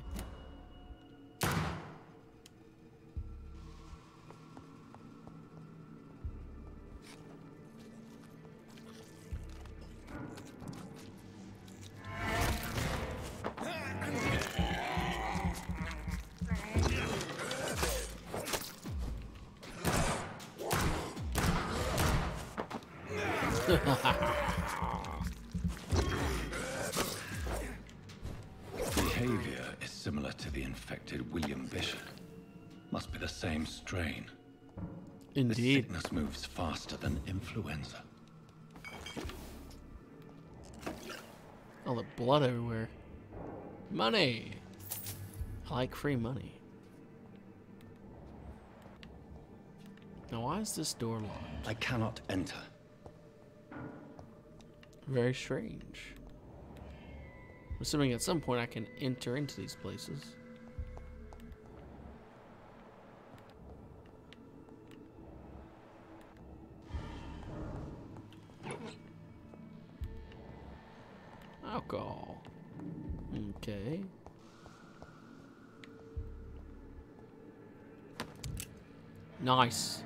Behavior is similar to the infected William Bishop. Must be the same strain. Indeed. This sickness moves faster than influenza. All the blood everywhere. Money. I like free money. Now, why is this door locked? I cannot enter. Very strange. I'm assuming at some point I can enter into these places. Alcohol. Okay. Nice.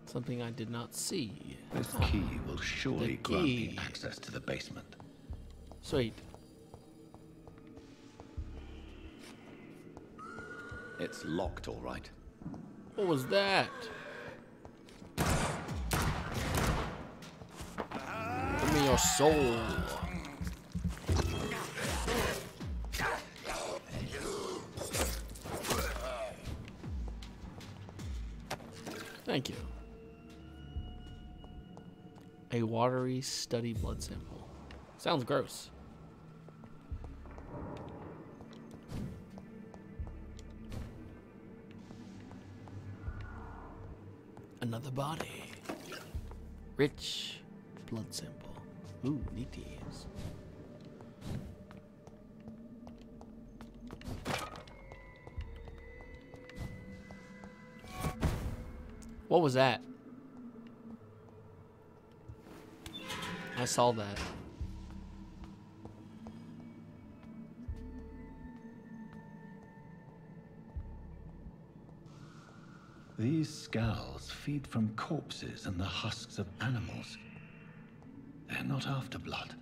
Something I did not see. This key will surely grant me access to the basement. Sweet. It's locked, all right. What was that? Give me your soul. Thank you. A watery, study blood sample. Sounds gross. Another body. Rich blood sample. Ooh, neaties. What was that? I saw that. These skulls feed from corpses and the husks of animals. They're not after blood.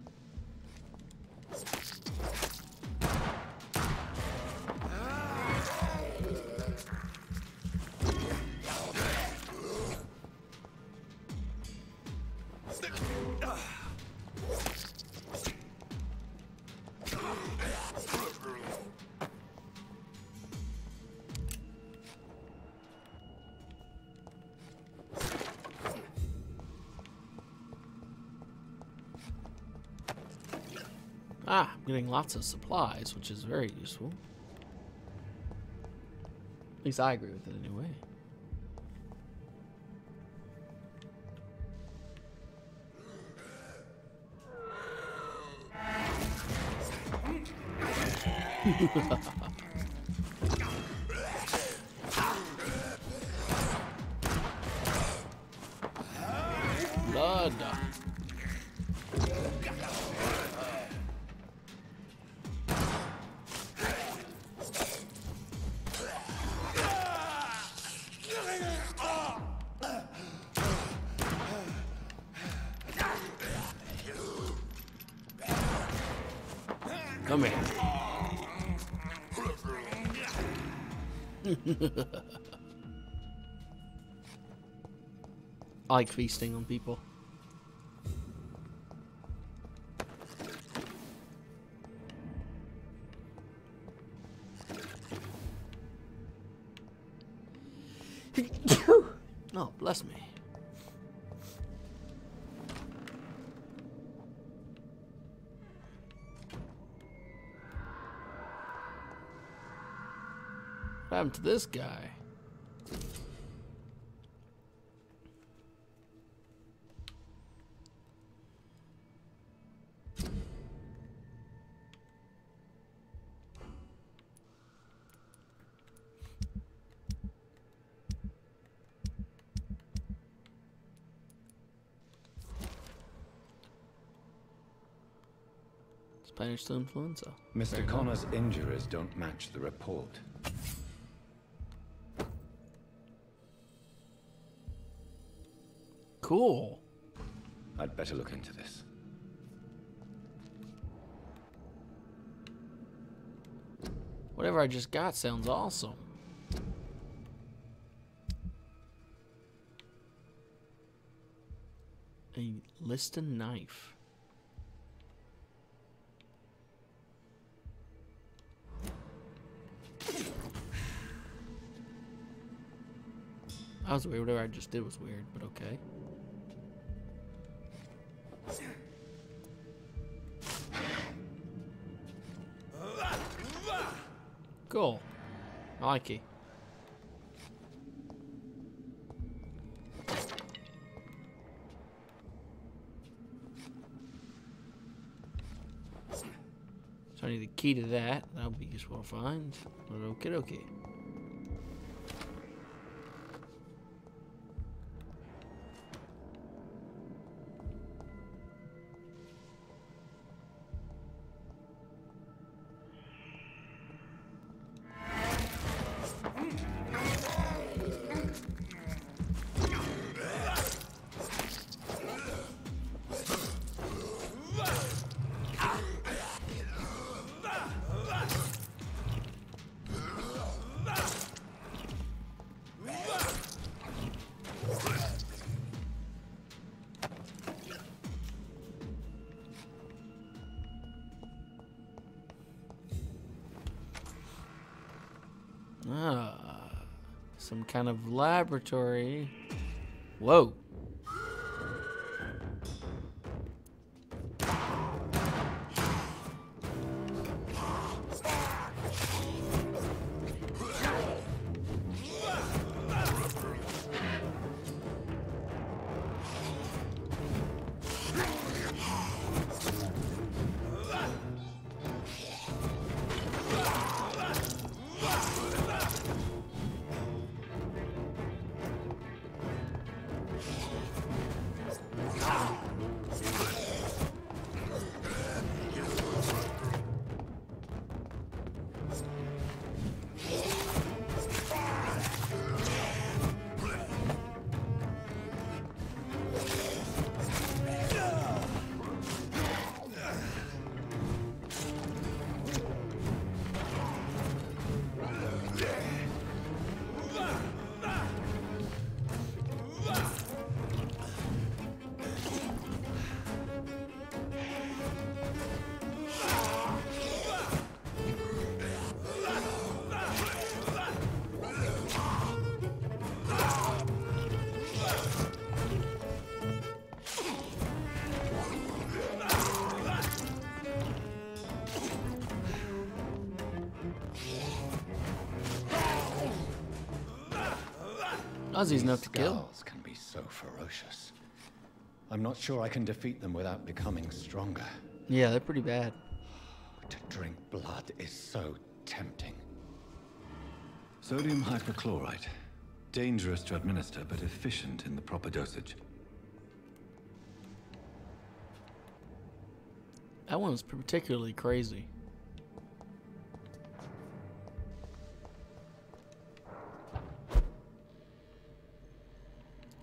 Ah, I'm getting lots of supplies, which is very useful. At least I agree with it anyway. Blood. Come here. I like feasting on people. Oh, bless me. What happened to this guy? Spanish flu influenza. Mr. Connor's injuries don't match the report. Cool. I'd better look into this. Whatever I just got sounds awesome. A Liston knife. That was weird. Whatever I just did was weird, but okay. Cool. I like it. So I need the key to that. That'll be useful to find. But okie dokie. Ah, some kind of laboratory. Whoa. Ozzy's enough to kill. Skulls can be so ferocious. I'm not sure I can defeat them without becoming stronger. Yeah, they're pretty bad. To drink blood is so tempting. Sodium hypochlorite. Dangerous to administer, but efficient in the proper dosage. That one's particularly crazy.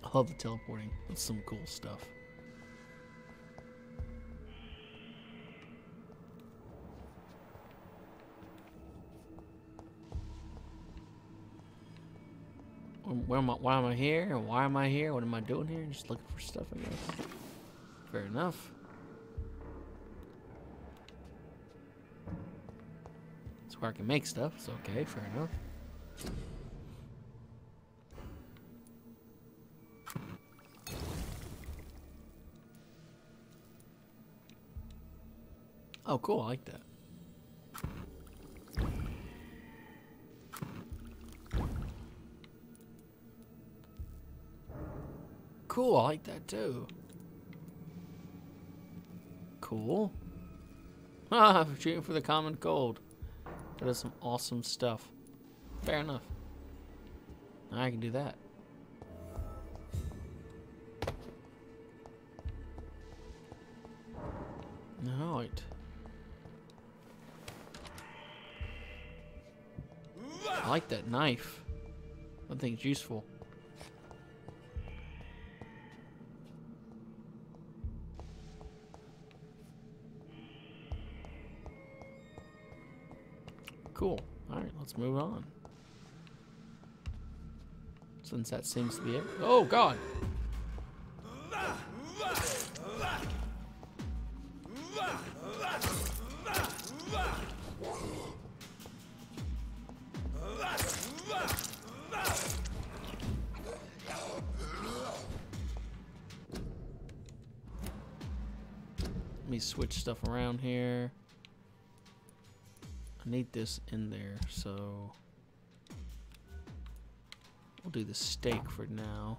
I love the teleporting. That's some cool stuff. Why am I here? Why am I here? What am I doing here? Just looking for stuff, I guess. Fair enough. It's where I can make stuff. It's okay. Fair enough. Oh, cool. I like that. Cool. I like that too. Cool. Ah, shooting for the common cold. That is some awesome stuff. Fair enough. I can do that. Alright. I like that knife. I think it's useful. Cool. Alright, let's move on. Since that seems to be it. Oh, God! Let me switch stuff around here. I need this in there, so we'll do the steak for now.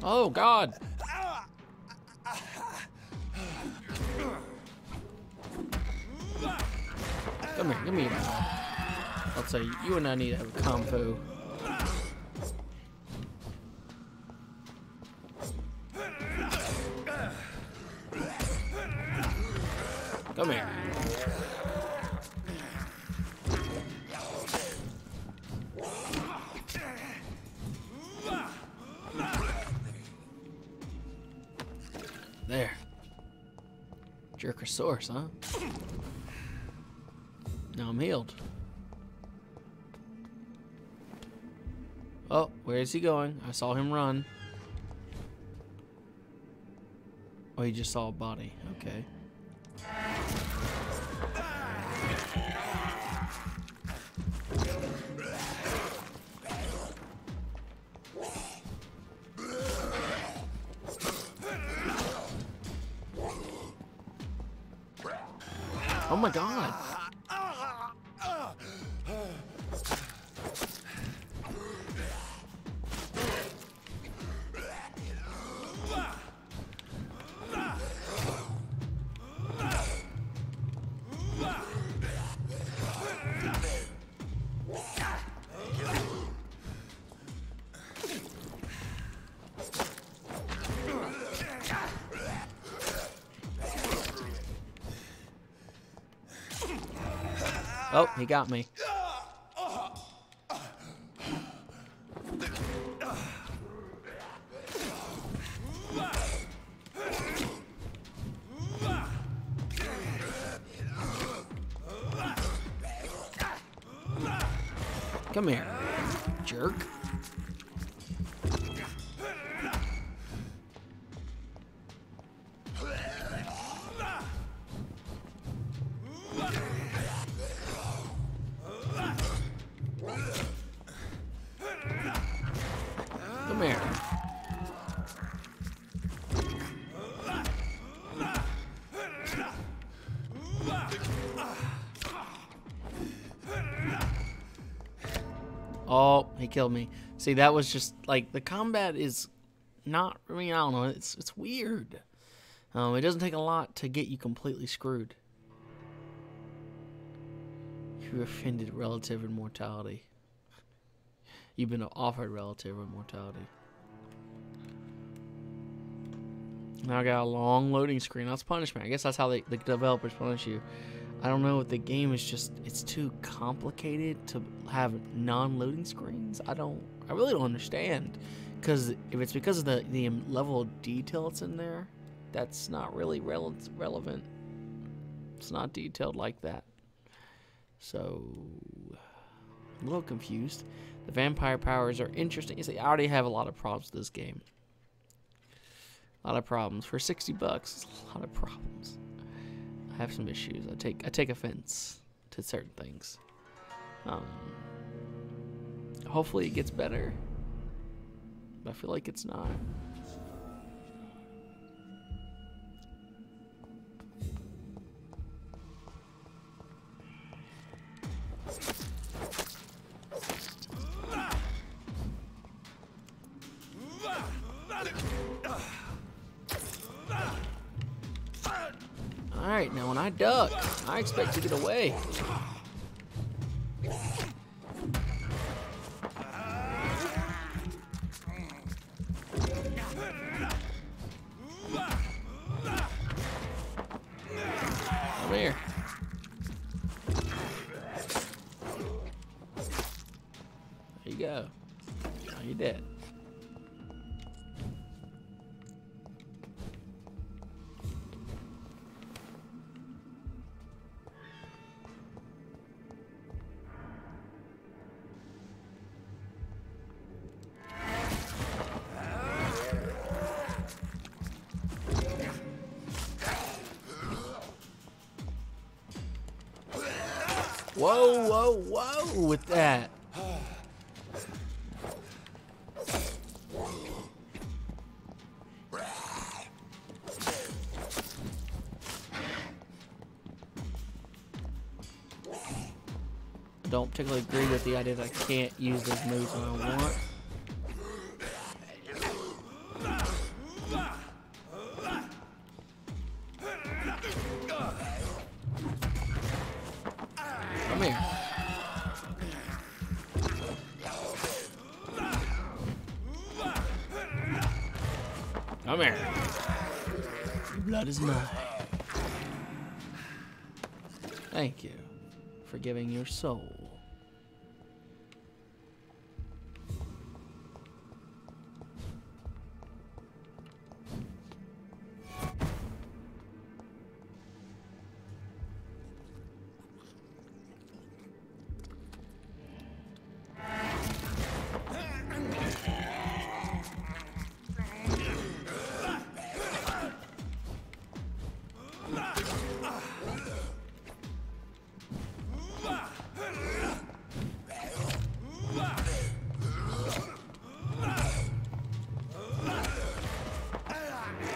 Oh, God! Come here, give me your I'll tell you, you and I need to have a combo. Come here. There. Jerkosaurus, huh? Now I'm healed. Oh, where is he going? I saw him run. Oh, he just saw a body. Okay. Oh my god. Oh, he got me. Come here, jerk. Come here. Oh, he killed me. See, that was just like the combat is not. I mean, I don't know. It's weird. It doesn't take a lot to get you completely screwed. You offended relative immortality. You've been offered relative immortality. Now I got a long loading screen. That's punishment. I guess that's how the developers punish you. I don't know if the game is just, it's too complicated to have non-loading screens. I really don't understand. Because if it's because of the level of detail that's in there, that's not really relevant. It's not detailed like that. So, I'm a little confused. The vampire powers are interesting. You see, I already have a lot of problems with this game. A lot of problems. For 60 bucks, it's a lot of problems. I have some issues. I take offense to certain things. Hopefully it gets better. But I feel like it's not. Alright, now when I duck, I expect to get away. Come here. There you go. Now you're dead. Whoa, whoa, whoa with that. I don't particularly agree with the idea that I can't use those moves when I want. Come here. Come here. Your blood is mine. Thank you for giving your soul.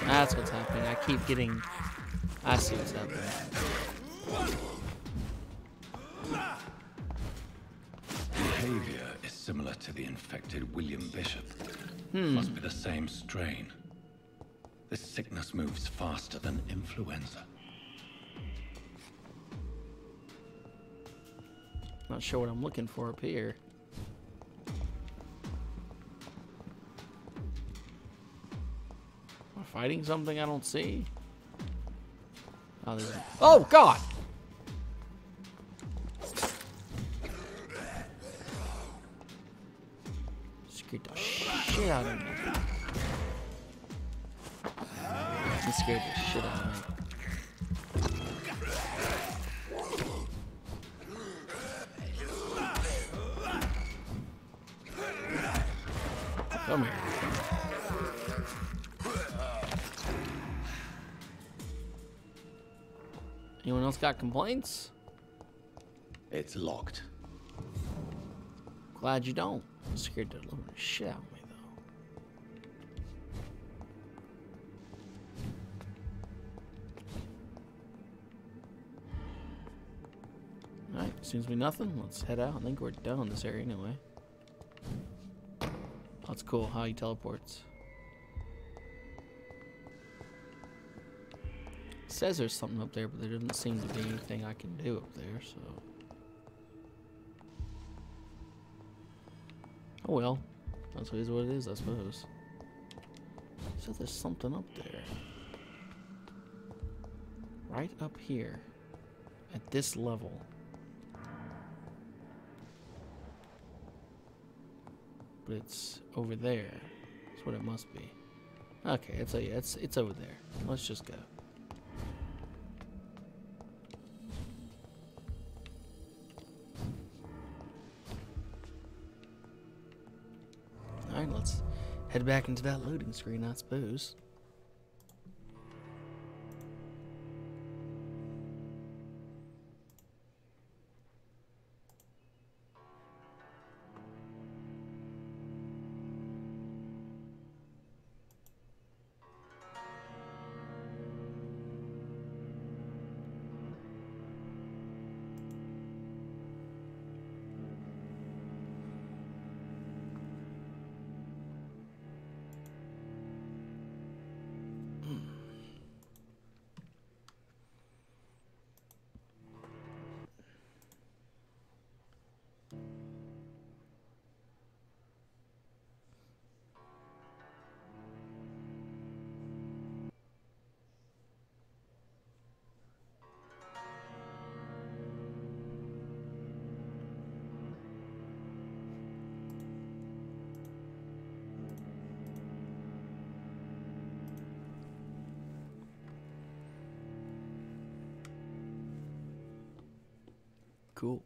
That's what's happening. I keep getting... I see what's happening. similar to the infected William Bishop. Hmm. Must be the same strain. This sickness moves faster than influenza. Not sure what I'm looking for up here. Am I fighting something I don't see? Oh, there's a... Oh, God! Scared the shit out of me. He scared the shit out of me. Come here. Anyone else got complaints? It's locked. Glad you don't. I'm scared the living shit out of me, though. Alright, seems to be nothing. Let's head out. I think we're done in this area anyway. That's cool how he teleports. It says there's something up there, but there doesn't seem to be anything I can do up there, so. Oh well. That's what it is, I suppose. So there's something up there. Right up here. At this level. But it's over there. That's what it must be. Okay, it's over there. Let's just go. Alright, let's head back into that loading screen, I suppose. Cool.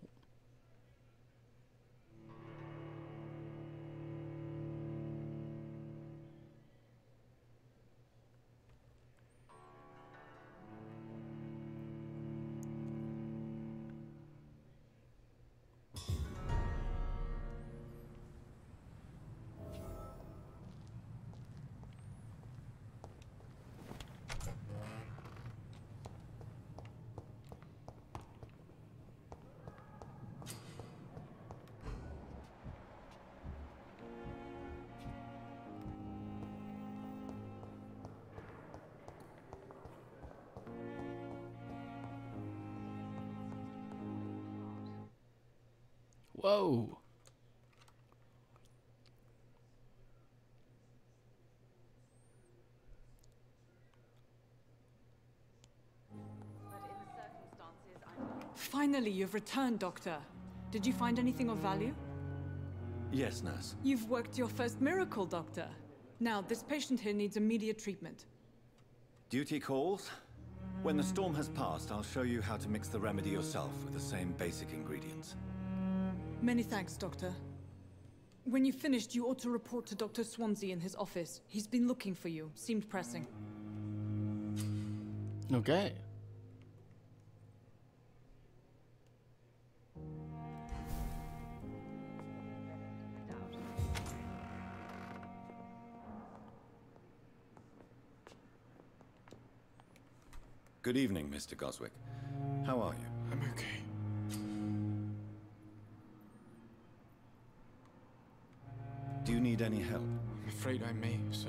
Whoa. Finally, you've returned, Doctor. Did you find anything of value? Yes, nurse. You've worked your first miracle, Doctor. Now, this patient here needs immediate treatment. Duty calls. When the storm has passed, I'll show you how to mix the remedy yourself with the same basic ingredients. Many thanks, Doctor. When you've finished, you ought to report to Dr. Swansea in his office. He's been looking for you. Seemed pressing. Okay. Good evening, Mr. Goswick. How are you? I'm okay. you need any help? I'm afraid I may, sir.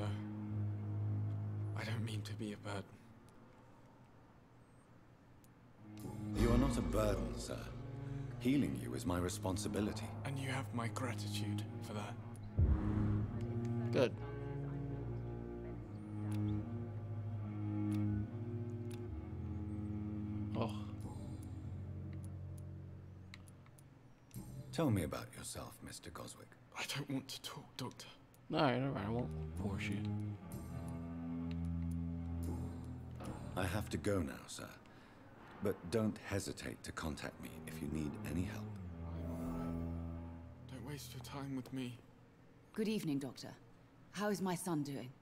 I don't mean to be a burden. You are not a burden, sir. Healing you is my responsibility. And you have my gratitude for that. Good. Oh. Tell me about yourself, Mr. Goswick. I don't want to talk, Doctor. Alright, I won't force you. I have to go now, sir. But don't hesitate to contact me if you need any help. Don't waste your time with me. Good evening, Doctor. How is my son doing?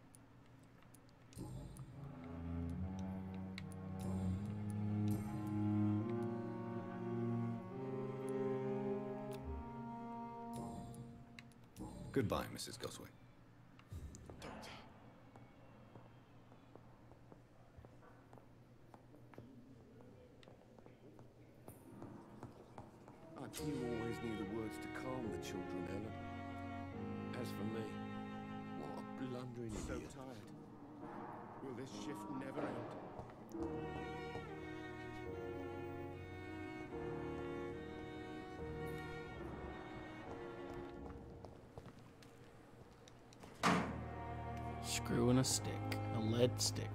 Goodbye, Mrs. Goswick. You always knew the words to calm the children, Ellen. As for me, what a blundering idiot. So tired. Will this shift never end? Screw and a stick. A lead stick.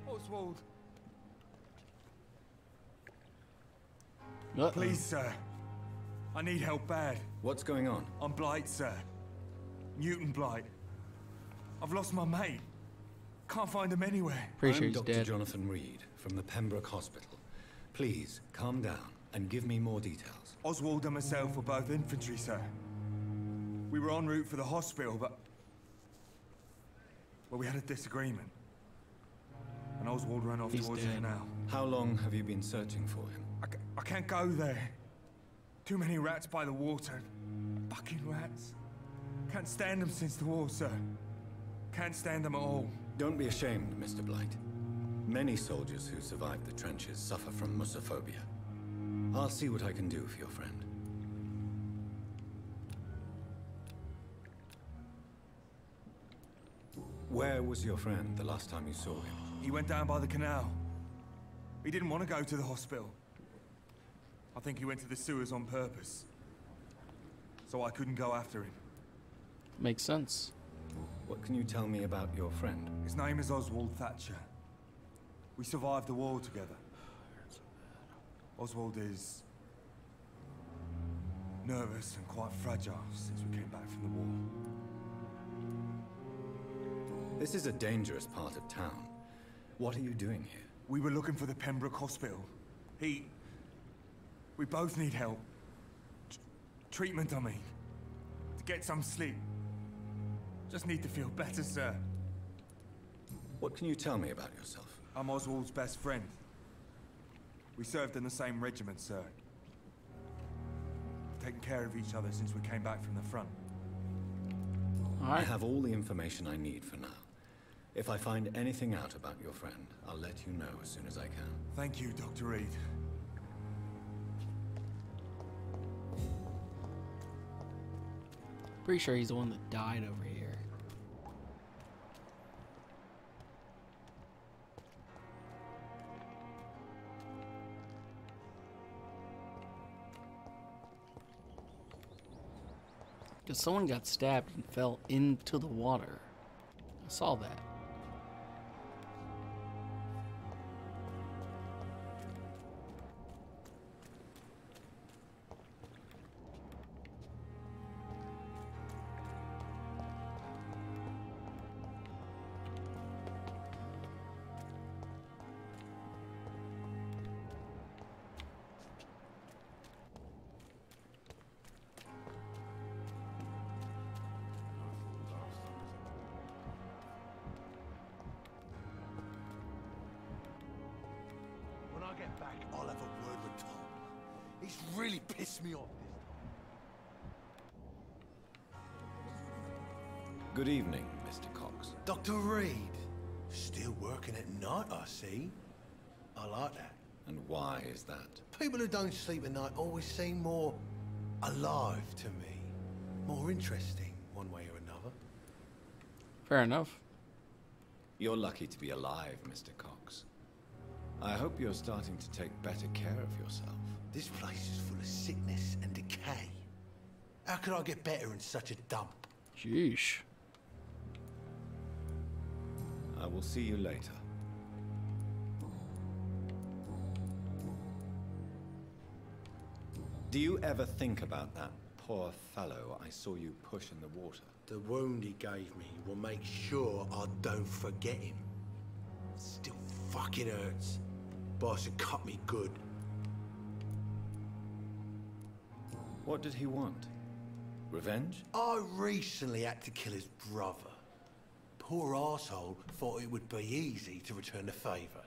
Oswald. Please, sir. I need help bad. What's going on? I'm Blight, sir. Newton Blight. I've lost my mate. Can't find him anywhere. I'm Dr. Jonathan Reed from the Pembroke Hospital. Please, calm down and give me more details. Oswald and myself were both infantry, sir. We were en route for the hospital, but... well, we had a disagreement. And Oswald ran off towards the canal. How long have you been searching for him? I can't go there. Too many rats by the water. Fucking rats. Can't stand them since the war, sir. Can't stand them at all. Don't be ashamed, Mr. Blight. Many soldiers who survived the trenches suffer from musophobia. I'll see what I can do for your friend. Where was your friend the last time you saw him? He went down by the canal. He didn't want to go to the hospital. I think he went to the sewers on purpose. So I couldn't go after him. Makes sense. What can you tell me about your friend? His name is Oswald Thatcher. We survived the war together. Oswald is... nervous and quite fragile since we came back from the war. This is a dangerous part of town. What are you doing here? We were looking for the Pembroke Hospital. We both need help. Treatment, I mean. To get some sleep. Just need to feel better, sir. What can you tell me about yourself? I'm Oswald's best friend. We served in the same regiment, sir. We've taken care of each other since we came back from the front. I have all the information I need for now. If I find anything out about your friend, I'll let you know as soon as I can. Thank you, Dr. Reed. Pretty sure he's the one that died over here. Because someone got stabbed and fell into the water. I saw that. get back, I'll have a word with Tom. He's really pissed me off this time. Good evening, Mr. Cox. Dr. Reed. Still working at night, I see. I like that. And why is that? People who don't sleep at night always seem more alive to me. More interesting, one way or another. Fair enough. You're lucky to be alive, Mr. Cox. I hope you're starting to take better care of yourself. This place is full of sickness and decay. How could I get better in such a dump? Sheesh. I will see you later. Do you ever think about that poor fellow I saw you push in the water? The wound he gave me will make sure I don't forget him. Still fucking hurts. Boss had cut me good. What did he want? Revenge? I recently had to kill his brother. Poor arsehole thought it would be easy to return the favor.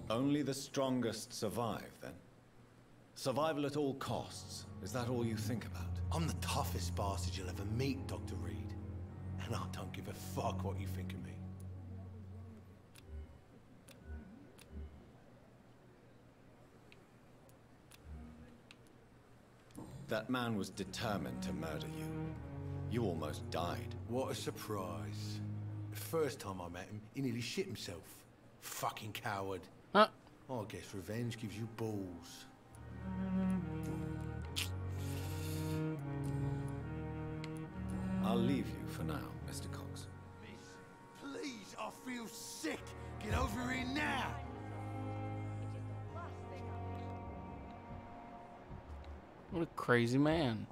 Only the strongest survive, then? Survival at all costs. Is that all you think about? I'm the toughest bastard you'll ever meet, Dr. Reed. And I don't give a fuck what you think of me. That man was determined to murder you. You almost died. What a surprise. The first time I met him, he nearly shit himself. Fucking coward. Huh? I guess revenge gives you balls. I'll leave you for now, Mr. Cox. Miss, please, I feel sick. Get over here now. What a crazy man.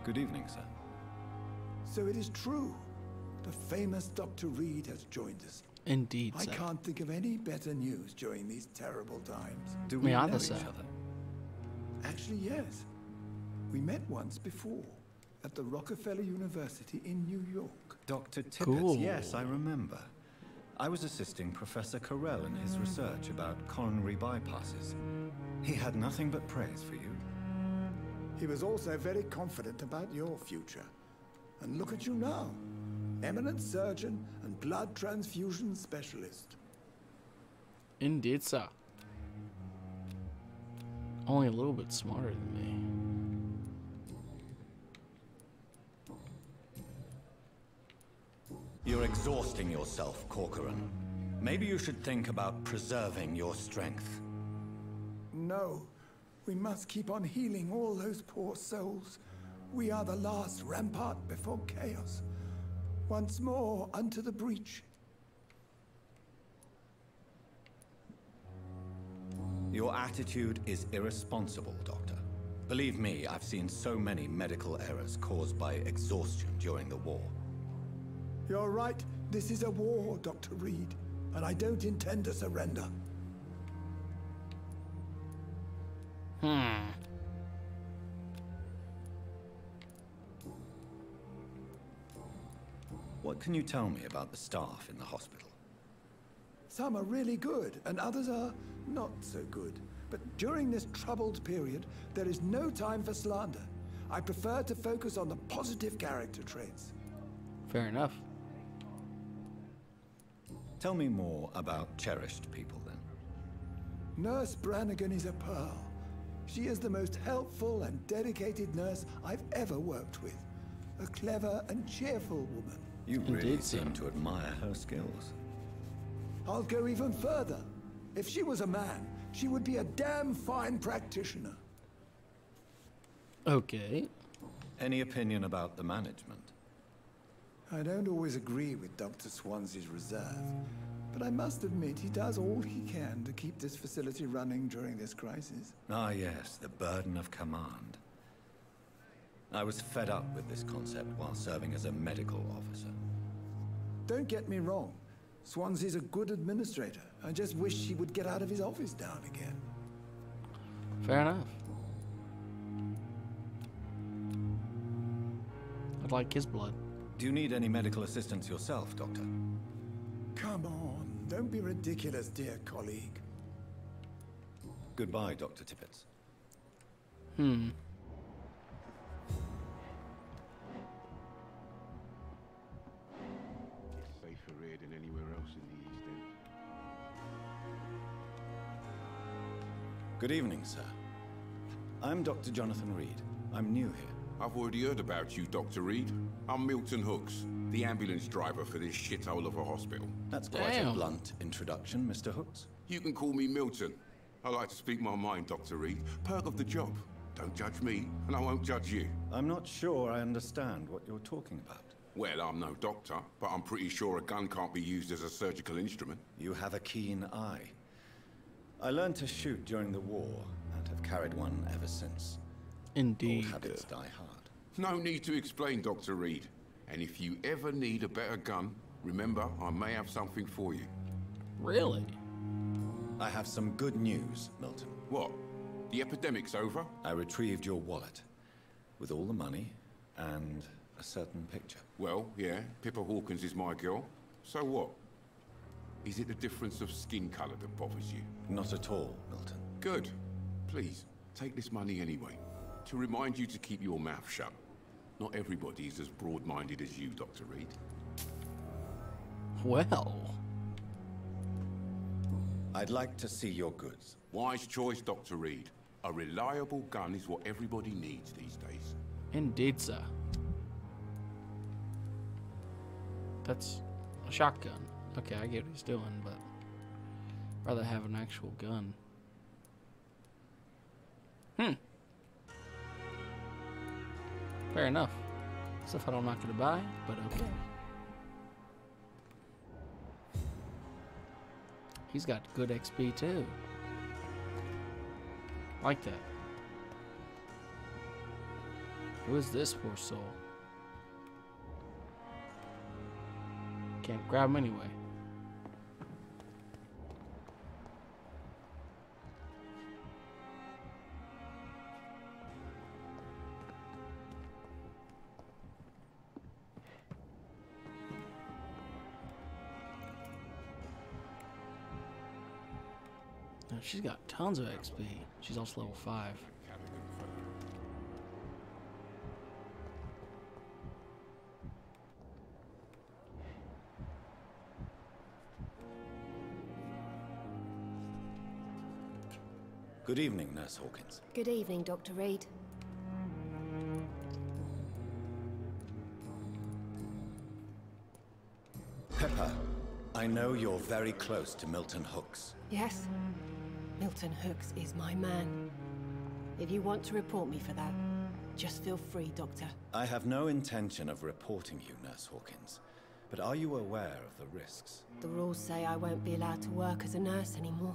Good evening, sir. So it is true. The famous Dr. Reed has joined us. Indeed, I sir. can't think of any better news during these terrible times. Do we know each other? Actually, yes. We met once before at the Rockefeller University in New York. Dr. Tippett, Cool. yes, I remember. I was assisting Professor Carell in his research about coronary bypasses. He had nothing but praise for you. He was also very confident about your future. And look at you now. Eminent surgeon and blood transfusion specialist. Indeed, sir. Only a little bit smarter than me. You're exhausting yourself, Corcoran. Maybe you should think about preserving your strength. No, we must keep on healing all those poor souls. We are the last rampart before chaos. Once more unto the breach. Your attitude is irresponsible, Doctor. Believe me, I've seen so many medical errors caused by exhaustion during the war. You're right. This is a war, Dr. Reed, and I don't intend to surrender. What can you tell me about the staff in the hospital? Some are really good, and others are not so good. But during this troubled period, there is no time for slander. I prefer to focus on the positive character traits. Fair enough. Tell me more about cherished people, then. Nurse Brannigan is a pearl. She is the most helpful and dedicated nurse I've ever worked with. A clever and cheerful woman. You really seem to admire her skills. I'll go even further. If she was a man, she would be a damn fine practitioner. Okay. Any opinion about the management? I don't always agree with Dr. Swansea's reserve, but I must admit he does all he can to keep this facility running during this crisis. Ah, yes, the burden of command. I was fed up with this concept while serving as a medical officer. Don't get me wrong. Swansea's a good administrator. I just wish he would get out of his office now and again. Fair enough. I'd like his blood. Do you need any medical assistance yourself, Doctor? Come on, don't be ridiculous, dear colleague. Goodbye, Dr. Tippett. It's safer here than anywhere else in the East End. Good evening, sir. I'm Dr. Jonathan Reed. I'm new here. I've already heard about you, Dr. Reed. I'm Milton Hooks, the ambulance driver for this shithole of a hospital. That's quite a blunt introduction, Mr. Hooks. You can call me Milton. I like to speak my mind, Dr. Reed. Perk of the job. Don't judge me, and I won't judge you. I'm not sure I understand what you're talking about. Well, I'm no doctor, but I'm pretty sure a gun can't be used as a surgical instrument. You have a keen eye. I learned to shoot during the war, and have carried one ever since. Indeed. Old habits die hard. No need to explain, Dr. Reed. And if you ever need a better gun, remember, I may have something for you. Really? I have some good news, Milton. What? The epidemic's over? I retrieved your wallet, with all the money, and a certain picture. Well, yeah, Pippa Hawkins is my girl. So what? Is it the difference of skin color that bothers you? Not at all, Milton. Good. Please, take this money anyway. To remind you to keep your mouth shut. Not everybody is as broad-minded as you, Dr. Reed. Well. I'd like to see your goods. Wise choice, Dr. Reed. A reliable gun is what everybody needs these days. Indeed, sir. That's a shotgun. Okay, I get what he's doing, but I'd rather have an actual gun. Fair enough. Stuff I'm not gonna buy, but okay. He's got good XP too. Like that. Who is this poor soul? Can't grab him anyway. Now, she's got tons of XP. She's also level 5. Good evening, Nurse Hawkins. Good evening, Dr. Reed. Pepper, I know you're very close to Milton Hooks. Yes? Milton Hooks is my man. If you want to report me for that, just feel free, Doctor. I have no intention of reporting you, Nurse Hawkins. But are you aware of the risks? The rules say I won't be allowed to work as a nurse anymore.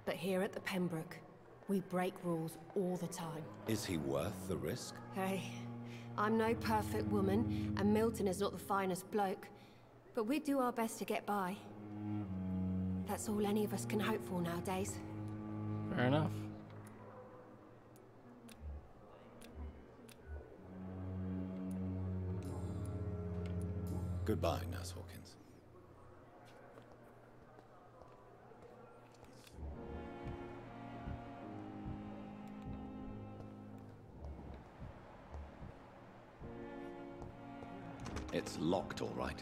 But here at the Pembroke, we break rules all the time. Is he worth the risk? Hey, I'm no perfect woman, and Milton is not the finest bloke. But we do our best to get by. That's all any of us can hope for nowadays. Fair enough. Goodbye, Nurse Hawkins. It's locked, all right.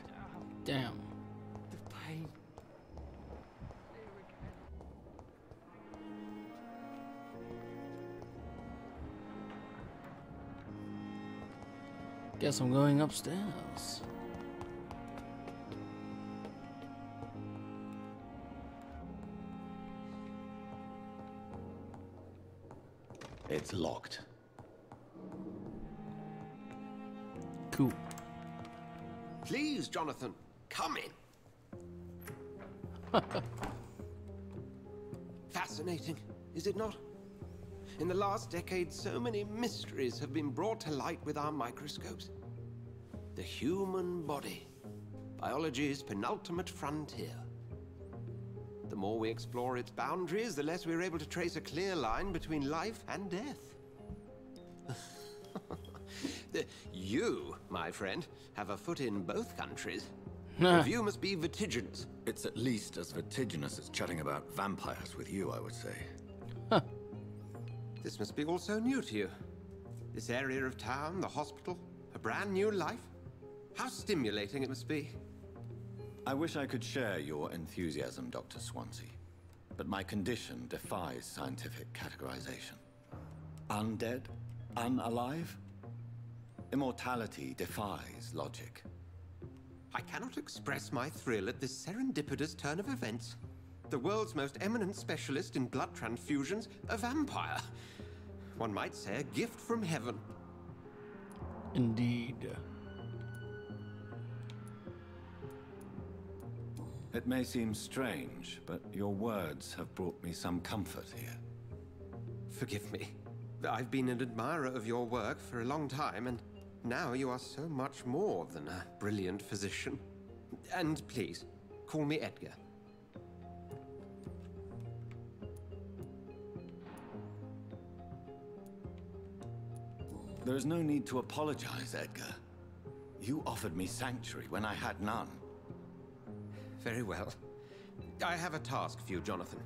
Damn. The pain. Guess I'm going upstairs. It's locked. Cool. Please, Jonathan, come in. Fascinating, is it not? In the last decade, so many mysteries have been brought to light with our microscopes. The human body, biology's penultimate frontier. The more we explore its boundaries, the less we're able to trace a clear line between life and death. You, my friend, have a foot in both countries. The view must be vertiginous. It's at least as vertiginous as chatting about vampires with you, I would say. This must be all so new to you. This area of town, the hospital, a brand new life. How stimulating it must be. I wish I could share your enthusiasm, Dr. Swansea, but my condition defies scientific categorization. Undead? Unalive? Immortality defies logic. I cannot express my thrill at this serendipitous turn of events. The world's most eminent specialist in blood transfusions, a vampire. One might say a gift from heaven. Indeed. It may seem strange, but your words have brought me some comfort here. Forgive me. I've been an admirer of your work for a long time, and now you are so much more than a brilliant physician. And please, call me Edgar. There is no need to apologize, Edgar. You offered me sanctuary when I had none. Very well. I have a task for you, Jonathan.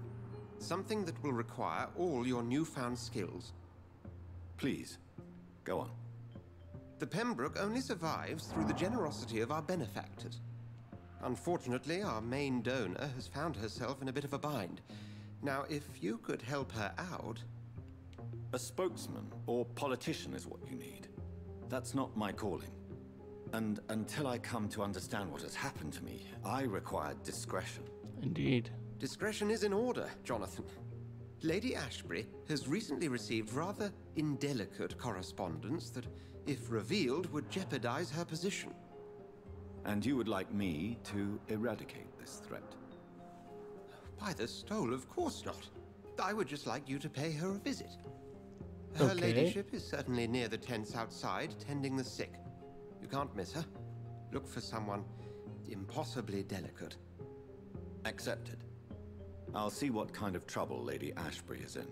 Something that will require all your newfound skills. Please, go on. The Pembroke only survives through the generosity of our benefactors. Unfortunately, our main donor has found herself in a bit of a bind. Now, if you could help her out... A spokesman or politician is what you need. That's not my calling. And until I come to understand what has happened to me, I require discretion. Indeed. Discretion is in order, Jonathan. Lady Ashbury has recently received rather indelicate correspondence that, if revealed, would jeopardize her position. And you would like me to eradicate this threat? By the stole, of course not. I would just like you to pay her a visit. Her ladyship is certainly near the tents outside, tending the sick. You can't miss her. Look for someone impossibly delicate. Accepted. I'll see what kind of trouble Lady Ashbury is in.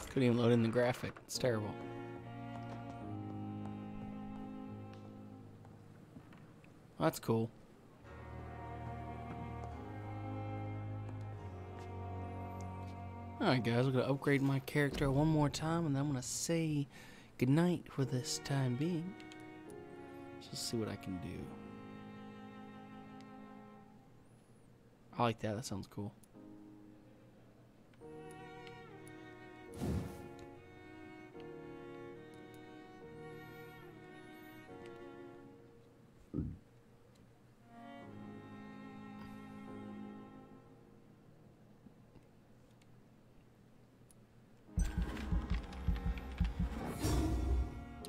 Couldn't even load in the graphic. It's terrible. That's cool. Alright guys, we're going to upgrade my character one more time, and then I'm going to say goodnight for this time being. Let's see what I can do. I like that. That sounds cool.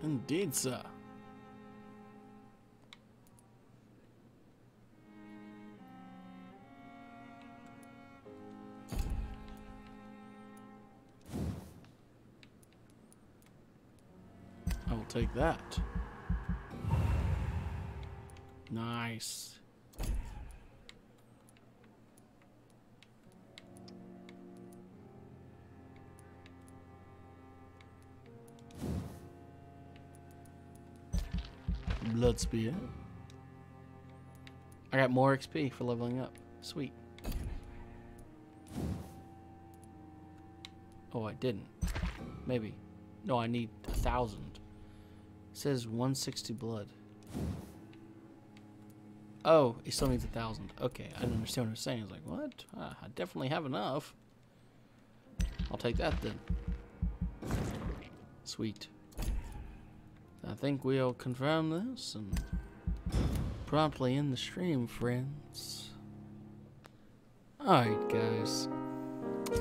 Indeed, sir. I will take that. Nice. Blood spear. I got more XP for leveling up. Sweet. Oh, I didn't. Maybe. No, I need 1,000. It says 160 blood. Oh, it still needs 1,000. Okay, I didn't understand what it was saying. I was like, what? I definitely have enough. I'll take that then. Sweet. I think we'll confirm this and promptly end the stream, friends. Alright, guys.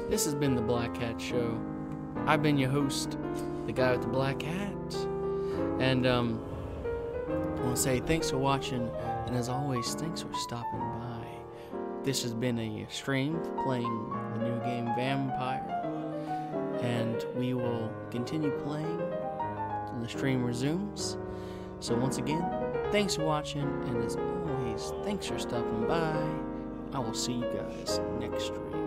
This has been the Black Hat Show. I've been your host, the guy with the black hat. And I want to say thanks for watching And as always, thanks for stopping by. This has been a stream playing the new game Vampyr, and we will continue playing when the stream resumes. So once again, thanks for watching, and as always, thanks for stopping by. I will see you guys next stream.